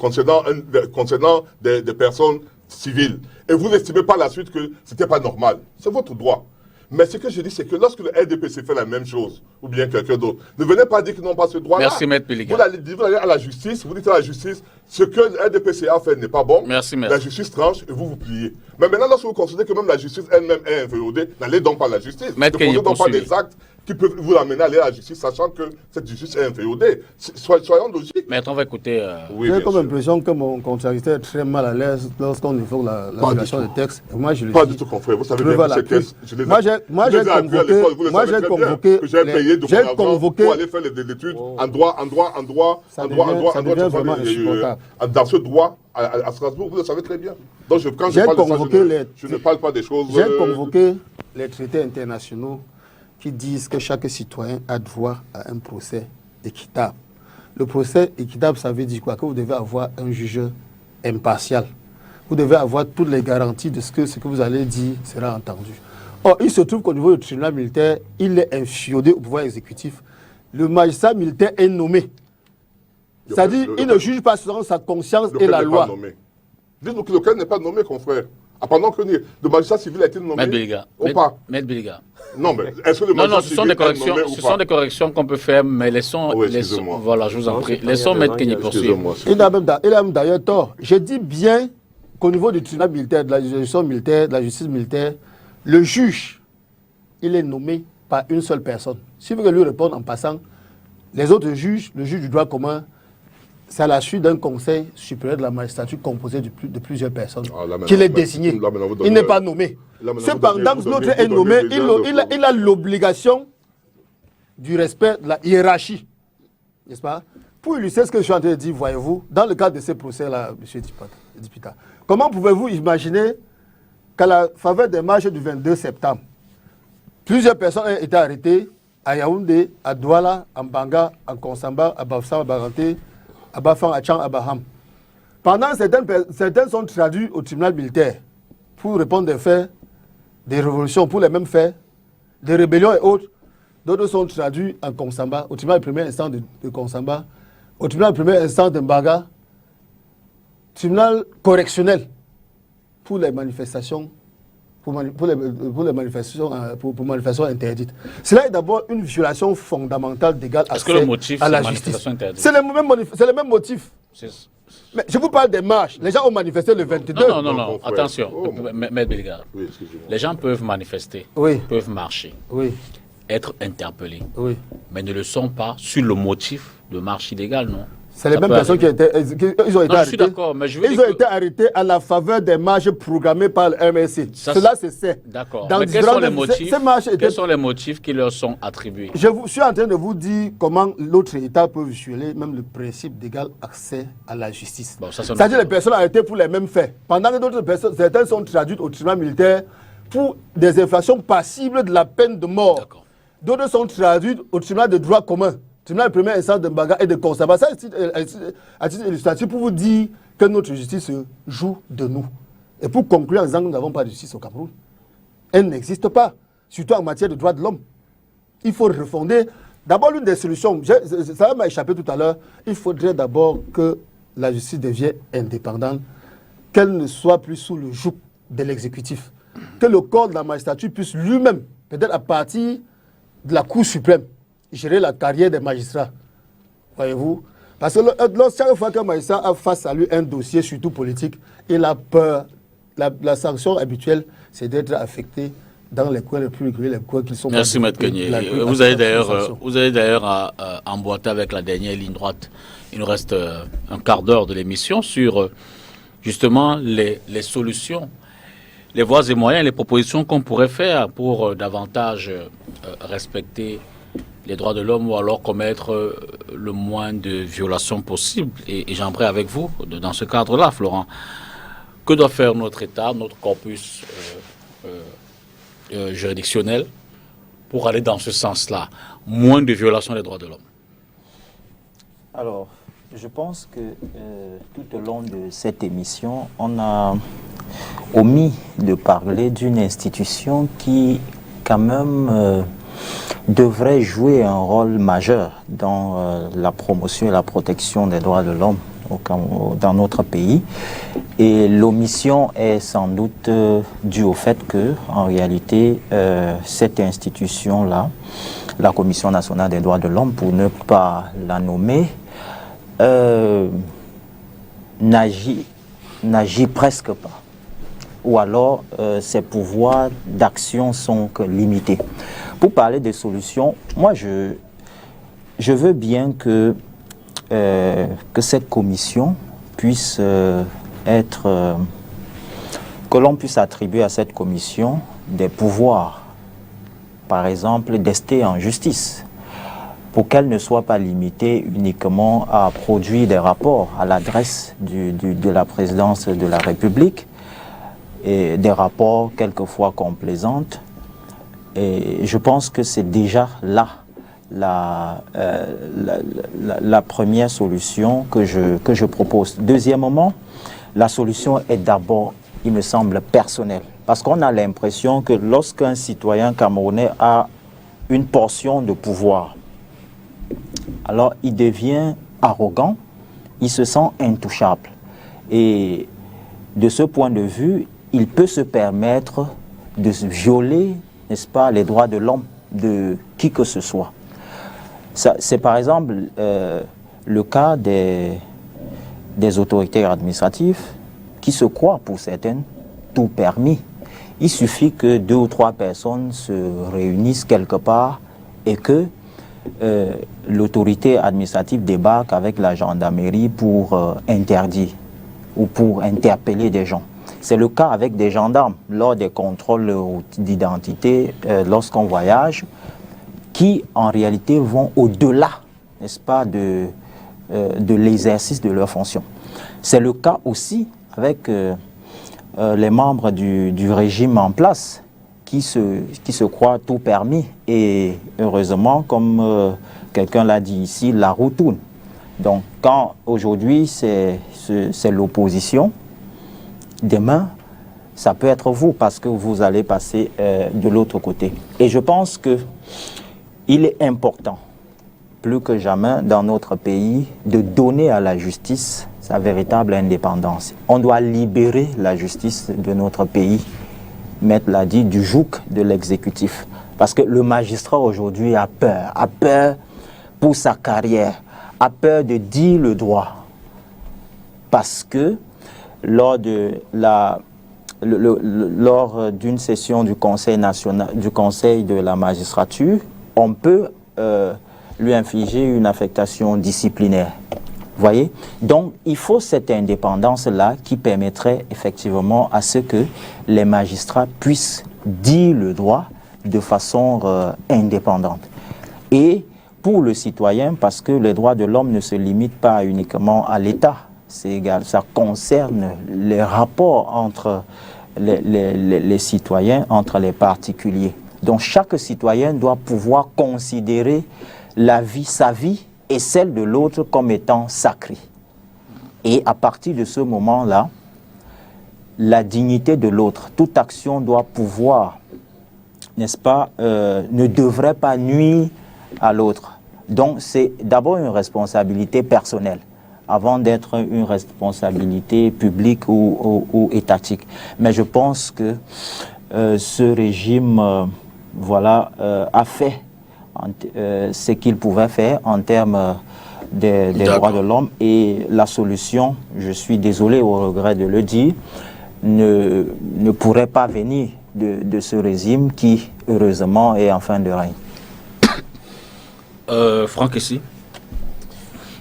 concernant des personnes civiles. Et vous n'estimez pas la suite que ce n'était pas normal. C'est votre droit. Mais ce que je dis, c'est que lorsque le RDPC fait la même chose, ou bien quelqu'un d'autre, ne venez pas dire qu'ils n'ont pas ce droit-là. Merci, Maître Biligan. Vous allez à la justice, vous dites à la justice, ce que le RDPC a fait n'est pas bon. Merci, Maître. La justice tranche et vous vous pliez. Mais maintenant, lorsque vous considérez que même la justice elle-même est inféodée, n'allez donc pas à la justice. Maître Kenyé, ne posez donc pas des actes qui peut vous l'amener à aller à la justice, sachant que cette justice est inféodée. Soyons logiques. Maître, on va écouter... Oui, J'ai bien comme sûr. l'impression que mon contradicteur est très mal à l'aise lorsqu'on évoque la violation des textes. Et moi, je le Pas dis. du tout, confrère. Vous savez Preuve bien à que ces l'appui. textes, je les ai Moi, j'ai appris à l'école, vous le savez très bien, convoqué que j'ai payé de mon argent pour aller faire des études en droit, Ça devient vraiment insupportable. dans ce droit à Strasbourg, vous le savez très bien. Donc, quand je J'ai parle de ça, convoqué je ne parle pas des choses... J'ai convoqué les traités internationaux qui disent que chaque citoyen a droit à un procès équitable. Le procès équitable, ça veut dire quoi? Que vous devez avoir un juge impartial. Vous devez avoir toutes les garanties de ce que vous allez dire sera entendu. Or, il se trouve qu'au niveau du tribunal militaire, il est infiodé au pouvoir exécutif. Le magistrat militaire est nommé. C'est-à-dire, il ne juge pas selon sa conscience et la loi. Dites-nous que lequel n'est pas nommé, confrère. Pendant que le magistrat civil a été nommé, Maître Béliga. ou pas? Maître Béliga. Non, mais est-ce que le Non, magistrat ce civil sont des est corrections, nommé ou ce pas? sont des corrections qu'on peut faire, mais laissons... Oui, laissons excusez-moi. voilà, je vous en Non, prie. c'est Laissons pas Maître bien, Kenny il y a- poursuivre. Excusez-moi. Il a même d'ailleurs tort. Je dis bien qu'au niveau du tribunal militaire, de la juridiction militaire, de la justice militaire, le juge, il est nommé par une seule personne. Si vous voulez lui répondre en passant, les autres juges, le juge du droit commun, c'est à la suite d'un conseil supérieur de la magistrature composé de plusieurs personnes Ah, là, maintenant, qu'il est là, désigné. là, maintenant, vous donnez- Il n'est pas nommé. là, maintenant, Cependant, vous donnez- notre vous est nommé, donnez déjà il a l'obligation du respect de la hiérarchie. N'est-ce pas? Pour illustrer ce que je suis en train de dire, voyez-vous, dans le cadre de ces procès-là, M. Dipita, comment pouvez-vous imaginer qu'à la faveur des marches du 22 septembre, plusieurs personnes ont été arrêtées à Yaoundé, à Douala, en Banga, en Konsamba, à Bafsan, à Baranté, à Bafang, à Tchang, à Baham. Pendant certaines sont traduits au tribunal militaire pour répondre des faits, des révolutions pour les mêmes faits, des rébellions et autres. D'autres sont traduits en Konsamba, au tribunal de premier instant de Konsamba, au tribunal de premier instant de Mbaga, tribunal correctionnel pour les manifestations, pour manifestations interdites. Cela est d'abord une violation fondamentale d'égal Est-ce que le accès motif, à c'est la manifestation justice. interdite? C'est le même motif. Mais je vous parle des marches. Les gens ont manifesté le 22. Non, frère. attention, Oh, Maître Béliga. Oui, excusez-moi. Les gens peuvent manifester, Oui. peuvent marcher, Oui, être interpellés, oui. mais ne le sont pas sur le motif de marche illégale, non? C'est les Ça mêmes peut personnes arriver. ils ont été Non, je suis arrêtés. d'accord, mais je veux Ils dire ont été arrêtés à la faveur des marches programmées par le MSC. Ça, Cela, c'est fait. D'accord. Dans Mais quels sont les différentes- motifs, ces marches étaient- quels sont les motifs qui leur sont attribués? Je suis en train de vous dire comment l'autre État peut violer même le principe d'égal accès à la justice. Bon, ça, c'est C'est-à-dire notre- les personnes arrêtées pour les mêmes faits. Pendant que d'autres personnes, certaines sont traduites au tribunal militaire pour des infractions passibles de la peine de mort. D'accord. D'autres sont traduites au tribunal de droit commun, tribunal de première instance de Mbaga et de Konsaba. Ça, à titre illustratif, pour vous dire que notre justice joue de nous. Et pour conclure en disant que nous n'avons pas de justice au Cameroun, elle n'existe pas, surtout en matière de droits de l'homme. Il faut refonder. D'abord, l'une des solutions, ça m'a échappé tout à l'heure, il faudrait d'abord que la justice devienne indépendante, qu'elle ne soit plus sous le joug de l'exécutif, que le corps de la magistrature puisse lui-même, peut-être à partir de la Cour suprême, gérer la carrière des magistrats. Voyez-vous? Parce que chaque fois qu'un magistrat a face à lui un dossier, surtout politique, il a peur. La sanction habituelle, c'est d'être affecté dans les coins les plus reculés, les coins qui sont... Merci, Maître Kenny. Vous allez d'ailleurs emboîter avec la dernière ligne droite. Il nous reste un quart d'heure de l'émission sur justement les solutions, les voies et moyens, les propositions qu'on pourrait faire pour davantage respecter les droits de l'homme ou alors commettre le moins de violations possible. Et j'aimerais avec vous, dans ce cadre-là, Florent, que doit faire notre État, notre corpus juridictionnel pour aller dans ce sens-là, moins de violations des droits de l'homme? Alors, je pense que tout au long de cette émission, on a omis de parler d'une institution qui, quand même, devrait jouer un rôle majeur dans la promotion et la protection des droits de l'homme dans notre pays. Et l'omission est sans doute due au fait que, en réalité, cette institution-là, la Commission nationale des droits de l'homme, pour ne pas la nommer, n'agit presque pas. Ou alors, ses pouvoirs d'action sont limités. Pour parler des solutions, moi je veux bien que cette commission puisse que l'on puisse attribuer à cette commission des pouvoirs, par exemple d'ester en justice, pour qu'elle ne soit pas limitée uniquement à produire des rapports à l'adresse de la présidence de la République, et des rapports quelquefois complaisants. Et je pense que c'est déjà là la première solution que je propose. Deuxièmement, la solution est d'abord, il me semble, personnelle. Parce qu'on a l'impression que lorsqu'un citoyen camerounais a une portion de pouvoir, alors il devient arrogant, il se sent intouchable. Et de ce point de vue, il peut se permettre de violer, n'est-ce pas, les droits de l'homme, de qui que ce soit. C'est par exemple le cas des autorités administratives qui se croient, pour certaines, tout permis. Il suffit que 2 ou 3 personnes se réunissent quelque part et que l'autorité administrative débarque avec la gendarmerie pour interdire ou pour interpeller des gens. C'est le cas avec des gendarmes lors des contrôles d'identité lorsqu'on voyage, qui en réalité vont au-delà, n'est-ce pas, de l'exercice de leurs fonctions. C'est le cas aussi avec les membres du régime en place qui se croient tout permis. Et heureusement, comme quelqu'un l'a dit ici, la roue tourne. Donc quand aujourd'hui c'est l'opposition, demain ça peut être vous, parce que vous allez passer de l'autre côté. Et je pense que il est important, plus que jamais dans notre pays, de donner à la justice sa véritable indépendance. On doit libérer la justice de notre pays, Maître l'a dit, du joug de l'exécutif. Parce que le magistrat aujourd'hui a peur pour sa carrière, a peur de dire le droit. Parce que lors d'une session du Conseil national, du Conseil de la magistrature, on peut lui infliger une affectation disciplinaire. Voyez? Donc, il faut cette indépendance-là qui permettrait effectivement à ce que les magistrats puissent dire le droit de façon indépendante. Et pour le citoyen, parce que les droits de l'homme ne se limitent pas uniquement à l'État, c'est égal, ça concerne les rapports entre les citoyens, entre les particuliers. Donc, chaque citoyen doit pouvoir considérer sa vie et celle de l'autre comme étant sacrée. Et à partir de ce moment-là, la dignité de l'autre, toute action doit pouvoir, n'est-ce pas, ne devrait pas nuire à l'autre. Donc c'est d'abord une responsabilité personnelle, avant d'être une responsabilité publique ou étatique. Mais je pense que ce régime a fait ce qu'il pouvait faire en termes des droits de l'homme, et la solution, je suis désolé au regret de le dire, ne pourrait pas venir de ce régime qui, heureusement, est en fin de règne. Franck, ici,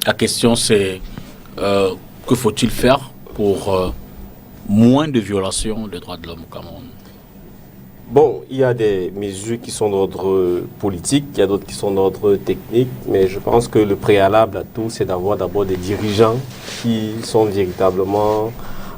la question c'est que faut-il faire pour moins de violations des droits de l'homme au Cameroun? Bon, il y a des mesures qui sont d'ordre politique, il y a d'autres qui sont d'ordre technique, mais je pense que le préalable à tout, c'est d'avoir d'abord des dirigeants qui sont véritablement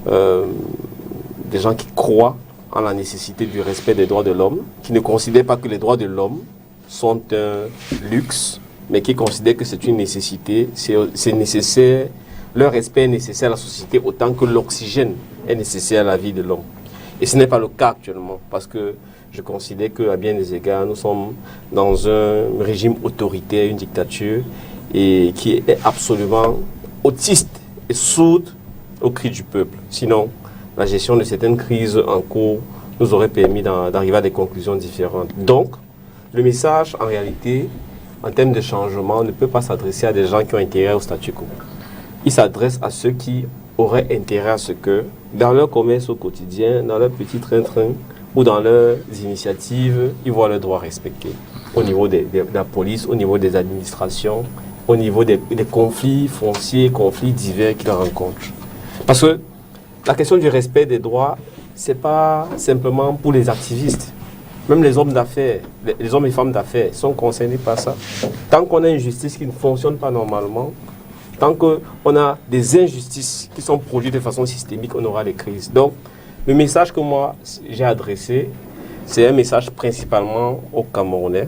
des gens qui croient en la nécessité du respect des droits de l'homme, qui ne considèrent pas que les droits de l'homme sont un luxe, mais qui considèrent que c'est une nécessité, c'est nécessaire, leur respect est nécessaire à la société autant que l'oxygène est nécessaire à la vie de l'homme. Et ce n'est pas le cas actuellement, parce que je considère qu'à bien des égards, nous sommes dans un régime autoritaire, une dictature, et qui est absolument autiste et sourde au cri du peuple. Sinon, la gestion de certaines crises en cours nous aurait permis d'arriver à des conclusions différentes. Donc, le message, en réalité, en termes de changement, ne peut pas s'adresser à des gens qui ont intérêt au statu quo. Il s'adresse à ceux qui auraient intérêt à ce que, dans leur commerce au quotidien, dans leur petit train-train ou dans leurs initiatives, ils voient leurs droits respectés. au niveau de la police, au niveau des administrations, au niveau des conflits fonciers, conflits divers qu'ils rencontrent. Parce que la question du respect des droits, ce n'est pas simplement pour les activistes. Même les hommes d'affaires, les hommes et femmes d'affaires sont concernés par ça. Tant qu'on a une justice qui ne fonctionne pas normalement, tant qu'on a des injustices qui sont produites de façon systémique, on aura des crises. Donc, le message que moi j'ai adressé, c'est un message principalement aux Camerounais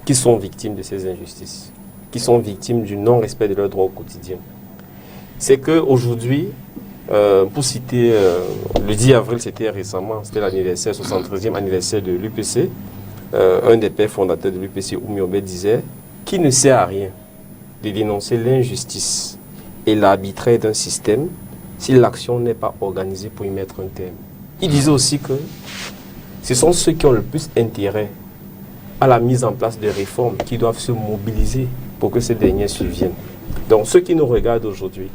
qui sont victimes de ces injustices, qui sont victimes du non-respect de leurs droits au quotidien. C'est qu'aujourd'hui, pour citer, le 10 avril, c'était récemment, c'était l'anniversaire, 73e anniversaire de l'UPC. Un des pères fondateurs de l'UPC, Oumi Obed, disait qu'il ne sert à rien de dénoncer l'injustice et l'arbitraire d'un système si l'action n'est pas organisée pour y mettre un terme. Il disait aussi que ce sont ceux qui ont le plus intérêt à la mise en place de réformes qui doivent se mobiliser pour que ces dernières surviennent. Donc ceux qui nous regardent aujourd'hui,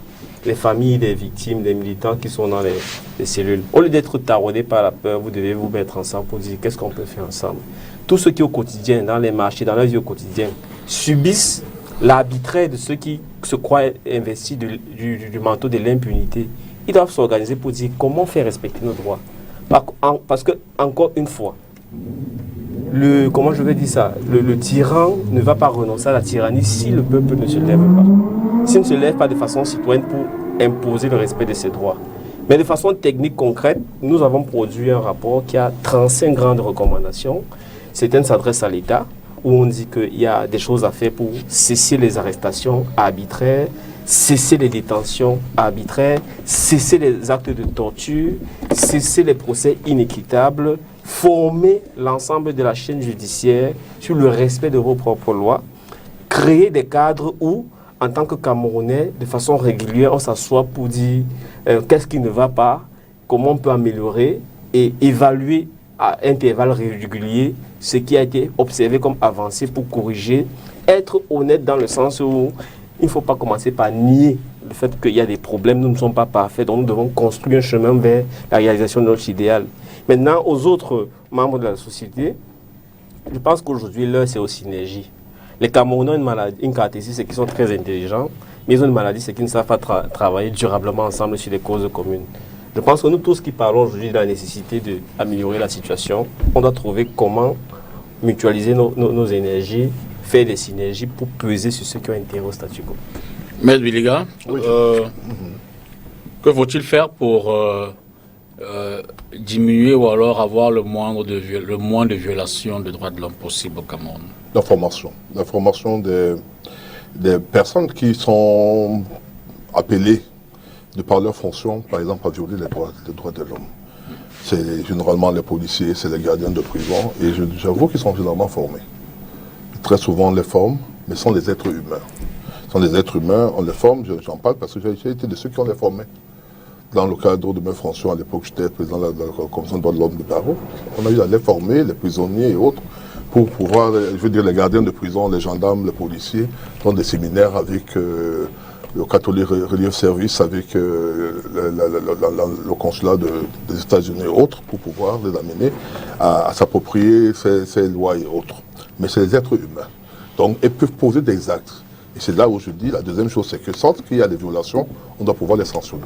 les familles des victimes, des militants qui sont dans les cellules, au lieu d'être taraudés par la peur, vous devez vous mettre ensemble pour dire qu'est-ce qu'on peut faire ensemble. Tous ceux qui au quotidien, dans les marchés, dans leur vie au quotidien, subissent l'arbitraire de ceux qui se croient investis du manteau de l'impunité, ils doivent s'organiser pour dire comment faire respecter nos droits. Parce que, encore une fois, comment je vais dire ça, le tyran ne va pas renoncer à la tyrannie si le peuple ne se lève pas. S'il ne se lève pas de façon citoyenne pour imposer le respect de ses droits. Mais de façon technique concrète, nous avons produit un rapport qui a 35 grandes recommandations. Certaines s'adressent à l'État, où on dit qu'il y a des choses à faire pour cesser les arrestations arbitraires, cesser les détentions arbitraires, cesser les actes de torture, cesser les procès inéquitables, former l'ensemble de la chaîne judiciaire sur le respect de vos propres lois, créer des cadres où, en tant que Camerounais, de façon régulière, on s'assoit pour dire qu'est-ce qui ne va pas, comment on peut améliorer et évaluer à intervalles réguliers ce qui a été observé comme avancé pour corriger, être honnête dans le sens où il ne faut pas commencer par nier le fait qu'il y a des problèmes, nous ne sommes pas parfaits, donc nous devons construire un chemin vers la réalisation de notre idéal. Maintenant, aux autres membres de la société, je pense qu'aujourd'hui, l'heure, c'est aux synergies. Les Camerounais ont une maladie, une caractéristique, c'est qu'ils sont très intelligents, mais ils ont une maladie, c'est qu'ils ne savent pas travailler durablement ensemble sur les causes communes. Je pense que nous tous qui parlons aujourd'hui de la nécessité d'améliorer la situation, on doit trouver comment mutualiser nos énergies, faire des synergies pour peser sur ceux qui ont intérêt au statu quo. Maître Biliga, oui. Que faut-il faire pour diminuer ou alors avoir le moins de violations de droits de l'homme possible au Cameroun? L'information des personnes qui sont appelées de par leur fonction, par exemple, à violer les droits de l'homme. C'est généralement les policiers, c'est les gardiens de prison, et j'avoue qu'ils sont généralement formés. Très souvent, on les forme, mais ce sont des êtres humains. Ce sont des êtres humains, on les forme, j'en parle parce que j'ai été de ceux qui ont les formés. Dans le cadre de mes fonctions, à l'époque, j'étais président de la Commission des droits de l'homme de Barreau. On a eu à les former, les prisonniers et autres, pour pouvoir, je veux dire, les gardiens de prison, les gendarmes, les policiers, dans des séminaires avec le Catholic Relief Service, avec le consulat des États-Unis et autres, pour pouvoir les amener à s'approprier ces lois et autres. Mais c'est des êtres humains. Donc, ils peuvent poser des actes. Et c'est là où je dis, la deuxième chose, c'est que sans qu'il y a des violations, on doit pouvoir les sanctionner.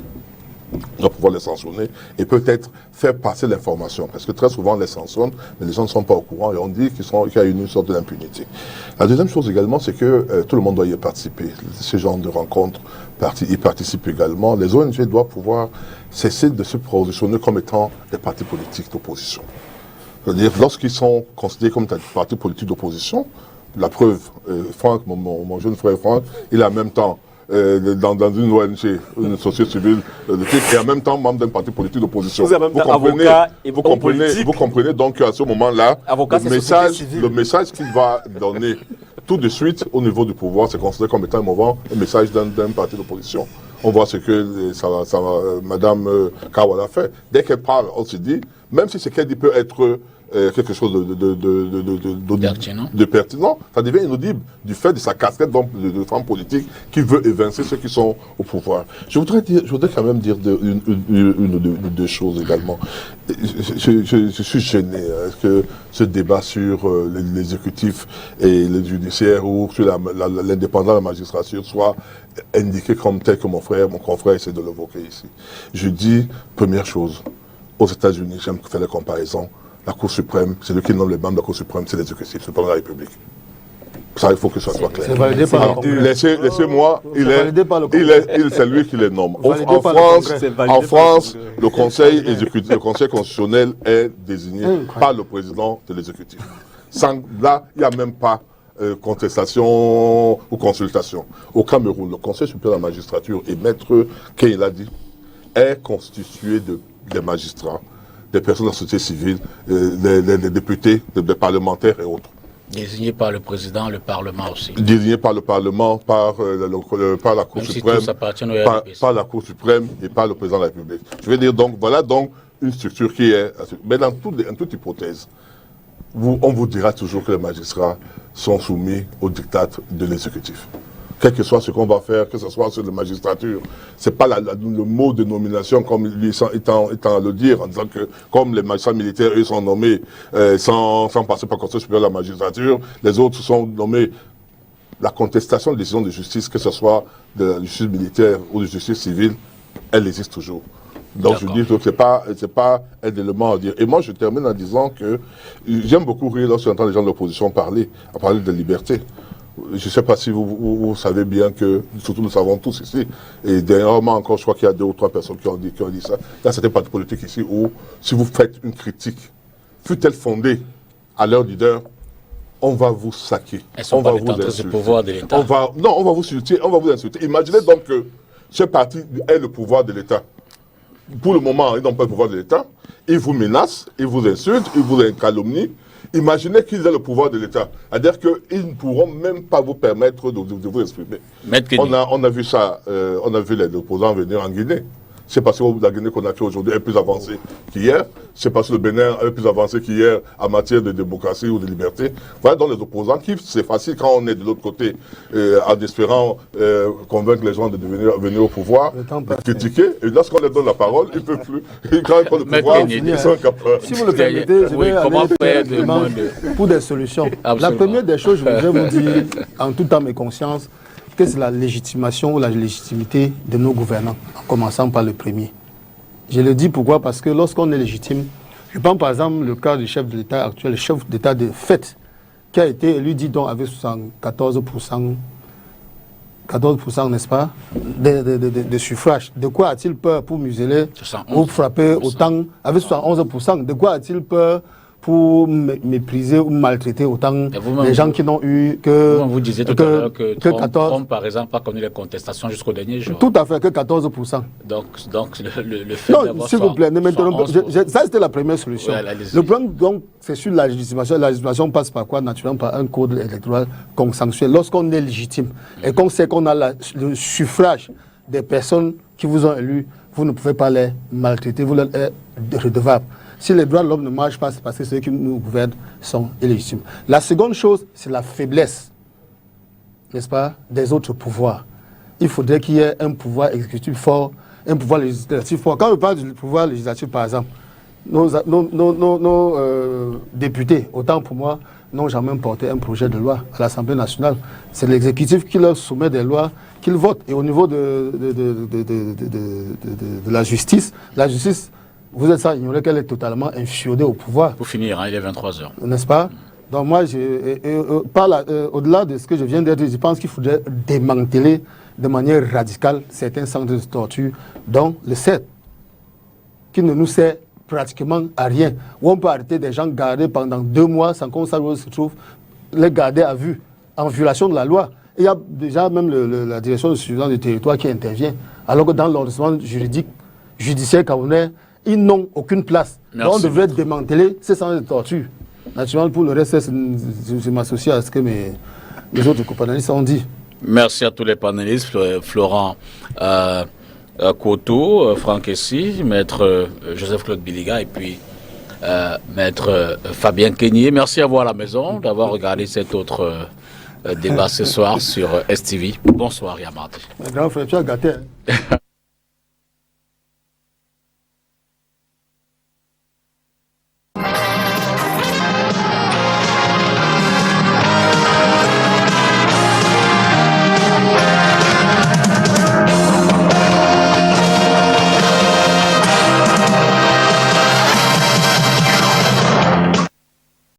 On doit pouvoir les sanctionner et peut-être faire passer l'information. Parce que très souvent, on les sanctionne, mais les gens ne sont pas au courant et on dit qu'il y a une sorte d'impunité. La deuxième chose également, c'est que tout le monde doit y participer. Ce genre de rencontres y participent également. Les ONG doivent pouvoir cesser de se positionner comme étant des partis politiques d'opposition. C'est-à-dire, lorsqu'ils sont considérés comme des partis politiques d'opposition, la preuve, Franck, mon jeune frère Franck, il est en même temps dans une ONG, une société civile, et en même temps membre d'un parti politique d'opposition. Vous êtes en même temps avocat et vous comprenez donc qu'à ce moment-là, le message qu'il va donner tout de suite au niveau du pouvoir, c'est considéré comme étant un message d'un parti d'opposition. On voit ce que Mme Kawala fait. Dès qu'elle parle, on se dit, même si ce qu'elle dit peut être quelque chose de pertinent, ça devient inaudible du fait de sa casquette de femme politique qui veut évincer ceux qui sont au pouvoir. Je voudrais quand même dire une ou deux choses également. Je suis gêné que ce débat sur l'exécutif et le judiciaire ou sur l'indépendance de la magistrature soit indiqué comme tel que mon confrère essaie de l'évoquer ici. Je dis, première chose, aux États-Unis, j'aime faire la comparaison, la Cour suprême, c'est lui qui nomme les membres de la Cour suprême, c'est l'exécutif, c'est le président de la République. Ça, il faut que ça soit clair. C'est validé par le Congrès. Laissez-moi, c'est lui qui les nomme. En France, le Conseil exécutif, le Conseil constitutionnel est désigné par le président de l'exécutif. Là, il n'y a même pas contestation ou consultation. Au Cameroun, le Conseil supérieur de la magistrature, et Maître Kay l'a dit, est constitué des magistrats, des personnes de la société civile, des députés, des parlementaires et autres. Désigné par le président, le Parlement aussi. Désigné par le Parlement, par la Cour suprême, par la Cour suprême et par le président de la République. Je veux dire, donc, voilà donc une structure qui est... Mais dans toute hypothèse, on vous dira toujours que les magistrats sont soumis au diktat de l'exécutif. Quel que soit ce qu'on va faire, que ce soit sur la magistrature, c'est pas le mot de nomination comme lui étant à le dire, en disant que comme les magistrats militaires, eux, sont nommés sans passer par le Conseil supérieur de la magistrature, les autres sont nommés. La contestation de décisions de justice, que ce soit de la justice militaire ou de justice civile, elle existe toujours. Donc je dis que c'est pas un élément à dire. Et moi je termine en disant que j'aime beaucoup rire lorsque j'entends les gens de l'opposition parler de liberté. Je ne sais pas si vous savez bien que, surtout nous savons tous ici, et dernièrement encore, je crois qu'il y a 2 ou 3 personnes qui ont dit ça. Là, c'était pas de politique ici où, si vous faites une critique, fut-elle fondée à leur leader, on va vous saquer. On va vous insulter. Pouvoir de l'État. On va vous insulter. Imaginez donc que ce parti est le pouvoir de l'État. Pour le moment, ils n'ont pas le pouvoir de l'État. Ils vous menacent, ils vous insultent, ils vous calomnient. Imaginez qu'ils aient le pouvoir de l'État. C'est-à-dire qu'ils ne pourront même pas vous permettre de vous exprimer. On a vu ça, on a vu les opposants venir en Guinée. C'est parce que la Guinée qu'on a fait aujourd'hui est plus avancée qu'hier. C'est parce que le Bénin est plus avancé qu'hier en matière de démocratie ou de liberté. Voilà donc les opposants qui, c'est facile quand on est de l'autre côté, en espérant convaincre les gens de venir au pouvoir, de critiquer. Et lorsqu'on leur donne la parole, ils ne peuvent plus. Et quand ils prennent le pouvoir, ils sont capables. Si vous le permettez, je vais aller pour des solutions. Absolument. La première des choses, je voudrais vous dire, en toute âme et conscience, que c'est la légitimation ou la légitimité de nos gouvernants, en commençant par le premier. Je le dis pourquoi, parce que lorsqu'on est légitime, je prends par exemple le cas du chef de l'État actuel, le chef d'État de fait, qui a été élu, dit donc, avec 74%, n'est-ce pas, de suffrage. De quoi a-t-il peur pour museler ou frapper autant, avec 71%, de quoi a-t-il peur pour mépriser ou maltraiter autant les gens qui n'ont eu que... Vous disiez tout à l'heure que Trump, par exemple, a connu les contestations jusqu'au dernier jour. Tout à fait, que 14%. Donc le fait d'avoir... s'il vous plaît, ne m'interrompez pas. Ça, c'était la première solution. Ouais, le problème, donc, c'est sur la légitimation. La légitimation passe par quoi? Naturellement, par un code électoral consensuel. Lorsqu'on est légitime et qu'on sait qu'on a le suffrage des personnes qui vous ont élu, vous ne pouvez pas les maltraiter, vous leur êtes redevables. Si les droits de l'homme ne marchent pas, c'est parce que ceux qui nous gouvernent sont illégitimes. La seconde chose, c'est la faiblesse, n'est-ce pas, des autres pouvoirs. Il faudrait qu'il y ait un pouvoir exécutif fort, un pouvoir législatif fort. Quand on parle du pouvoir législatif, par exemple, nos députés, autant pour moi, n'ont jamais porté un projet de loi à l'Assemblée nationale. C'est l'exécutif qui leur soumet des lois qu'ils votent. Et au niveau de la justice, vous êtes sans ignorer qu'elle est totalement infiodée au pouvoir. Pour finir, il est 23h. N'est-ce pas? Donc moi, au-delà de ce que je viens de dire, je pense qu'il faudrait démanteler de manière radicale certains centres de torture, dont le CERT, qui ne nous sert pratiquement à rien. Où on peut arrêter des gens gardés pendant 2 mois sans qu'on sache où ils se trouvent, les garder à vue, en violation de la loi. Et il y a déjà même la direction de surveillance du territoire qui intervient, alors que dans l'ordonnement judiciaire camerounais, ils n'ont aucune place. Donc on devrait démanteler ces centres de torture. Naturellement, pour le reste, je m'associe à ce que mes autres panélistes ont dit. Merci à tous les panélistes, Florent Koto, Franck Essy, Maître Joseph-Claude Biliga et puis Maître Fabien Keigné. Merci à vous à la maison d'avoir regardé cet autre débat ce soir sur STV. Bonsoir Yamati. Grand frère, tu as gâté.